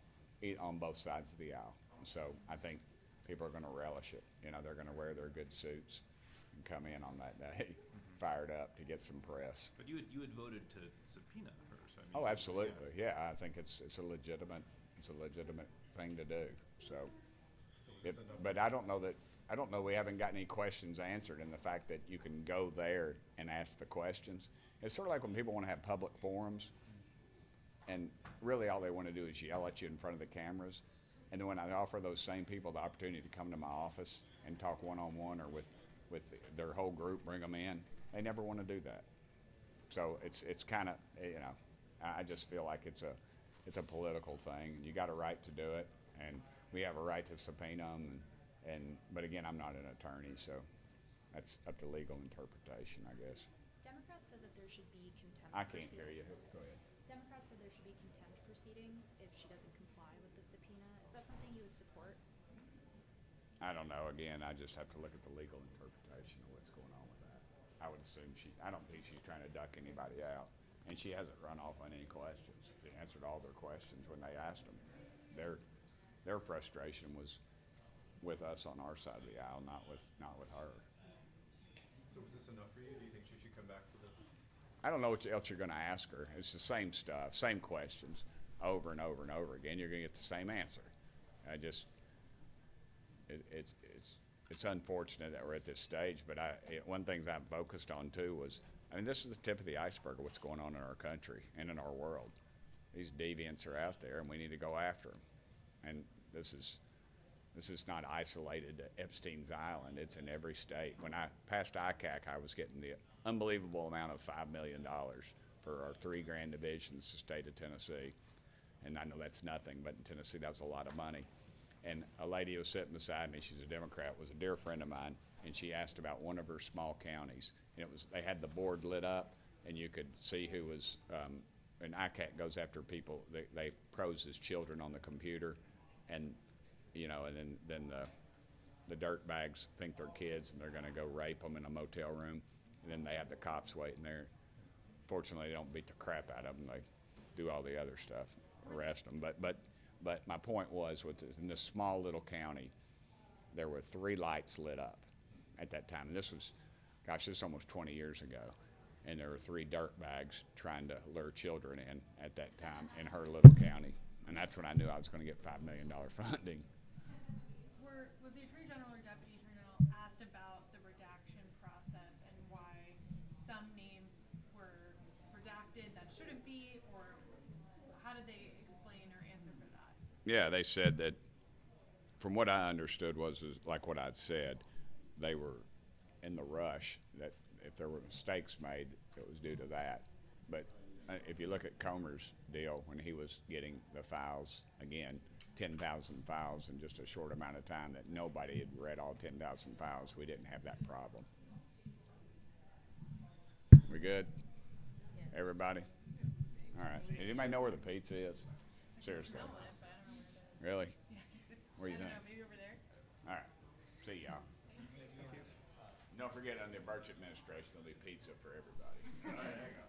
on both sides of the aisle. So I think people are going to relish it. They're going to wear their good suits and come in on that day, fired up to get some press. But you had voted to subpoena her. So Oh, absolutely. Yeah, I think it's a legitimate thing to do. So, but I don't know we haven't got any questions answered, and the fact that you can go there and ask the questions. It's sort of like when people want to have public forums, and really all they want to do is yell at you in front of the cameras. And then when I offer those same people the opportunity to come to my office and talk one-on-one or with their whole group, bring them in, they never want to do that. So it's kind of, I just feel like it's a political thing. You got a right to do it, and we have a right to subpoena them. But again, I'm not an attorney, so that's up to legal interpretation, I guess. Democrats said that there should be contempt. I can't hear you. Go ahead. Democrats said there should be contempt proceedings if she doesn't comply with the subpoena. Is that something you would support? I don't know. Again, I just have to look at the legal interpretation of what's going on with that. I would assume I don't think she's trying to duck anybody out. And she hasn't run off on any questions. She answered all their questions when they asked them. Their frustration was with us on our side of the aisle, not with her. So was this enough for you? Do you think she should come back for this? I don't know what else you're going to ask her. It's the same stuff, same questions over and over and over again. You're going to get the same answer. It's unfortunate that we're at this stage, but one thing I'm focused on too was, this is the tip of the iceberg of what's going on in our country and in our world. These deviants are out there, and we need to go after them. And this is not isolated to Epstein's Island. It's in every state. When I passed ICAC, I was getting the unbelievable amount of $5 million for our 3 grand divisions, the state of Tennessee. And I know that's nothing, but in Tennessee, that was a lot of money. And a lady who was sitting beside me, she's a Democrat, was a dear friend of mine, and she asked about one of her small counties. And they had the board lit up, and you could see who was, and ICAC goes after people, they froze his children on the computer, and you know, and then the dirt bags think they're kids and they're going to go rape them in a motel room, and then they have the cops waiting there. Fortunately, they don't beat the crap out of them. They do all the other stuff, arrest them. But my point was, in this small little county, there were 3 lights lit up at that time. And this was, gosh, this is almost 20 years ago. And there were 3 dirt bags trying to lure children in at that time in her little county. And that's when I knew I was going to get $5 million funding. Was the Attorney General or Deputy Attorney General asked about the redaction process and why some names were redacted that shouldn't be, or how did they explain or answer for that? Yeah, they said that, from what I understood was like what I'd said, they were in the rush, that if there were mistakes made, it was due to that. But if you look at Comer's deal, when he was getting the files, again, 10,000 files in just a short amount of time, that nobody had read all 10,000 files, we didn't have that problem. We good? Everybody? All right. Anybody know where the pizza is? Seriously. Really? Where are you doing? Maybe over there. All right. See y'all. Don't forget, under the Birch administration, there'll be pizza for everybody. All right, there you go.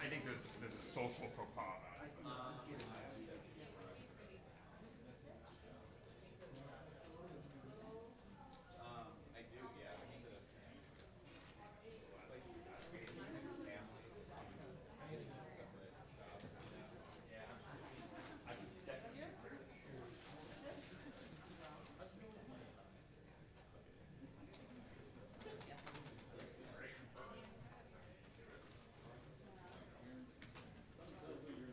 I think there's a social faux pas. I do, yeah. Those are your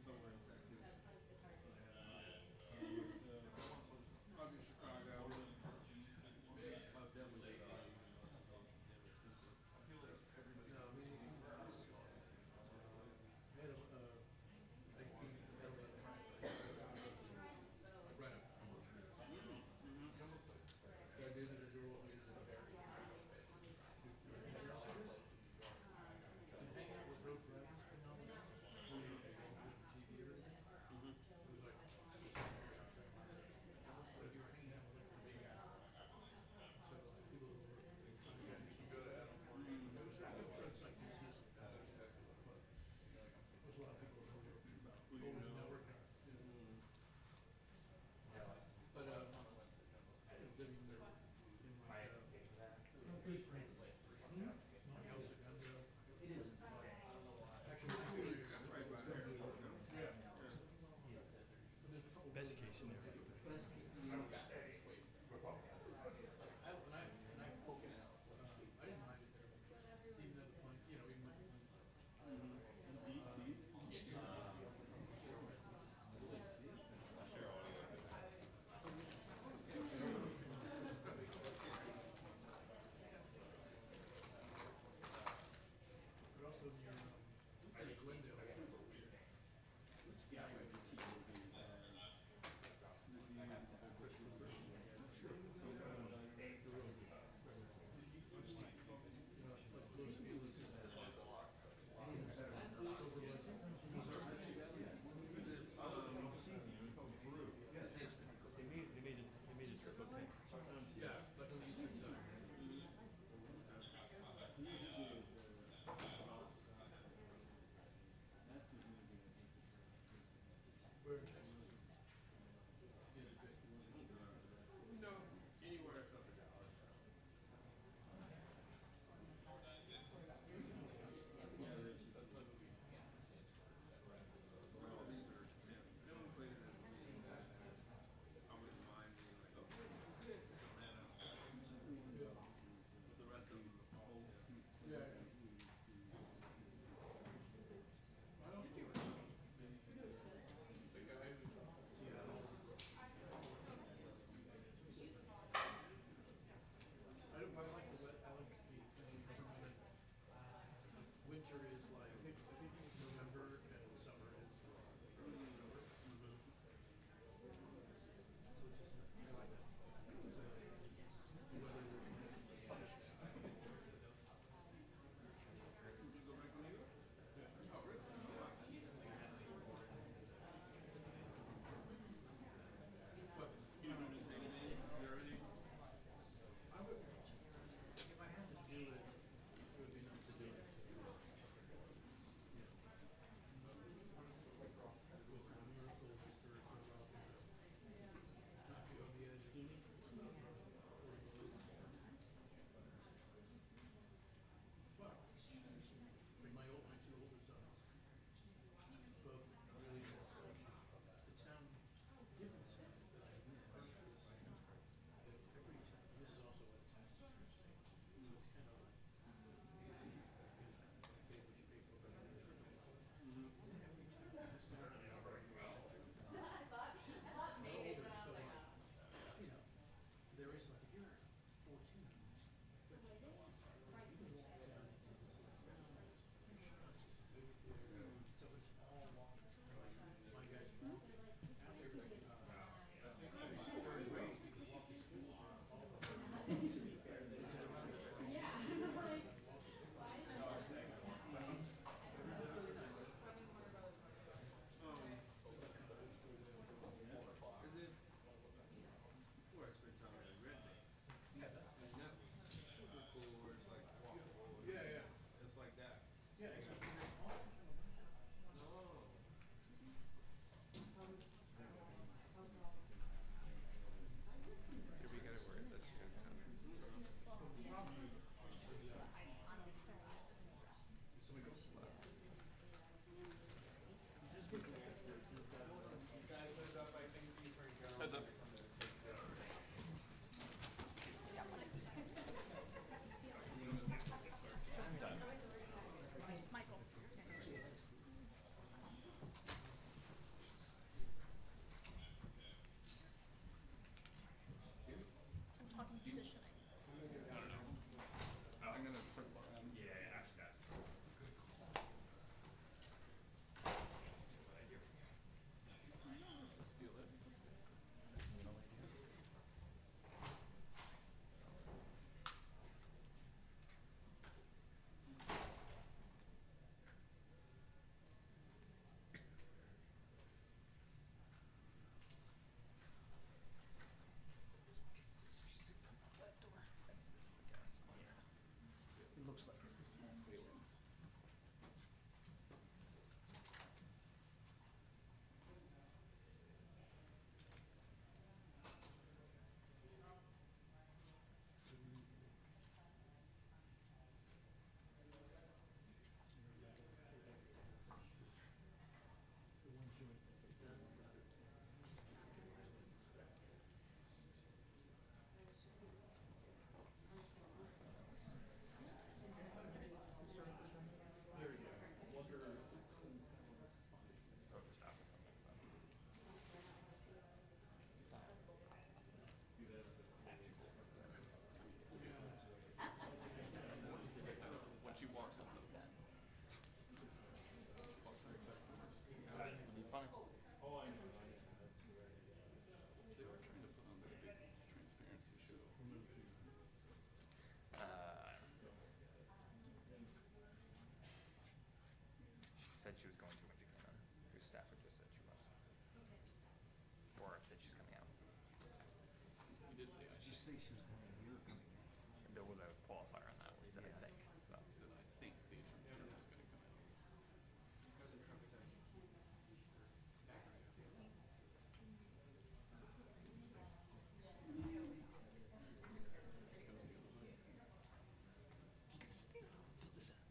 somewhere in Texas. Probably Chicago. I'll definitely go to even though it's so damn expensive. I feel like everybody. No, I mean, I had I see right up. So I dated a girl who used to hang out with road drivers phenomenon. Who used to go to TV or anything. It was like, but if you were hanging out with like the big guy, so like people who were it's like business. There's a lot of people who were over networking. But living there in like it is. Actually, yeah. There's a couple Best case scenario. Best case scenario. I poke it out. I didn't mind it there, even though the plane, even with the planes. DC. But also near Glendale. Yeah, like on the eastern side. Where? No, anywhere south of Dallas. All these are the only places that I wouldn't mind being like, okay, this is Atlanta. But the rest of them are all Yeah. I don't care. The guy who's Seattle. I like the wet. I like the permanent. Winter is like November and summer is October. So it's just I like that. So the weather is You go back to New York? Yeah. Oh, really? What? You don't understand anything already? I would, if I had to do it, it would be nice to do it. Not be on the edge. Well, like my two older sons, both really miss the town difference that I live in is that every town, this is also what taxes are saying. So it's kind of like, pay what you pay for, but every town, this is not very well. I thought maybe, but I was like, There is like, if you're 14, but you can walk down into the city, so it's all walking. My guys walking. After third grade, you can walk to school. All the Is it? Before I spent time in Red Bay. Yeah, that's And that was super cool where it's like walkable. Yeah. It's like that. Yeah, it's like you're small. No. Did we get it where that's gonna come? Heads up. said she was going to when she came in. Whose staff had just said she was. Or said she's coming out. You did say Did you say she was going to coming in? There was a qualifier on that one. He said I think. So. He said I think the attorney general is going to come out. President Trump is actually background at the end. It's just I mean, it was stealing. There's such thing as an exclusive.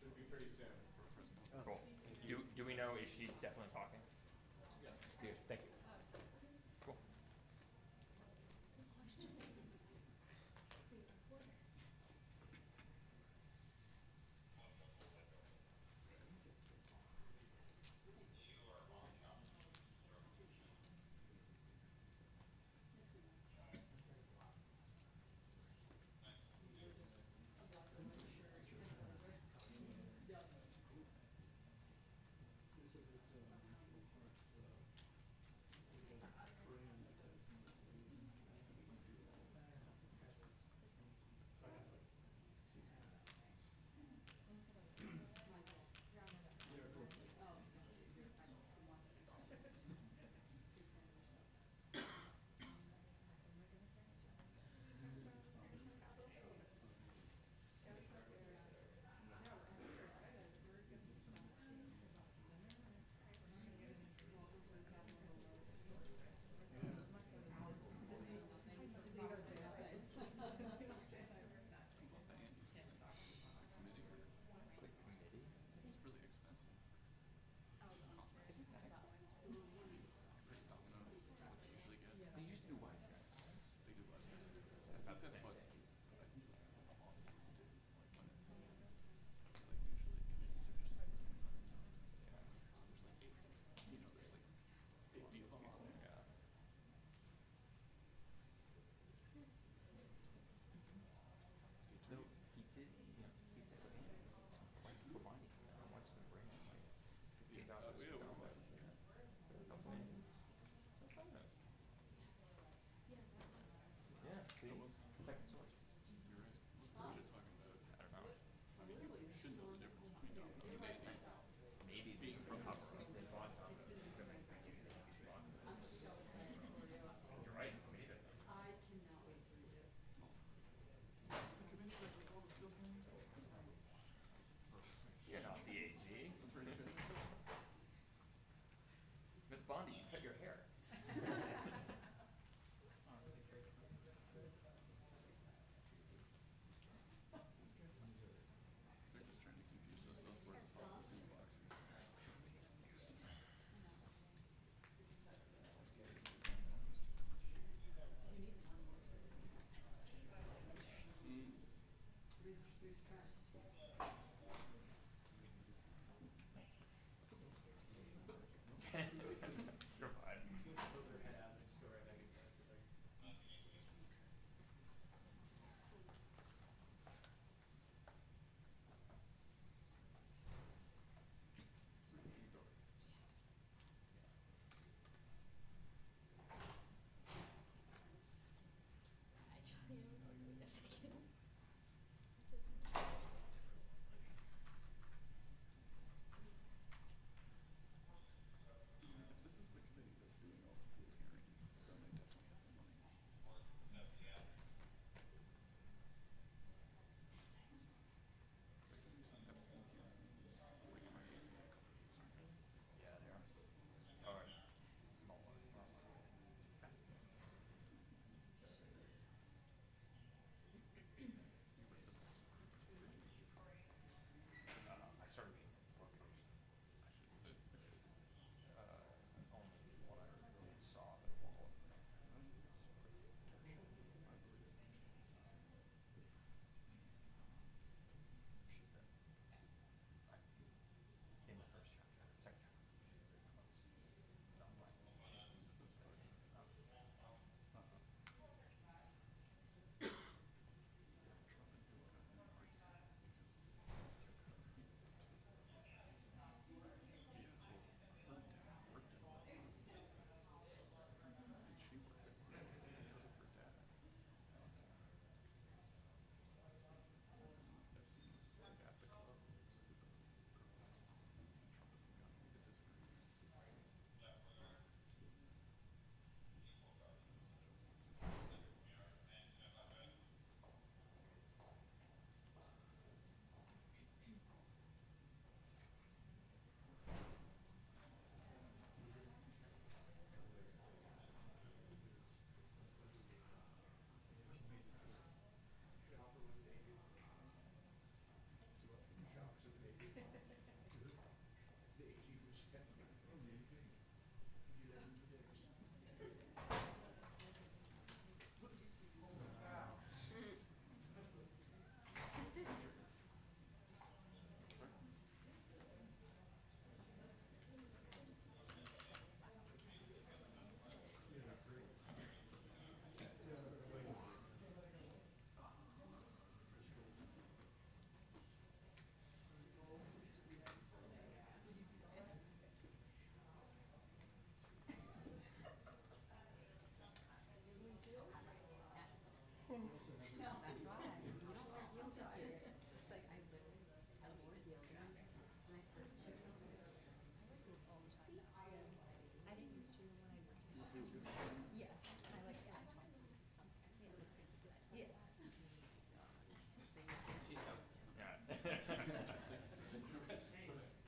It'd be pretty sad for a president. Cool. Do we know, is she definitely talking? Yeah. Good, thank you. Cool. You're not the AZ. Miss Bondi, you cut your hair. They're just trying to confuse us of where the policy box is. Yeah, I like Ellen Tom. Yeah. She's coming.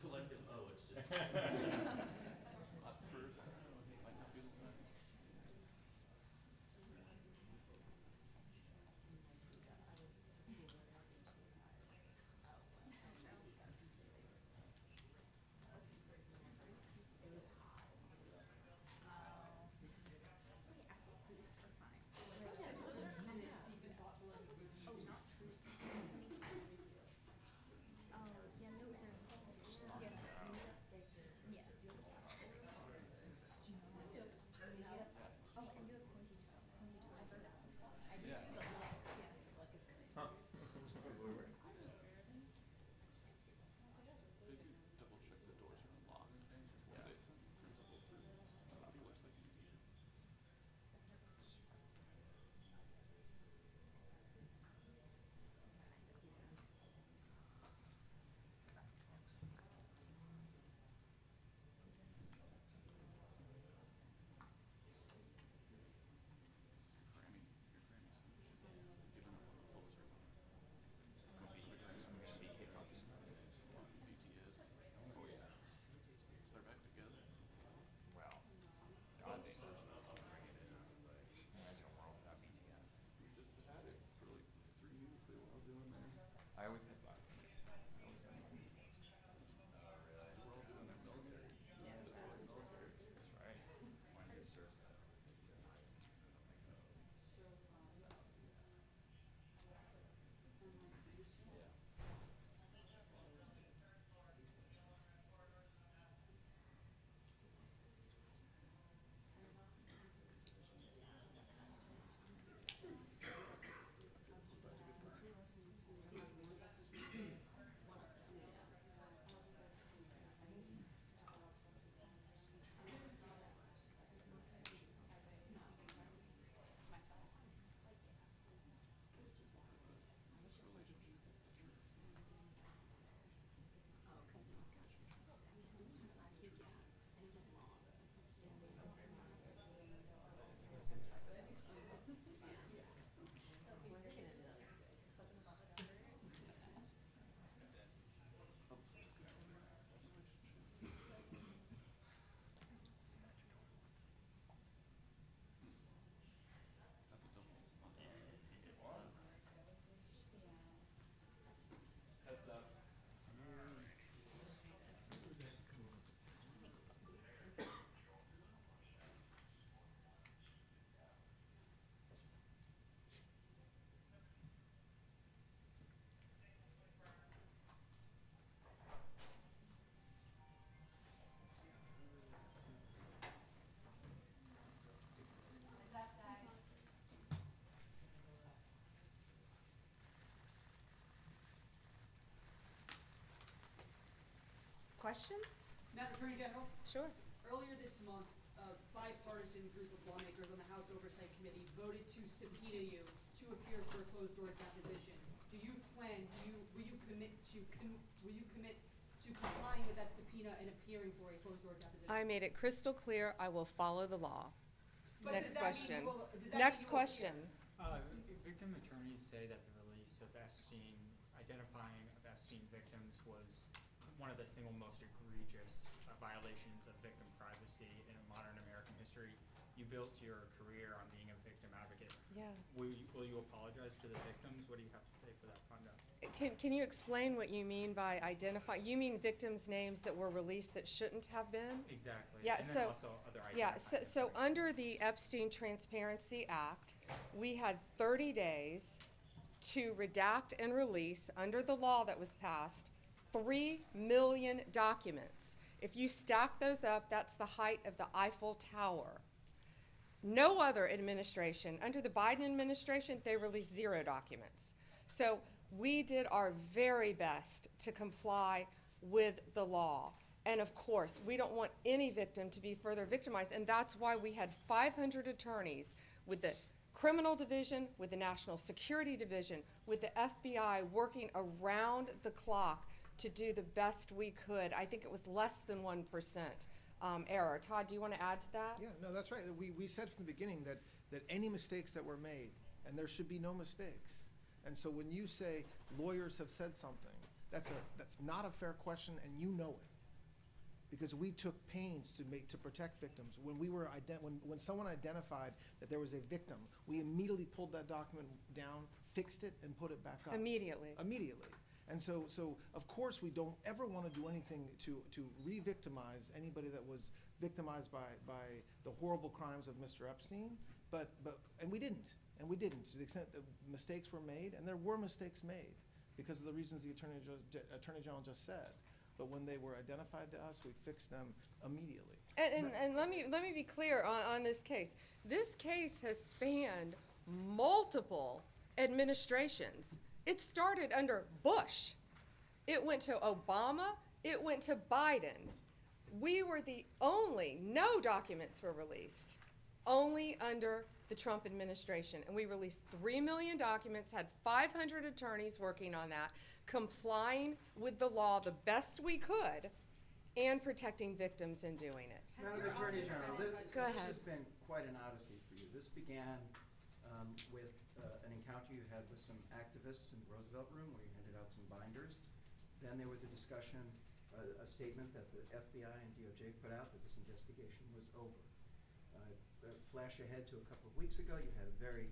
Collective O, it's just. Up first, might not be the best. They do double check the doors are unlocked before they send the principal through. Nobody wears like an idiot. Your granny said you should have given up on the poser one. BTS. Oh yeah. They're back together. Well, God knows I'm bringing it up, but imagine a world without BTS. We just had it for like 3 years. They were all doing their. I always said Blackpink. I always had one. Oh, really? They were all doing their military. Yeah, This was military. that's right. One year serves that. That's a double. It was. Heads up. Questions? Madam Attorney General, Sure. earlier this month, a bipartisan group of lawmakers on the House Oversight Committee voted to subpoena you to appear for a closed-door deposition. Do you plan, will you commit to complying with that subpoena and appearing for a closed-door deposition? I made it crystal clear I will follow the law. But Next does that mean question. you will- does that Next mean you will question. Victim attorneys say that the release of Epstein, identifying of Epstein victims was one of the single most egregious violations of victim privacy in modern American history. You built your career on being a victim advocate. Yeah. Will you apologize to the victims? What do you have to say for that conduct? Can you explain what you mean by identify? You mean victims' names that were released that shouldn't have been? Exactly. Yeah. And then So also other yeah. identifying So under the Epstein Transparency Act, we had 30 days to redact and release under the law that was passed 3 million documents. If you stack those up, that's the height of the Eiffel Tower. No other administration, under the Biden administration, they released 0 documents. So we did our very best to comply with the law. And of course, we don't want any victim to be further victimized. And that's why we had 500 attorneys with the Criminal Division, with the National Security Division, with the FBI working around the clock to do the best we could. I think it was less than 1% error. Todd, do you want to add to that? Yeah, no, that's right. We said from the beginning that any mistakes that were made, and there should be no mistakes. And so when you say lawyers have said something, that's not a fair question, and you know it. Because we took pains to protect victims. When when someone identified that there was a victim, we immediately pulled that document down, fixed it, and put it back up. Immediately. Immediately. And so of course we don't ever want to do anything to re-victimize anybody that was victimized by the horrible crimes of Mr. Epstein, and we didn't to the extent that mistakes were made, and there were mistakes made because of the reasons the Attorney General just said. But when they were identified to us, we fixed them immediately. And let me be clear on this case. This case has spanned multiple administrations. It started under Bush. It went to Obama. It went to Biden. We were the only, no documents were released, only under the Trump administration. And we released 3 million documents, had 500 attorneys working on that, complying with the law the best we could, and protecting victims in doing it. Madam Attorney General, this has been quite an odyssey for you. This began with an encounter you had with some activists in the Roosevelt Room where you handed out some binders. Then there was a discussion, a statement that the FBI and DOJ put out that this investigation was over. Flash ahead to a couple of weeks ago, you had a very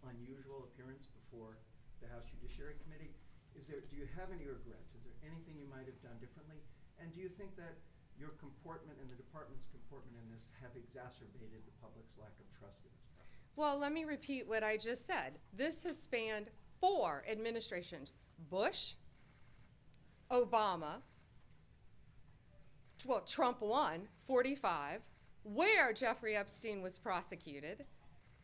unusual appearance before the House Judiciary Committee. Do you have any regrets? Is there anything you might have done differently? And do you think that your comportment and the department's comportment in this have exacerbated the public's lack of trust in this process? Well, let me repeat what I just said. This has spanned 4 administrations: Bush, Obama, well, Trump won, 45, where Jeffrey Epstein was prosecuted,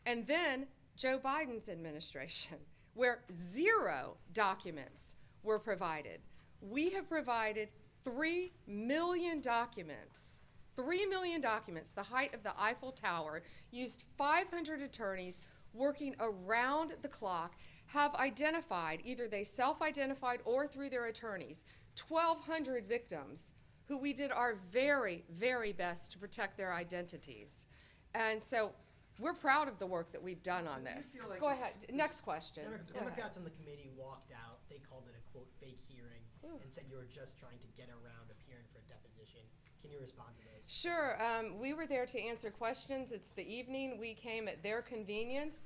and then Joe Biden's administration, where 0 documents were provided. We have provided 3 million documents. 3 million documents, the height of the Eiffel Tower, used 500 attorneys working around the clock, have identified, either they self-identified or through their attorneys, 1,200 victims who we did our very, very best to protect their identities. And so we're proud of the work that we've done on this. Like Go ahead, next question. Democrats on the committee walked out. They called it a, quote, fake hearing and said you were just trying to get around appearing for a deposition. Can you respond to those? Sure. We were there to answer questions. It's the evening. We came at their convenience.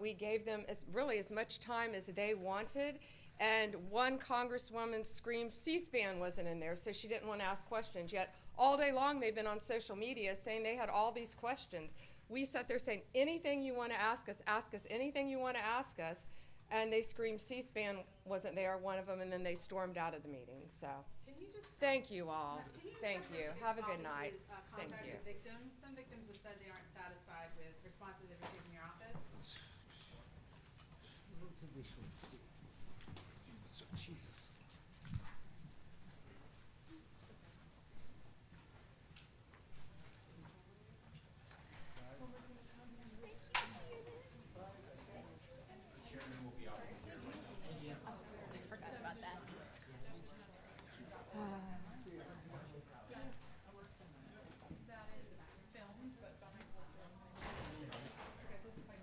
We gave them really as much time as they wanted. And one congresswoman screamed C-SPAN wasn't in there, so she didn't want to ask questions. Yet all day long they've been on social media saying they had all these questions. We sat there saying, anything you want to ask us anything you want to ask us. And they screamed C-SPAN wasn't there, one of them, and then they stormed out of the meeting. So thank you all. Thank you. Have a good night. Thank you. With victims. Some victims have said they aren't satisfied with responses they've received from your office. Jesus. I forgot about that. That is filmed, but behind closed doors. Okay, so this is like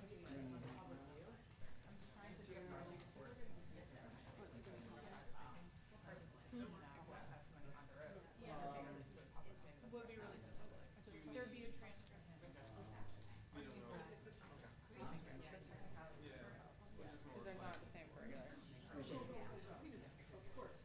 public view. I'm trying to figure out. Would be really simple. There'd be a transcript. Because they're not the same for regular. Of course.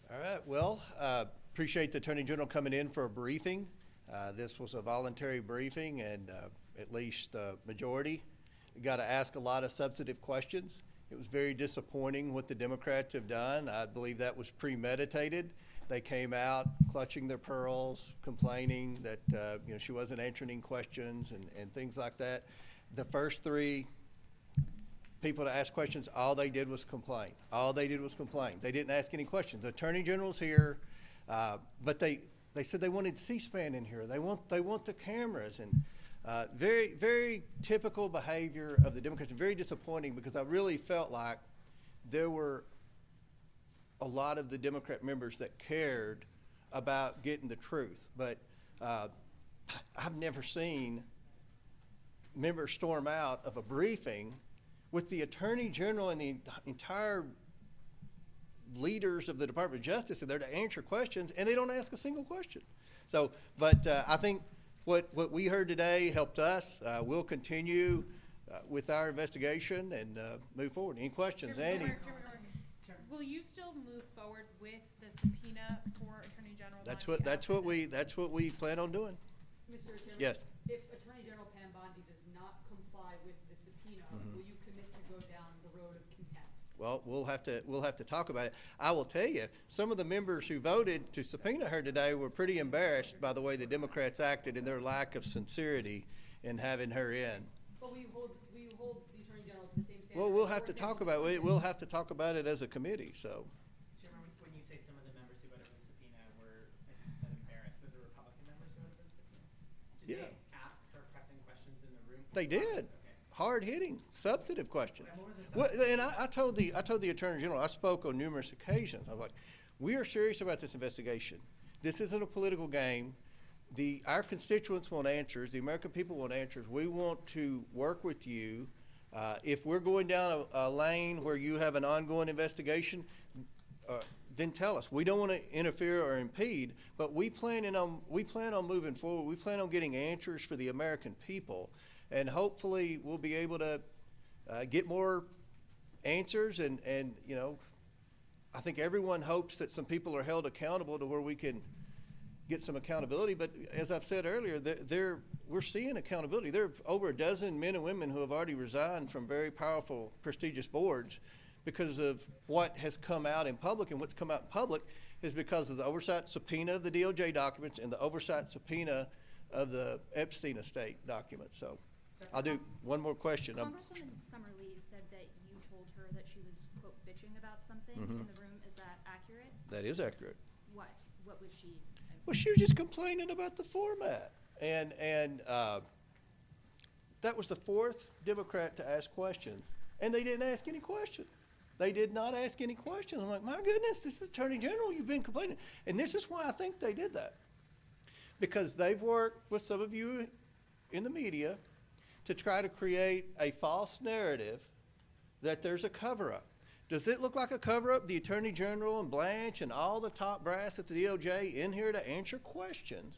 All right, well, appreciate the Attorney General coming in for a briefing. This was a voluntary briefing, and at least majority got to ask a lot of substantive questions. It was very disappointing what the Democrats have done. I believe that was premeditated. They came out clutching their pearls, complaining that she wasn't answering any questions and things like that. The first three people to ask questions, all they did was complain. All they did was complain. They didn't ask any questions. The Attorney General's here, but they said they wanted C-SPAN in here. They want the cameras, and very, very typical behavior of the Democrats, and very disappointing, because I really felt like there were a lot of the Democrat members that cared about getting the truth. But I've never seen members storm out of a briefing with the Attorney General and the entire leaders of the Department of Justice are there to answer questions, and they don't ask a single question. So, but I think what we heard today helped us. We'll continue with our investigation and move forward. Any questions, Andy? Will you still move forward with the subpoena for Attorney General? That's what we plan on doing. Mr. Chairman? Yes. If Attorney General Pam Bondi does not comply with the subpoena, will you commit to go down the road of contempt? Well, we'll have to talk about it. I will tell you, some of the members who voted to subpoena her today were pretty embarrassed by the way the Democrats acted and their lack of sincerity in having her in. But will you hold the Attorney General to the same standard? Well, we'll have to talk about it. We'll have to talk about it as a committee. So. Chairman, when you say some of the members who voted for the subpoena were, as you said, embarrassed, those are Republican members who voted for the subpoena? Did they ask her pressing questions in the room? They did. Okay. Hard-hitting, substantive questions. And what was the And I told the Attorney General, I spoke on numerous occasions. I was like, we are serious about this investigation. This isn't a political game. Our constituents want answers. The American people want answers. We want to work with you. If we're going down a lane where you have an ongoing investigation, then tell us. We don't want to interfere or impede, but we plan on moving forward. We plan on getting answers for the American people, and hopefully we'll be able to get more answers. And I think everyone hopes that some people are held accountable to where we can get some accountability. But as I've said earlier, we're seeing accountability. There are over a dozen men and women who have already resigned from very powerful, prestigious boards because of what has come out in public. And what's come out in public is because of the oversight subpoena of the DOJ documents and the oversight subpoena of the Epstein estate documents. So I'll do one more question. Congresswoman Summerlee said that you told her that she was, quote, bitching about something in the room. Is that accurate? That is accurate. What was she? Well, she was just complaining about the format. And that was the fourth Democrat to ask questions, and they didn't ask any questions. They did not ask any questions. I'm like, my goodness, this is Attorney General. You've been complaining. And this is why I think they did that. Because they've worked with some of you in the media to try to create a false narrative that there's a cover-up. Does it look like a cover-up? The Attorney General and Blanche and all the top brass at the DOJ in here to answer questions,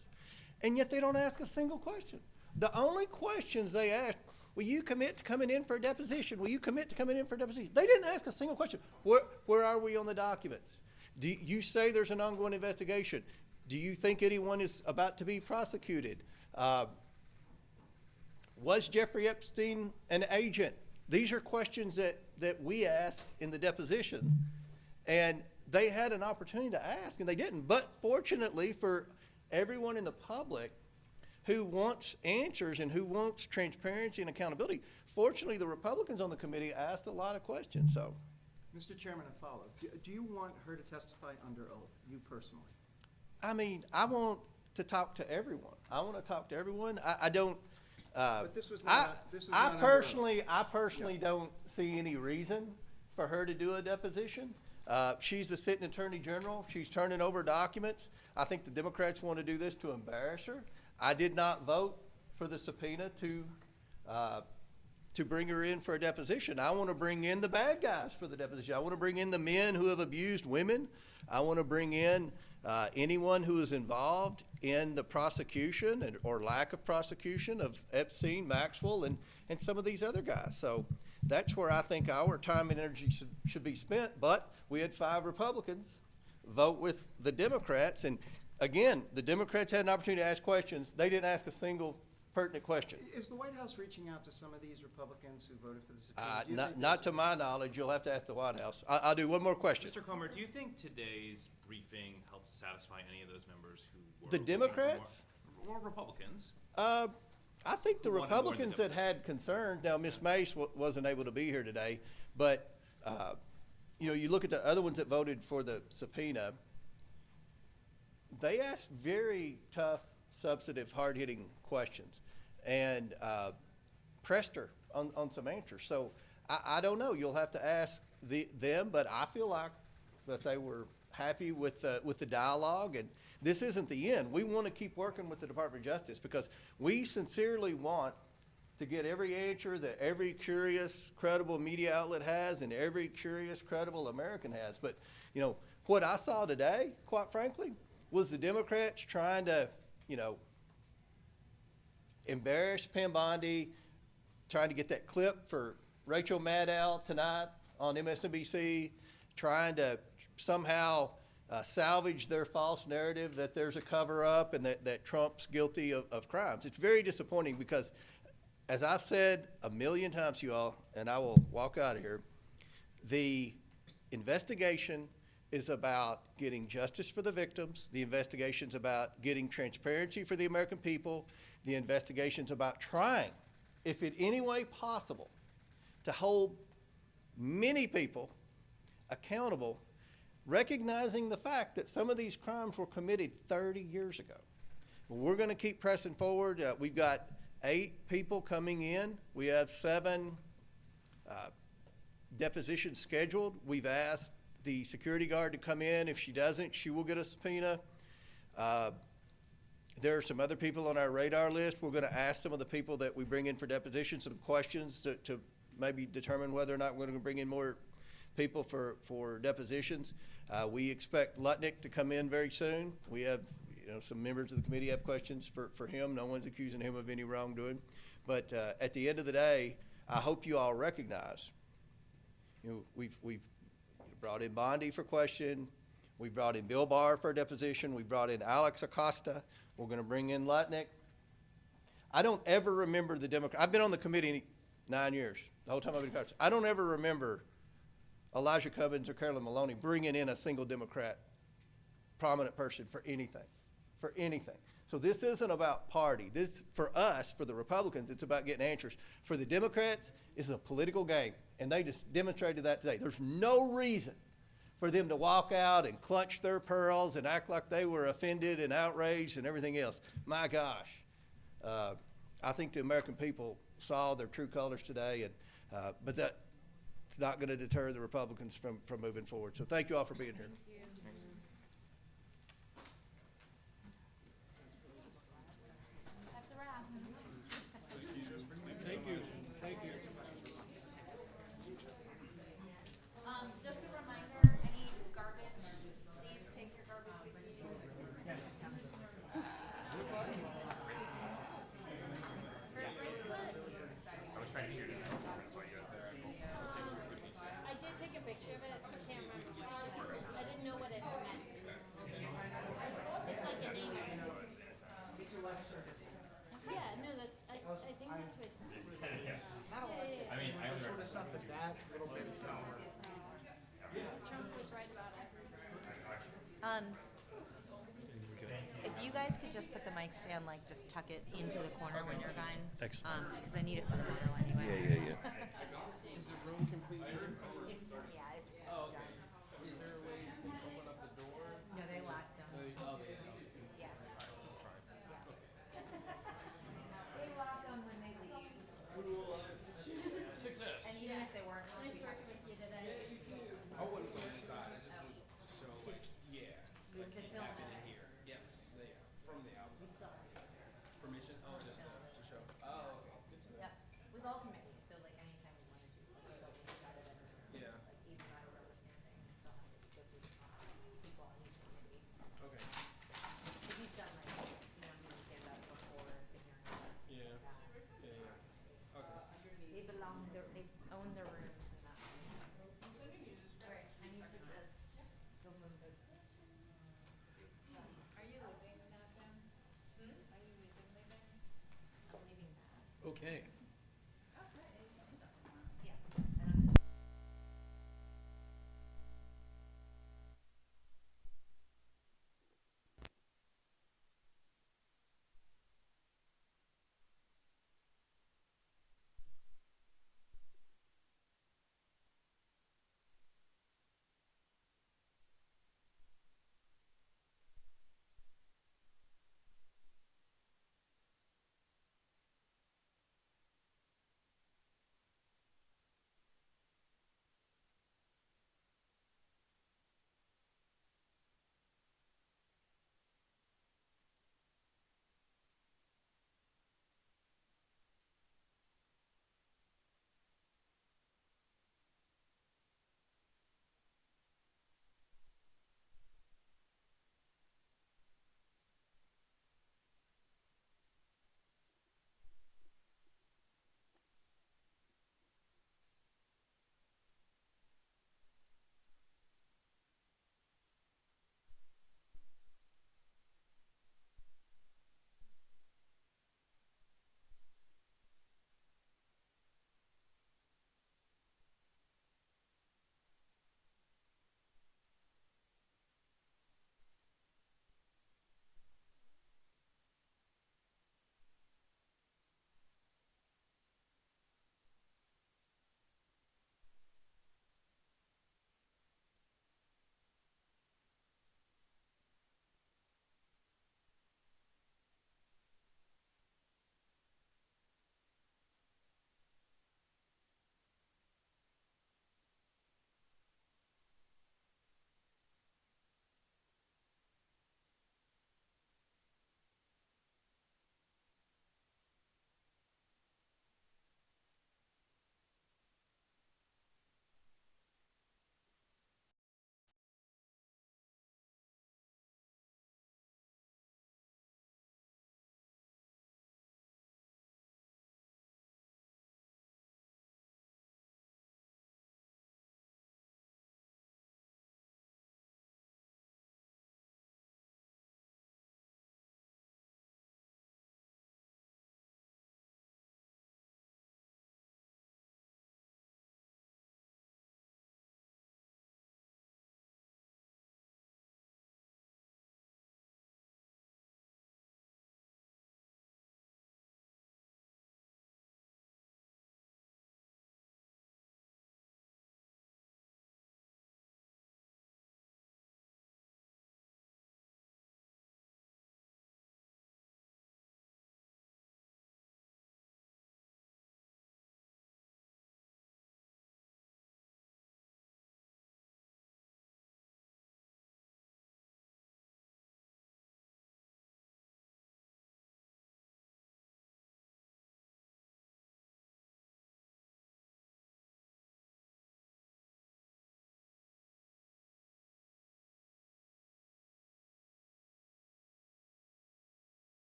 and yet they don't ask a single question. The only questions they asked, will you commit to coming in for a deposition? Will you commit to coming in for a deposition? They didn't ask a single question. Where are we on the documents? Do you say there's an ongoing investigation? Do you think anyone is about to be prosecuted? Was Jeffrey Epstein an agent? These are questions that we ask in the deposition, and they had an opportunity to ask, and they didn't. But fortunately for everyone in the public who wants answers and who wants transparency and accountability, fortunately the Republicans on the committee asked a lot of questions. So, Mr. Chairman, a follow-up. Do you want her to testify under oath, you personally? I mean, I want to talk to everyone. I want to talk to everyone. I don't. But this was not. I personally don't see any reason for her to do a deposition. She's the sitting Attorney General. She's turning over documents. I think the Democrats want to do this to embarrass her. I did not vote for the subpoena to bring her in for a deposition. I want to bring in the bad guys for the deposition. I want to bring in the men who have abused women. I want to bring in anyone who is involved in the prosecution or lack of prosecution of Epstein, Maxwell, and some of these other guys. So that's where I think our time and energy should be spent. But we had 5 Republicans vote with the Democrats, and again, the Democrats had an opportunity to ask questions. They didn't ask a single pertinent question. Is the White House reaching out to some of these Republicans who voted for the subpoena? Do you think Not to my knowledge. You'll have to ask the White House. I'll do one more question. Mr. Comer, do you think today's briefing helped satisfy any of those members who were The Democrats? or Republicans? I think the Who wanted more than Republicans that had concerns, now Ms. Mace wasn't able to be here today, but, you look at the other ones that voted for the subpoena, they asked very tough, substantive, hard-hitting questions and pressed her on some answers. So I don't know. You'll have to ask them, but I feel like that they were happy with the dialogue, and this isn't the end. We want to keep working with the Department of Justice because we sincerely want to get every answer that every curious, credible media outlet has and every curious, credible American has. But, what I saw today, quite frankly, was the Democrats trying to, embarrass Pam Bondi, trying to get that clip for Rachel Maddow tonight on MSNBC, trying to somehow salvage their false narrative that there's a cover-up and that Trump's guilty of crimes. It's very disappointing because, as I've said a million times to you all, and I will walk out of here, the investigation is about getting justice for the victims. The investigation's about getting transparency for the American people. The investigation's about trying, if in any way possible, to hold many people accountable, recognizing the fact that some of these crimes were committed 30 years ago. We're going to keep pressing forward. We've got 8 people coming in. We have 7 depositions scheduled. We've asked the security guard to come in. If she doesn't, she will get a subpoena. There are some other people on our radar list. We're going to ask some of the people that we bring in for depositions some questions to maybe determine whether or not we're going to bring in more people for depositions. We expect Lutnick to come in very soon. We have, some members of the committee have questions for him. No one's accusing him of any wrongdoing. But at the end of the day, I hope you all recognize, we've brought in Bondi for question. We brought in Bill Barr for a deposition. We brought in Alex Acosta. We're going to bring in Lutnick. I don't ever remember the Democrat. I've been on the committee 9 years, the whole time I've been in Congress. I don't ever remember Elijah Cummings or Carolyn Maloney bringing in a single Democrat prominent person for anything. So this isn't about party. This, for us, for the Republicans, it's about getting answers. For the Democrats, it's a political game, and they just demonstrated that today. There's no reason for them to walk out and clutch their pearls and act like they were offended and outraged and everything else. My gosh. I think the American people saw their true colors today, and but it's not going to deter the Republicans from moving forward. So thank you all for being here. That's a wrap. Thank you. Thank you. Just a reminder, any garbage, please take your garbage with you. I was trying to shoot it. That's why you had the I did take a picture of it. I can't remember what it was. I didn't know what it meant. It's like a name. Yeah, no, that I think that's what it's. I mean, I only sort of stuff that that little bit. Trump was right about it. If you guys could just put the mic stand, just tuck it into the corner when you're gone. Excellent. Because I need it for the photo anyway. Yeah. Is the room completely? It's done. Oh, okay. Is there a way you can open up the door? No, they locked them. Yeah. Just fine. They lock them when they leave. Success. And even if they weren't. Nice working with you today. I wouldn't go inside. I just was show You have to film happened it. in here. Yeah. From the outside. Permission? Oh, just to show. Oh, okay. Good to know. Yep. With all committees, so anytime we wanted to, go inside of it. Yeah. Even out of where we're standing, still have to go through people on each committee. Okay. If you've done you stand up before the hearing. Yeah. Yeah. Okay. They they own their rooms and that. Alright, I need to just go move those. Are you Okay.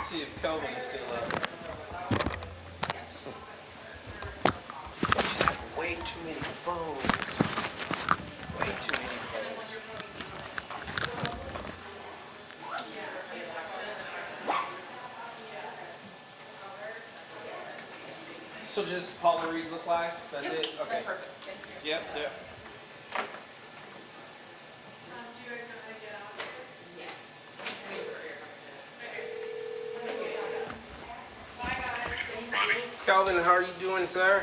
see if Kelvin is still up. We just have way too many phones. Way too many phones. So just Paula Reed look like? That's it? Okay. That's perfect. Thank you. Yep, yep. Do you guys know how to get out? Yes. Calvin, how are you doing, sir?